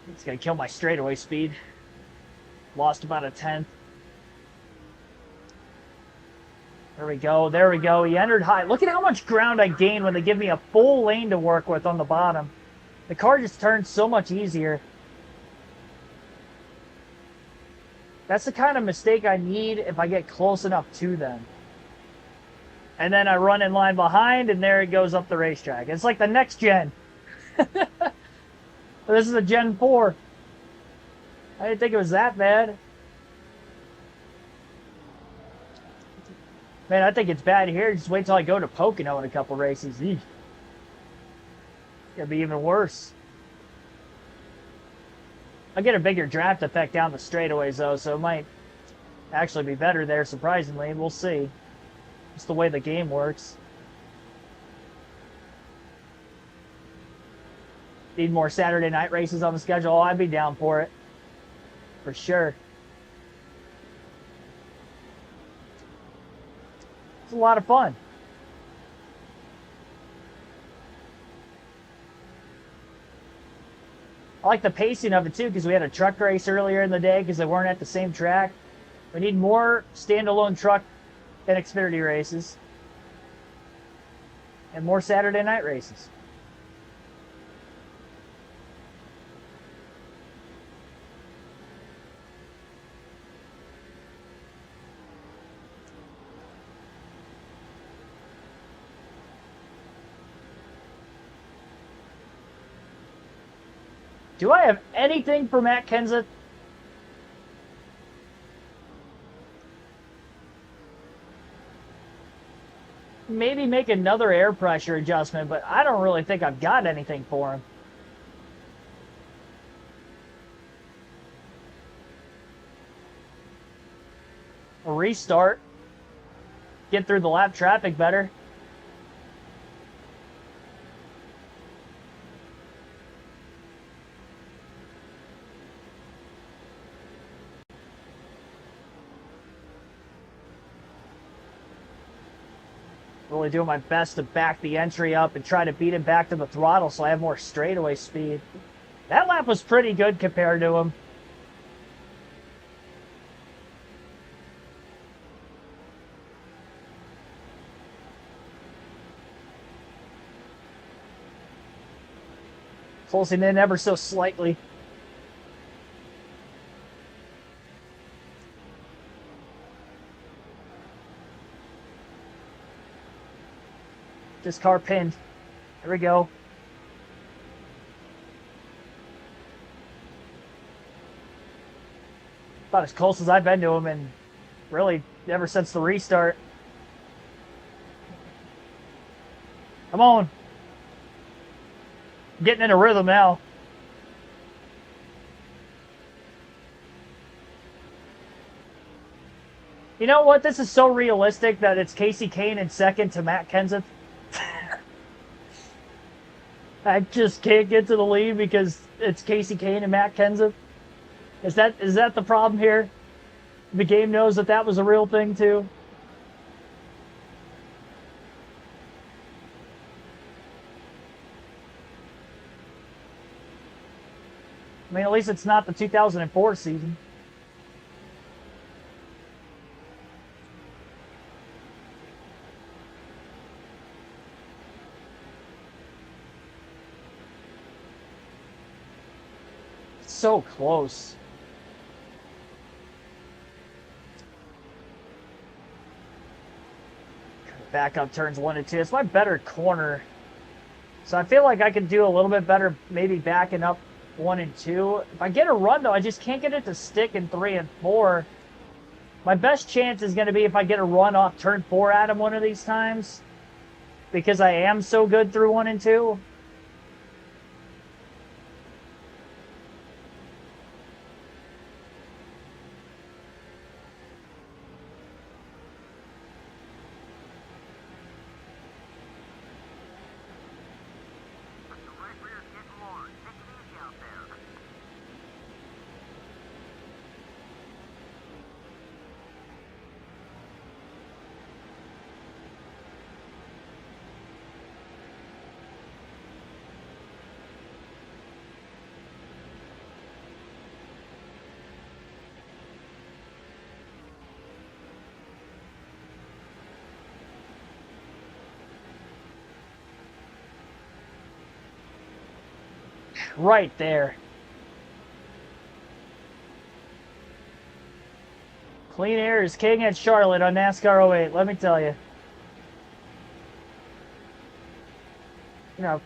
It's going to kill my straightaway speed. Lost about a tenth. There we go. There we go. He entered high. Look at how much ground I gain when they give me a full lane to work with on the bottom. The car just turns so much easier. That's the kind of mistake I need if I get close enough to them. And then I run in line behind, and there it goes up the racetrack. It's like the next gen. This is a Gen 4. I didn't think it was that bad. Man, I think it's bad here. Just wait till I go to Pocono in a couple races. Eesh. It's going to be even worse. I get a bigger draft effect down the straightaways, though, so it might actually be better there, surprisingly. We'll see. It's the way the game works. Need more Saturday night races on the schedule? Oh, I'd be down for it. For sure. It's a lot of fun. I like the pacing of it too, because we had a truck race earlier in the day because they weren't at the same track. We need more standalone truck and Xfinity races. And more Saturday night races. Do I have anything for Matt Kenseth? Maybe make another air pressure adjustment, but I don't really think I've got anything for him. A restart. Get through the lap traffic better. Really doing my best to back the entry up and try to beat him back to the throttle so I have more straightaway speed. That lap was pretty good compared to him. Closing in ever so slightly. This car pinned. There we go. About as close as I've been to him, and really ever since the restart. Come on. I'm getting in a rhythm now. You know what? This is so realistic that it's Casey Kane in second to Matt Kenseth. I just can't get to the lead because it's Casey Kane and Matt Kenseth. Is that the problem here? The game knows that that was a real thing too. I mean, at least it's not the 2004 season. So close. Back up turns 1 and 2. It's my better corner. So I feel like I could do a little bit better maybe backing up 1 and 2. If I get a run, though, I just can't get it to stick in 3 and 4. My best chance is going to be if I get a run off turn 4 at him one of these times. Because I am so good through 1 and 2. Right there. Clean air is king at Charlotte on NASCAR 08, let me tell you. You know how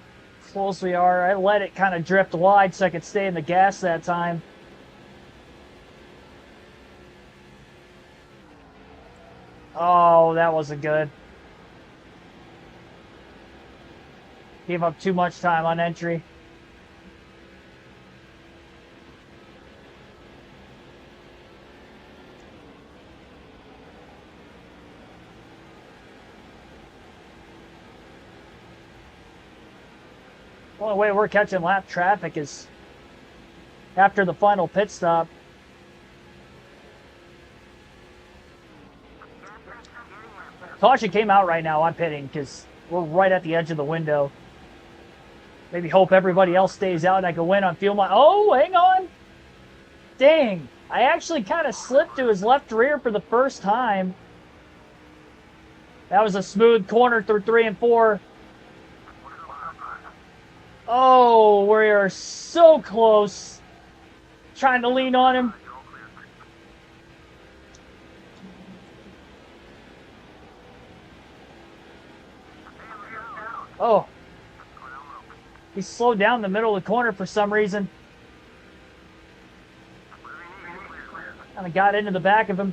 close we are. I let it kind of drift wide so I could stay in the gas that time. Oh, that wasn't good. Gave up too much time on entry. The only way we're catching lap traffic is after the final pit stop. Caution came out right now. I'm pitting because we're right at the edge of the window. Maybe hope everybody else stays out and I can win on fuel mileage. Oh, hang on. Dang. I actually kind of slipped to his left rear for the first time. That was a smooth corner through 3 and 4. Oh, we are so close. Trying to lean on him. Oh. He slowed down in the middle of the corner for some reason. Kind of got into the back of him.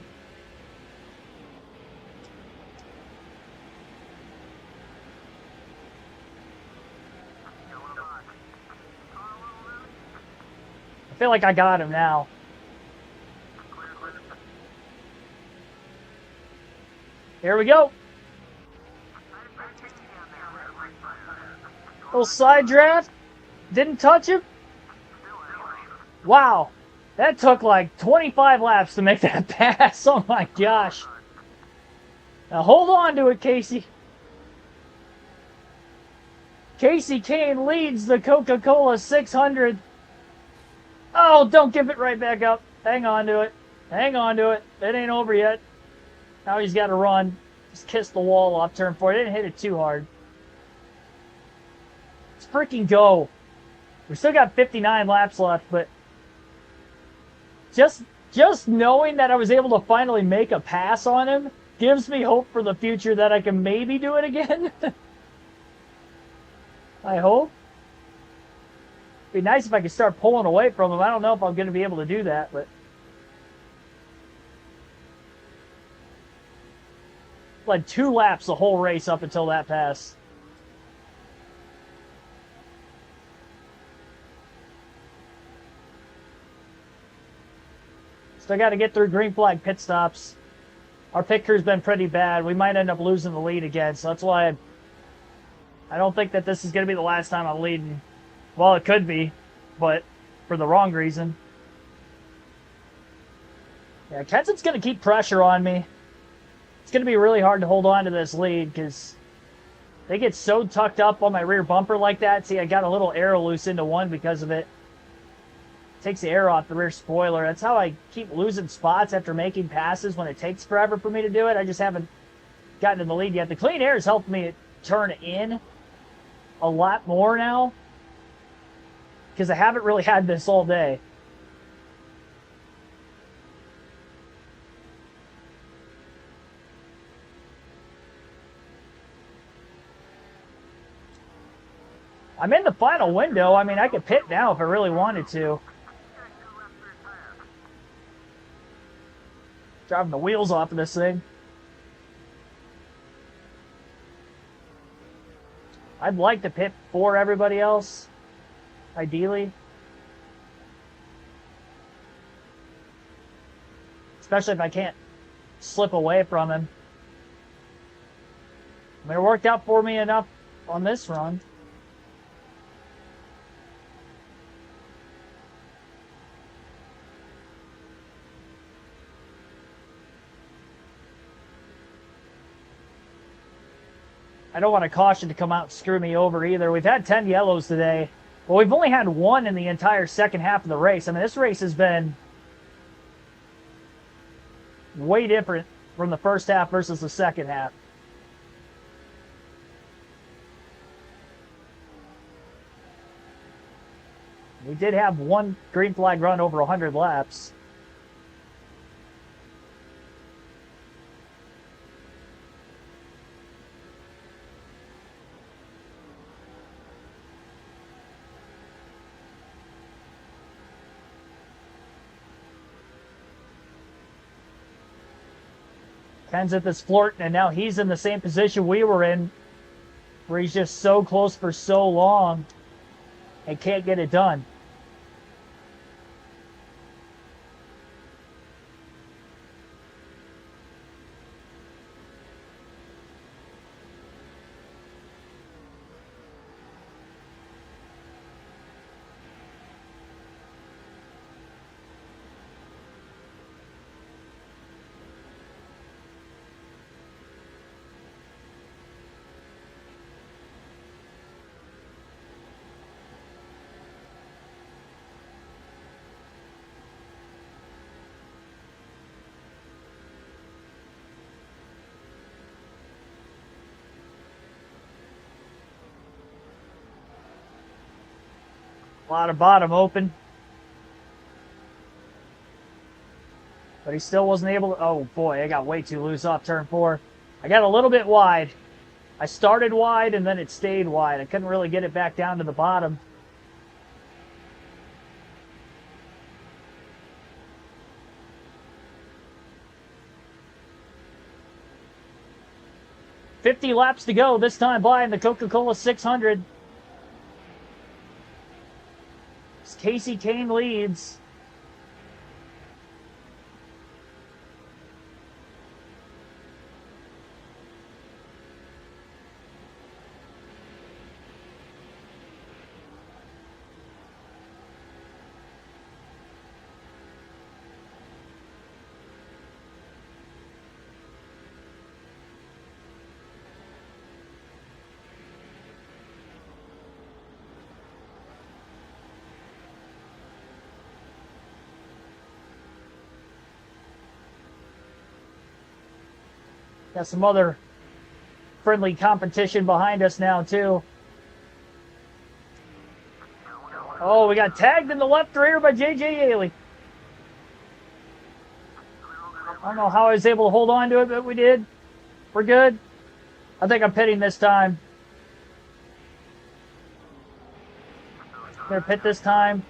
I feel like I got him now. Here we go. Little side draft. Didn't touch him. Wow. That took like 25 laps to make that pass. Oh my gosh. Now hold on to it, Casey. Casey Kane leads the Coca-Cola 600. Oh, don't give it right back up. Hang on to it. Hang on to it. It ain't over yet. Now he's got to run. Just kiss the wall off turn 4. Didn't hit it too hard. Let's freaking go. We still got 59 laps left, but just knowing that I was able to finally make a pass on him gives me hope for the future that I can maybe do it again. I hope. It'd be nice if I could start pulling away from him. I don't know if I'm going to be able to do that, but led 2 laps the whole race up until that pass. Still got to get through green flag pit stops. Our pit crew's been pretty bad. We might end up losing the lead again, so that's why I don't think that this is going to be the last time I'm leading. Well, it could be, but for the wrong reason. Yeah, Kenseth's going to keep pressure on me. It's going to be really hard to hold on to this lead because they get so tucked up on my rear bumper like that. See, I got a little arrow loose into one because of it. takes the air off the rear spoiler. That's how I keep losing spots after making passes when it takes forever for me to do it. I just haven't gotten in the lead yet. The clean air has helped me turn in a lot more now because I haven't really had this all day. I'm in the final window. I mean, I could pit now if I really wanted to. Driving the wheels off of this thing. I'd like to pit for everybody else, ideally. Especially if I can't slip away from him. I mean, it worked out for me enough on this run. I don't want a caution to come out and screw me over either. We've had 10 yellows today. Well, we've only had one in the entire second half of the race. I mean, this race has been way different from the first half versus the second half. We did have one green flag run over 100 laps. Kenseth is flirting, and now he's in the same position we were in, where he's just so close for so long and can't get it done. A lot of bottom open. But he still wasn't able to... Oh, boy, I got way too loose off turn 4. I got a little bit wide. I started wide, and then it stayed wide. I couldn't really get it back down to the bottom. $50 laps to go, this time by in the Coca-Cola 600. Casey Kane leads. Got some other friendly competition behind us now, too. Oh, we got tagged in the left rear by J.J. Haley. I don't know how I was able to hold on to it, but we did. We're good. I think I'm pitting this time. Gonna pit this time.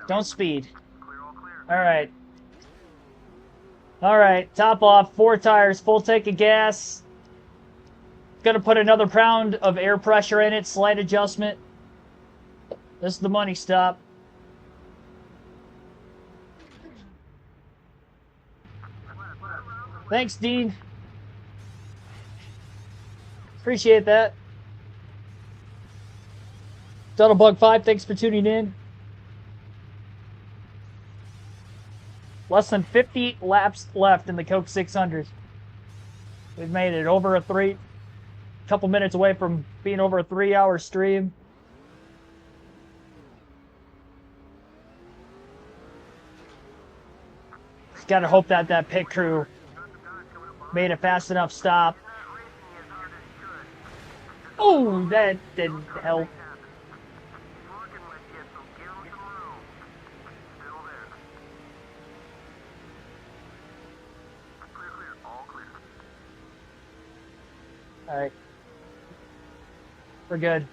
Don't speed. All right. All right, top off, 4 tires, full tank of gas. Gonna put another pound of air pressure in it, slight adjustment. This is the money stop. Thanks, Dean. Appreciate that. Doodlebug5, thanks for tuning in. Less than 50 laps left in the Coke 600. We've made it over a 3. A couple minutes away from being over a 3-hour stream. Just gotta hope that that pit crew made a fast enough stop. Oh, that didn't help. All right. We're good.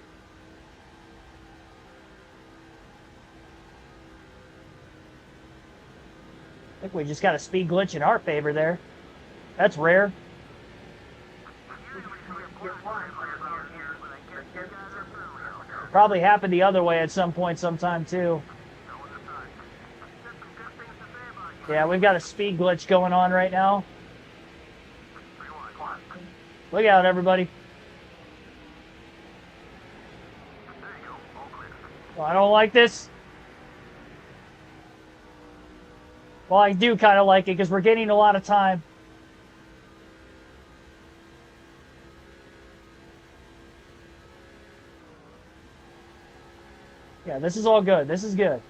I think we just got a speed glitch in our favor there. That's rare. Probably happened the other way at some point sometime too. Yeah, we've got a speed glitch going on right now. Look out, everybody. Well, I don't like this. Well, I do kind of like it because we're gaining a lot of time. Yeah, this is all good. This is good.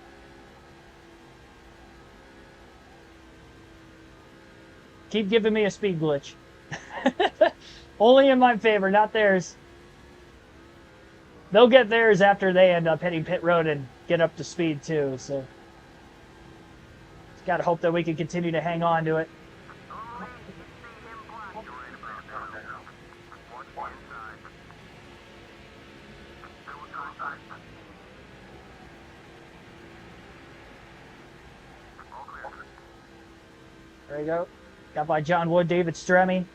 Keep giving me a speed glitch. Only in my favor, not theirs. They'll get theirs after they end up hitting pit road and get up to speed too, so. Just gotta hope that we can continue to hang on to it. There you go. Got by John Wood, David Stremme.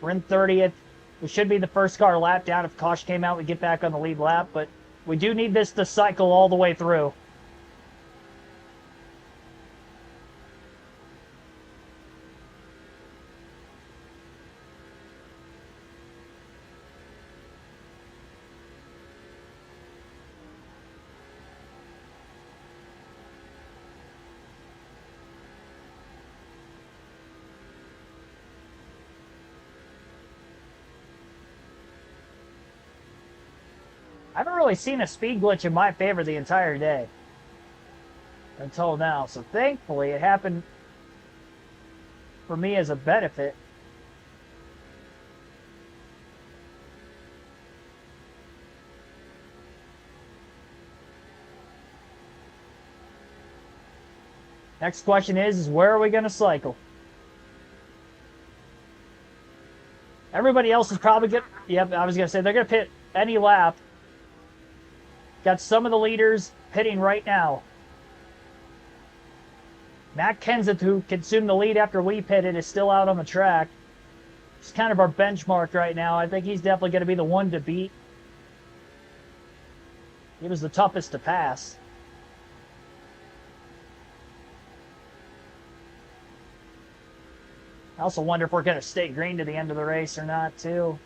We're in 30th. We should be the first car lap down. If caution came out, we get back on the lead lap, but we do need this to cycle all the way through. I haven't really seen a speed glitch in my favor the entire day. Until now. So thankfully it happened for me as a benefit. Next question is where are we going to cycle? Everybody else is probably good. Yep, I was going to say they're going to pit any lap. Got some of the leaders pitting right now. Matt Kenseth, who consumed the lead after we pitted, is still out on the track. He's kind of our benchmark right now. I think he's definitely going to be the one to beat. He was the toughest to pass. I also wonder if we're going to stay green to the end of the race or not, too.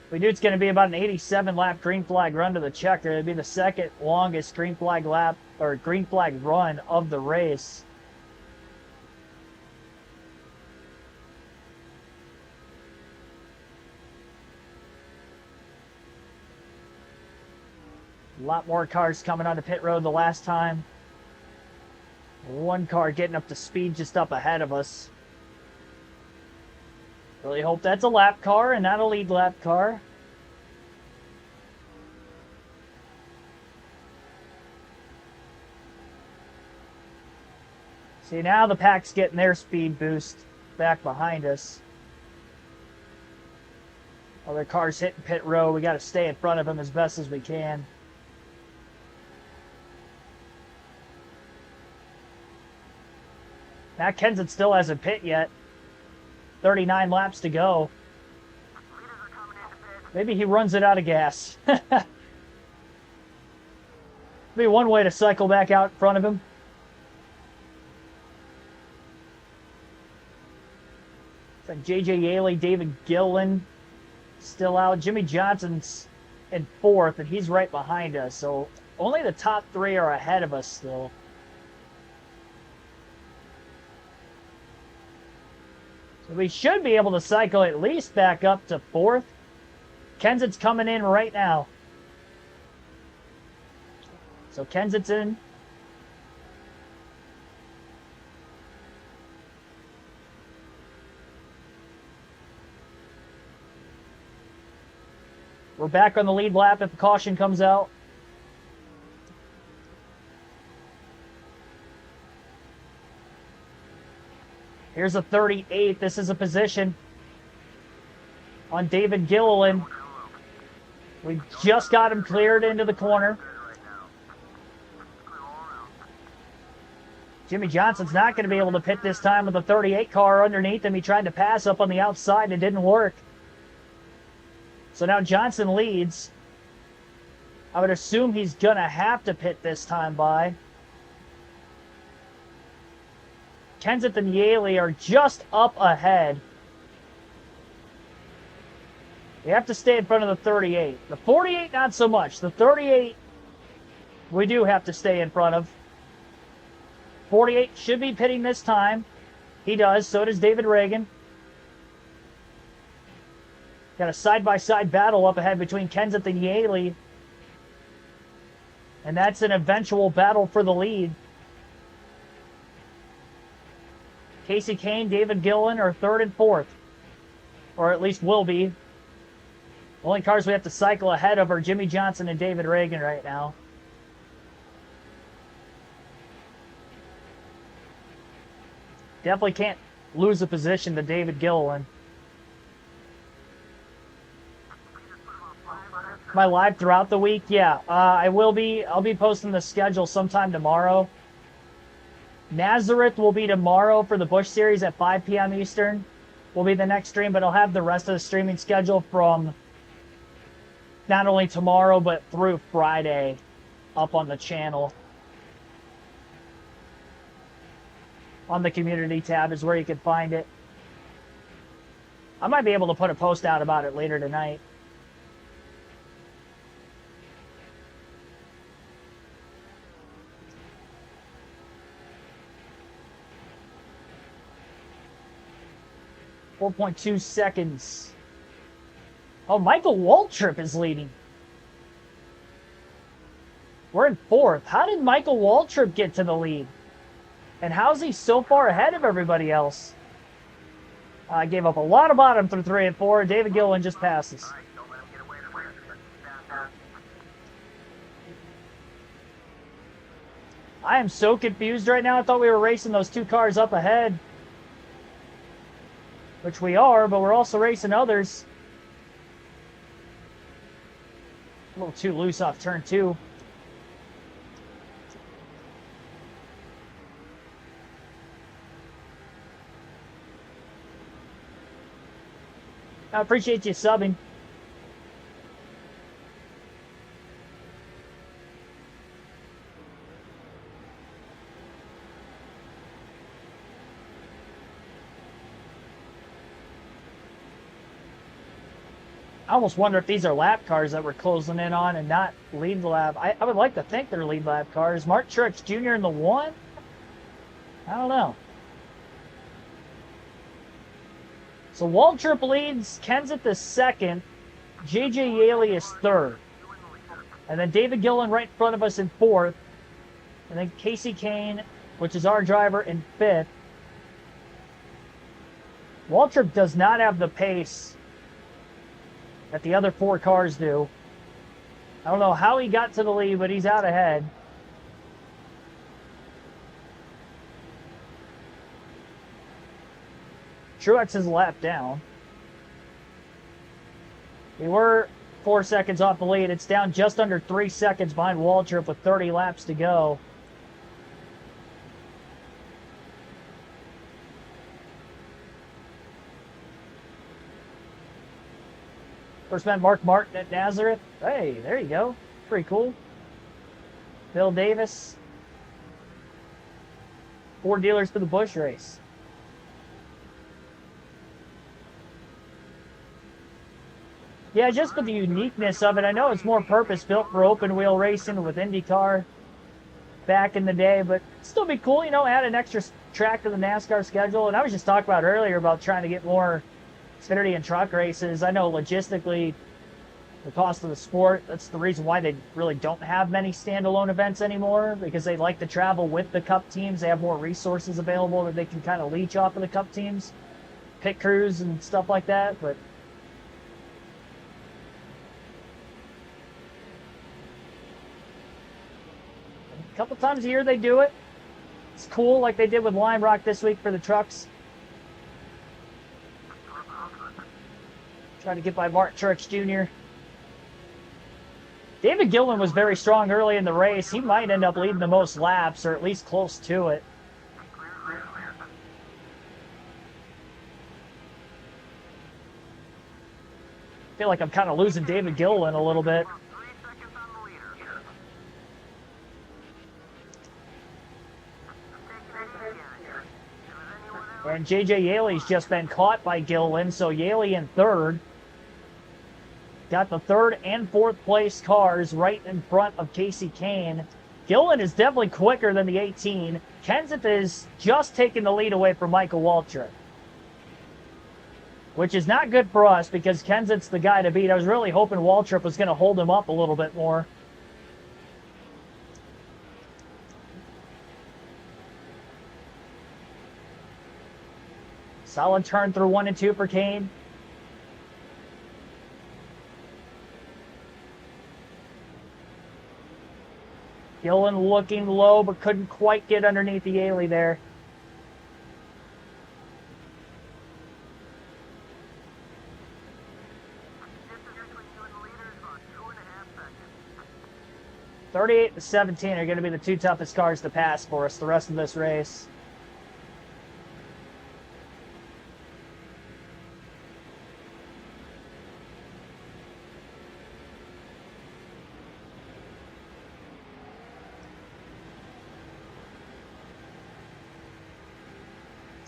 If we do, it's going to be about an 87-lap green flag run to the checker. It'd be the second longest green flag lap or green flag run of the race. A lot more cars coming onto pit road the last time. One car getting up to speed just up ahead of us. Really hope that's a lap car and not a lead lap car. See, now the pack's getting their speed boost back behind us. Other cars hitting pit road. We got to stay in front of them as best as we can. Matt Kenseth still hasn't pit yet. 39 laps to go. Maybe he runs it out of gas. Be one way to cycle back out in front of him. It's like J.J. Yaley, David Gillen still out. Jimmy Johnson's in 4th, and he's right behind us. So only the top 3 are ahead of us still. So we should be able to cycle at least back up to 4th. Kenseth's coming in right now. So Kenseth's in. We're back on the lead lap if the caution comes out. Here's a 38. This is a position on David Gilliland. We just got him cleared into the corner. Jimmy Johnson's not going to be able to pit this time with a 38 car underneath him. He tried to pass up on the outside and it didn't work. So now Johnson leads. I would assume he's going to have to pit this time by. Kenseth and Yaley are just up ahead. We have to stay in front of the 38. The 48, not so much. The 38, we do have to stay in front of. 48 should be pitting this time. He does. So does David Reagan. Got a side-by-side battle up ahead between Kenseth and Yaley. And that's an eventual battle for the lead. Casey Kane, David Gillen are third and fourth. Or at least will be. The only cars we have to cycle ahead of are Jimmy Johnson and David Reagan right now. Definitely can't lose a position to David Gilliland. Am I live throughout the week? Yeah, I will be. I'll be posting the schedule sometime tomorrow. Nazareth will be tomorrow for the Busch Series at 5 p.m. Eastern. Will be the next stream, but I'll have the rest of the streaming schedule from not only tomorrow, but through Friday up on the channel. On the community tab is where you can find it. I might be able to put a post out about it later tonight. .2 seconds. Oh, Michael Waltrip is leading. We're in fourth. How did Michael Waltrip get to the lead? And how's he so far ahead of everybody else? I gave up a lot of bottom through 3 and 4. David Gillen just passes. I am so confused right now. I thought we were racing those two cars up ahead. Which we are, but we're also racing others. A little too loose off turn 2. I appreciate you subbing. I almost wonder if these are lap cars that we're closing in on and not lead lap. I would like to think they're lead lap cars. Mark Truex Jr. in the 1? I don't know. So Waltrip leads, Kenseth is second, J.J. Yaley is third. And then David Gillen right in front of us in fourth. And then Casey Kane, which is our driver, in fifth. Waltrip does not have the pace that the other 4 cars do. I don't know how he got to the lead, but he's out ahead. Truex is a lap down. We were 4 seconds off the lead. It's down just under 3 seconds behind Waltrip with 30 laps to go. First man Mark Martin at Nazareth. Hey, there you go. Pretty cool. Bill Davis. 4 dealers for the Busch race. Yeah, just for the uniqueness of it. I know it's more purpose-built for open wheel racing with IndyCar back in the day, but it'd still be cool, you know, add an extra track to the NASCAR schedule. And I was just talking about earlier about trying to get more Xfinity and truck races. I know logistically the cost of the sport. That's the reason why they really don't have many standalone events anymore, because they like to travel with the Cup teams. They have more resources available that they can kind of leech off of the Cup teams, pit crews and stuff like that. But a couple times a year they do it. It's cool, like they did with Lime Rock this week for the trucks. Trying to get by Martin Truex Jr. David Gillen was very strong early in the race. He might end up leading the most laps, or at least close to it. I feel like I'm kind of losing David Gillen a little bit. 3 seconds on the leader. Taking it easy on you. Is anyone else? And J.J. Yaley's just been caught by Gillen, so Yaley in third. Got the third and fourth place cars right in front of Casey Kane. Gillen is definitely quicker than the 18. Kenseth is just taking the lead away from Michael Waltrip, which is not good for us because Kenseth's the guy to beat. I was really hoping Waltrip was going to hold him up a little bit more. Solid turn through 1 and 2 for Kane. Gillen looking low, but couldn't quite get underneath the Yaley there. Distance between you and the leader is about 2.5 seconds. 38 to 17 are going to be the two toughest cars to pass for us the rest of this race.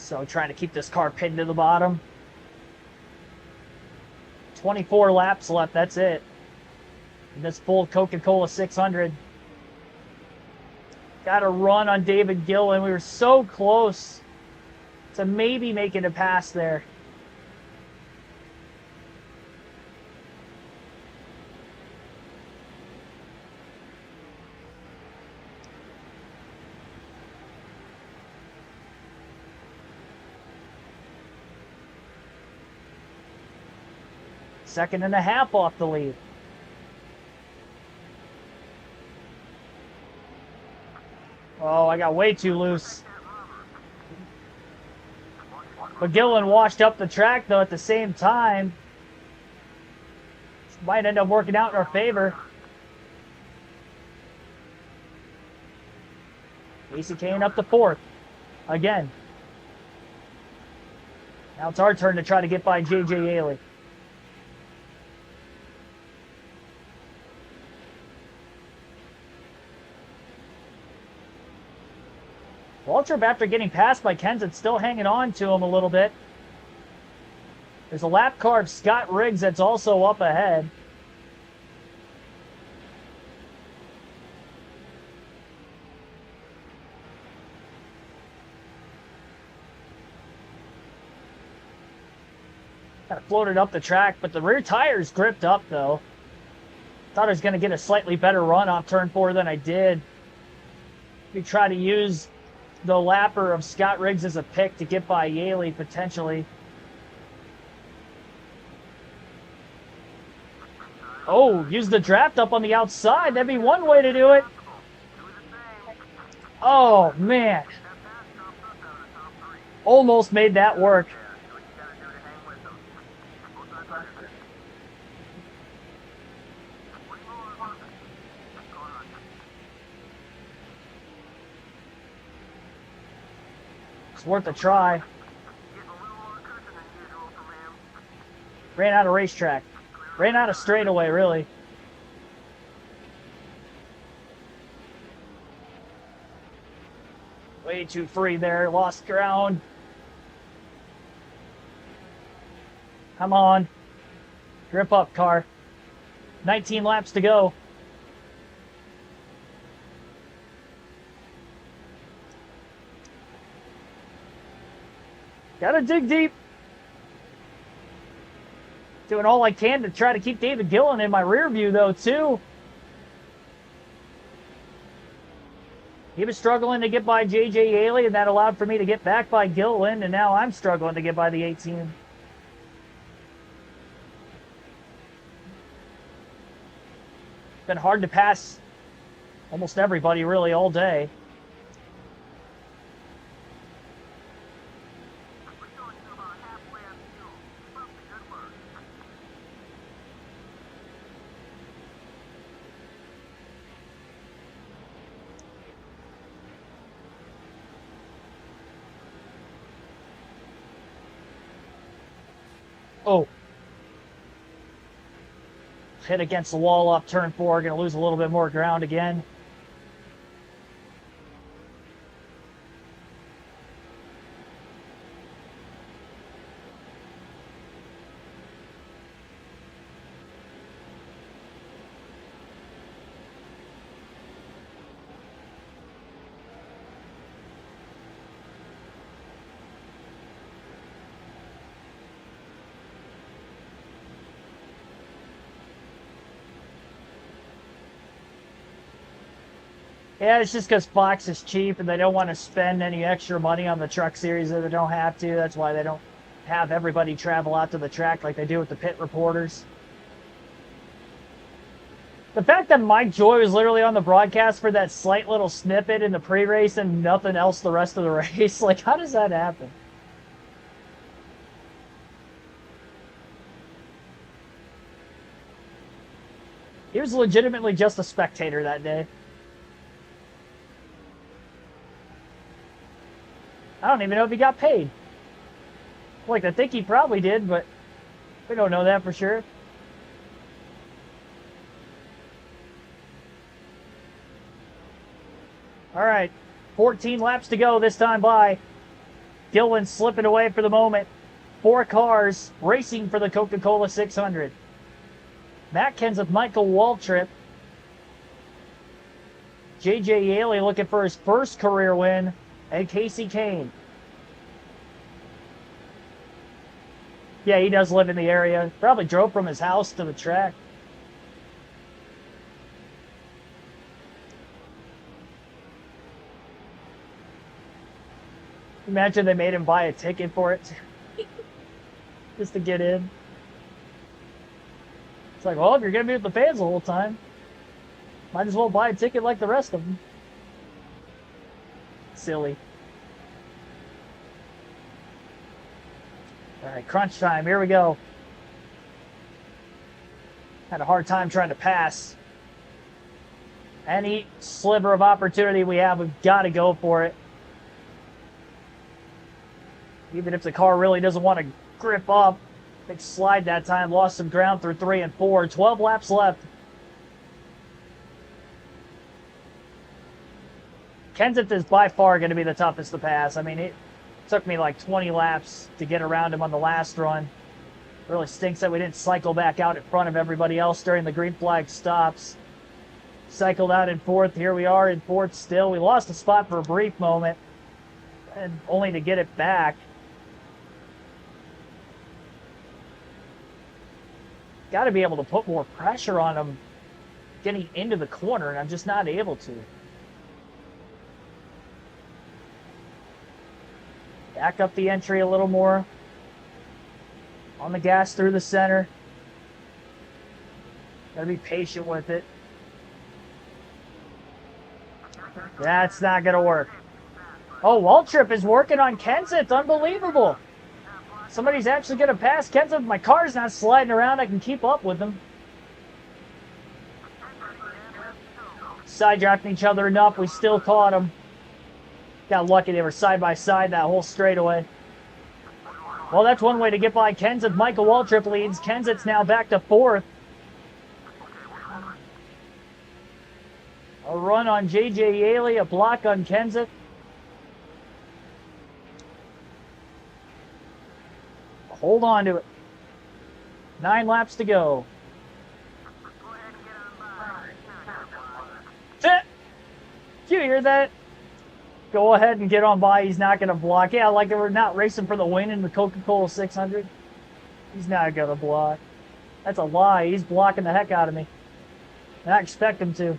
So trying to keep this car pinned to the bottom. 24 laps left, that's it. In this full Coca-Cola 600. Got a run on David Gillen. We were so close to maybe making a pass there. Second and a half off the lead. Oh, I got way too loose. But Gillen washed up the track, though, at the same time. Might end up working out in our favor. Casey Kane up to fourth. Again. Now it's our turn to try to get by J.J. Yaley. Waltrip, after getting passed by Kenseth, still hanging on to him a little bit. There's a lap car of Scott Riggs that's also up ahead. Kind of floated up the track, but the rear tire's gripped up, though. Thought I was going to get a slightly better run off turn 4 than I did. We try to use the lapper of Scott Riggs as a pick to get by Yaley, potentially. Oh, use the draft up on the outside. That'd be one way to do it. Oh, man. Almost made that work. It's worth a try. Ran out of racetrack. Ran out of straightaway, really. Way too free there. Lost ground. Come on. Grip up, car. 19 laps to go. Gotta dig deep. Doing all I can to try to keep David Gillen in my rear view, though, too. He was struggling to get by J.J. Yaley, and that allowed for me to get back by Gillen, and now I'm struggling to get by the 18. Been hard to pass almost everybody, really, all day. Oh. Hit against the wall up turn 4. Going to lose a little bit more ground again. Yeah, it's just because Fox is cheap and they don't want to spend any extra money on the truck series that they don't have to. That's why they don't have everybody travel out to the track like they do with the pit reporters. The fact that Mike Joy was literally on the broadcast for that slight little snippet in the pre-race and nothing else the rest of the race, like, how does that happen? He was legitimately just a spectator that day. I don't even know if he got paid. Like, I think he probably did, but we don't know that for sure. All right, 14 laps to go this time by. Gillen slipping away for the moment. 4 cars racing for the Coca-Cola 600. Matt Kenseth, Michael Waltrip. J.J. Yaley looking for his first career win. And Casey Kane. Yeah, he does live in the area. Probably drove from his house to the track. Imagine they made him buy a ticket for it. Just to get in. It's like, well, if you're going to be with the fans the whole time, might as well buy a ticket like the rest of them. Silly. All right, crunch time. Here we go. Had a hard time trying to pass. Any sliver of opportunity we have, we've got to go for it. Even if the car really doesn't want to grip up. Big slide that time. Lost some ground through 3 and 4. 12 laps left. Kenseth is by far going to be the toughest to pass. I mean, it took me like 20 laps to get around him on the last run. It really stinks that we didn't cycle back out in front of everybody else during the green flag stops. Cycled out in 4th. Here we are in 4th still. We lost a spot for a brief moment, and only to get it back. Got to be able to put more pressure on him getting into the corner, and I'm just not able to. Back up the entry a little more. On the gas through the center. Gotta be patient with it. That's not gonna work. Oh, Waltrip is working on Kenseth. Unbelievable. Somebody's actually gonna pass Kenseth. My car's not sliding around. I can keep up with them. Side drafting each other enough. We still caught them. Got lucky they were side by side that whole straightaway. Well, that's one way to get by Kenseth. Michael Waltrip leads. Kenseth's now back to 4th. A run on J.J. Yaley, a block on Kenseth. Hold on to it. 9 laps to go. Did you hear that? Go ahead and get on by. He's not going to block. Yeah, like we're not racing for the win in the Coca-Cola 600. He's not going to block. That's a lie. He's blocking the heck out of me. And I expect him to.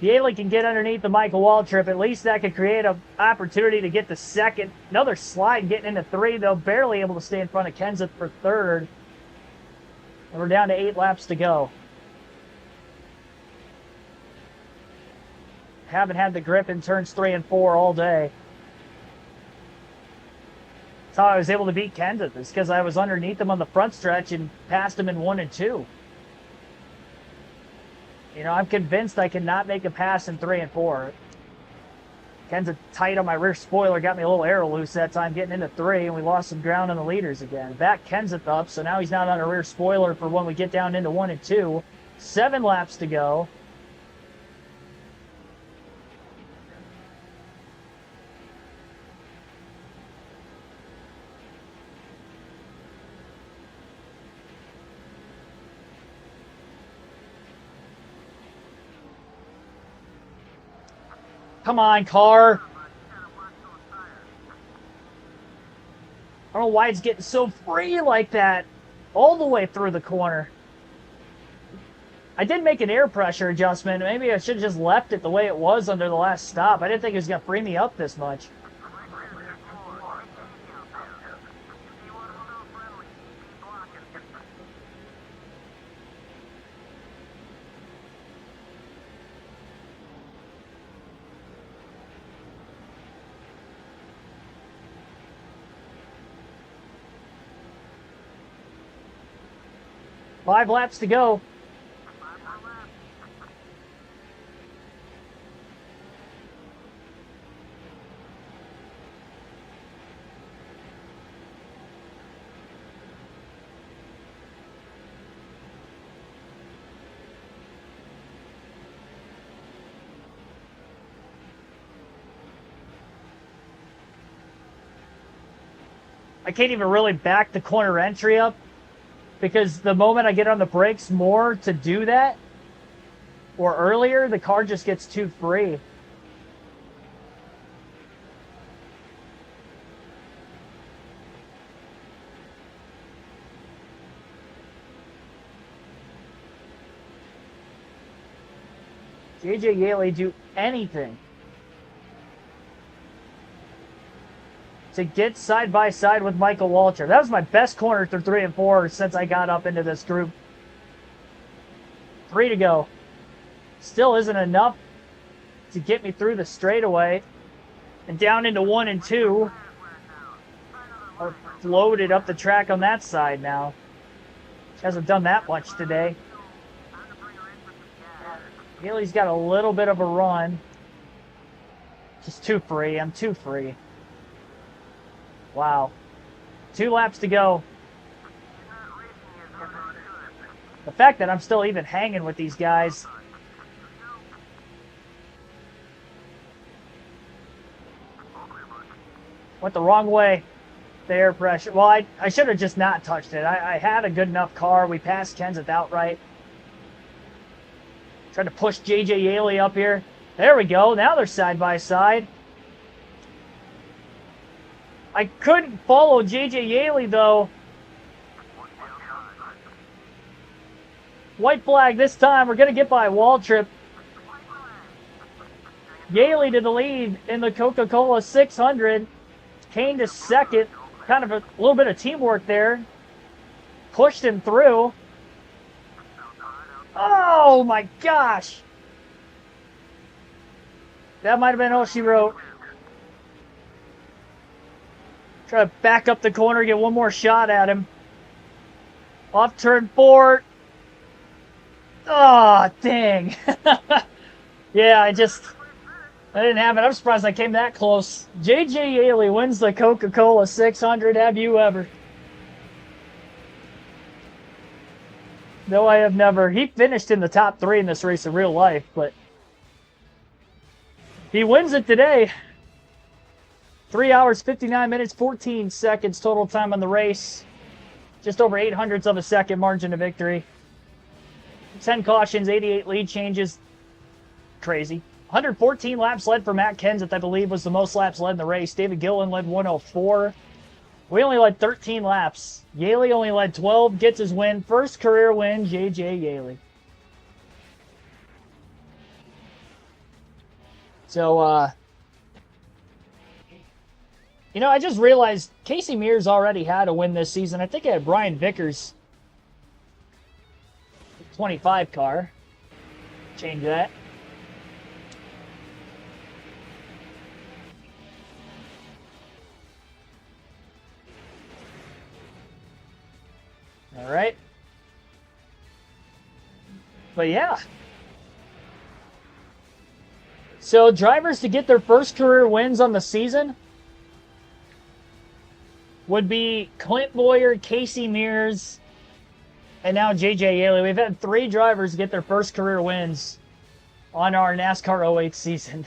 Yaley can get underneath the Michael Waltrip. At least that could create an opportunity to get the second. Another slide getting into 3. They'll barely able to stay in front of Kenseth for 3rd. And we're down to 8 laps to go. Haven't had the grip in turns 3 and 4 all day. That's how I was able to beat Kenseth. It's because I was underneath him on the front stretch and passed him in 1 and 2. You know, I'm convinced I cannot make a pass in 3 and 4. Kenseth tight on my rear spoiler, got me a little aero loose that time getting into 3, and we lost some ground on the leaders again. Back Kenseth up, so now he's not on a rear spoiler for when we get down into 1 and 2. 7 laps to go. Come on, car. I don't know why it's getting so free like that all the way through the corner. I did make an air pressure adjustment. Maybe I should have just left it the way it was under the last stop. I didn't think it was going to free me up this much. Five laps to go. I can't even really back the corner entry up, because the moment I get on the brakes more to do that, or earlier, the car just gets too free. JJ Yaley do anything to get side by side with Michael Waltrip. That was my best corner through 3 and 4 since I got up into this group. 3 to go. Still isn't enough to get me through the straightaway. And down into 1 and 2. Are floated up the track on that side now. Hasn't done that much today. Haley's got a little bit of a run. Just too free. I'm too free. Wow. 2 laps to go. The fact that I'm still even hanging with these guys. Went the wrong way. The air pressure. Well, I should have just not touched it. I had a good enough car. We passed Kenseth outright. Tried to push JJ Yaley up here. There we go. Now they're side by side. I couldn't follow JJ Yaley, though. White flag this time. We're going to get by Waltrip. Yaley to the lead in the Coca-Cola 600. Kane to second. Kind of a little bit of teamwork there. Pushed him through. Oh, my gosh. That might have been all she wrote. Try to back up the corner, get one more shot at him. Off turn 4. Oh, dang. Yeah, I didn't have it. I'm surprised I came that close. JJ Yaley wins the Coca-Cola 600. Have you ever? No, I have never. He finished in the top 3 in this race in real life, but he wins it today. 3 hours, 59 minutes, 14 seconds total time on the race. Just over 800ths of a second margin of victory. 10 cautions, 88 lead changes. Crazy. 114 laps led for Matt Kenseth, I believe, was the most laps led in the race. David Gillen led 104. We only led 13 laps. Yaley only led 12, gets his win. First career win, J.J. Yaley. So, you know, I just realized Casey Mears already had a win this season. I think it had Brian Vickers' 25 car. Change that. All right. But yeah. So drivers to get their first career wins on the season would be Clint Boyer, Casey Mears, and now J.J. Yaley. We've had 3 drivers get their first career wins on our NASCAR 08 season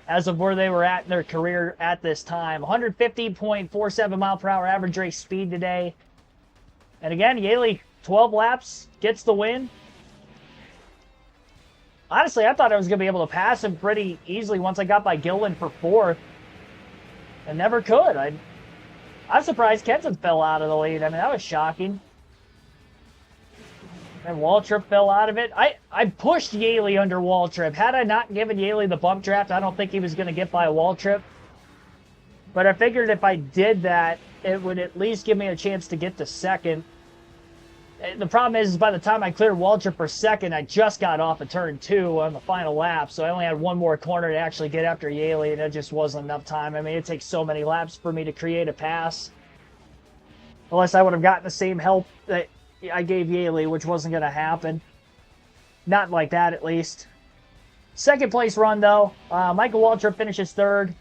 as of where they were at in their career at this time. 150.47 mile per hour average race speed today. And again, Yaley, 12 laps, gets the win. Honestly, I thought I was going to be able to pass him pretty easily once I got by Gillen for 4th. And never could. I'm surprised Kenton fell out of the lead. I mean, that was shocking. And Waltrip fell out of it. I pushed Yaley under Waltrip. Had I not given Yaley the bump draft, I don't think he was going to get by a Waltrip. But I figured if I did that, it would at least give me a chance to get to second. The problem is by the time I cleared Waltrip for second, I just got off of turn 2 on the final lap, so I only had one more corner to actually get after Yaley, and it just wasn't enough time. I mean, it takes so many laps for me to create a pass. Unless I would have gotten the same help that I gave Yaley, which wasn't going to happen. Not like that, at least. Second place run, though. Michael Waltrip finishes 3rd.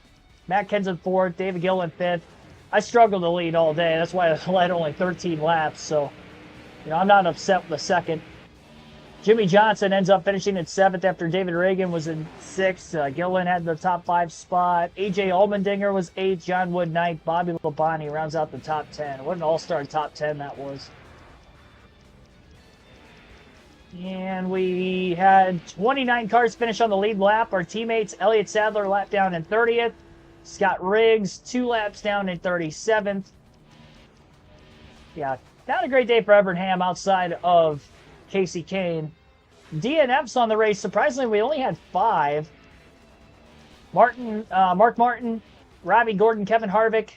Matt Kenseth 4th. David Gillen 5th. I struggled to lead all day. That's why I led only 13 laps, so... You know, I'm not upset with the second. Jimmy Johnson ends up finishing in 7th after David Reagan was in 6th. Gillen had the top 5 spot. A.J. Allmendinger was 8th. John Wood 9th. Bobby Labonte rounds out the top 10. What an all-star top 10 that was. And we had 29 cars finish on the lead lap. Our teammates, Elliott Sadler, lap down in 30th. Scott Riggs, 2 laps down in 37th. Yeah. Not a great day for Evernham outside of Casey Kane. DNFs on the race. Surprisingly, we only had 5. Mark Martin, Robbie Gordon, Kevin Harvick,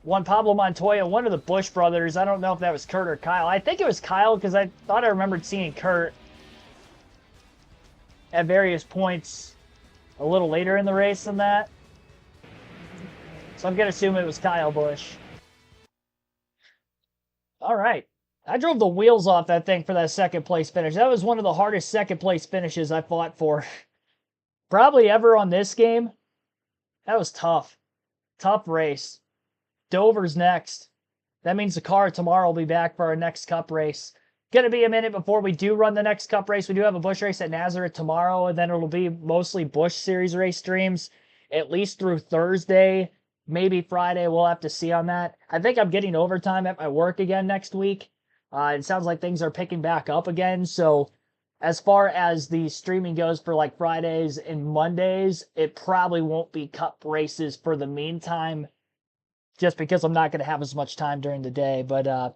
one Pablo Montoya, one of the Bush brothers. I don't know if that was Kurt or Kyle. I think it was Kyle because I thought I remembered seeing Kurt at various points a little later in the race than that. So I'm going to assume it was Kyle Busch. All right. I drove the wheels off that thing for that second place finish. That was one of the hardest second place finishes I fought for. Probably ever on this game. That was tough. Tough race. Dover's next. That means the car tomorrow will be back for our next cup race. Going to be a minute before we do run the next cup race. We do have a Busch race at Nazareth tomorrow, and then it'll be mostly Busch Series race streams, at least through Thursday. Maybe Friday, we'll have to see on that. I think I'm getting overtime at my work again next week. It sounds like things are picking back up again. So as far as the streaming goes for like Fridays and Mondays, it probably won't be cup races for the meantime, just because I'm not going to have as much time during the day. But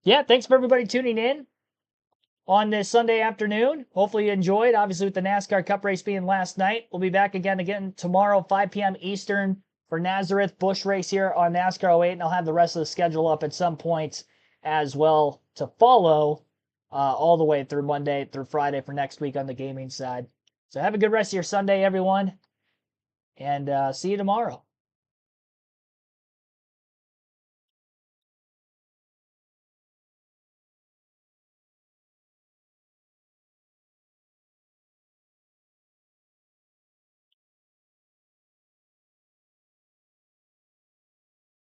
yeah, thanks for everybody tuning in on this Sunday afternoon. Hopefully you enjoyed. Obviously with the NASCAR Cup race being last night, we'll be back again tomorrow, 5 p.m. Eastern. For Nazareth Busch race here on NASCAR 08, and I'll have the rest of the schedule up at some point as well to follow all the way through Monday through Friday for next week on the gaming side. So have a good rest of your Sunday, everyone, and see you tomorrow.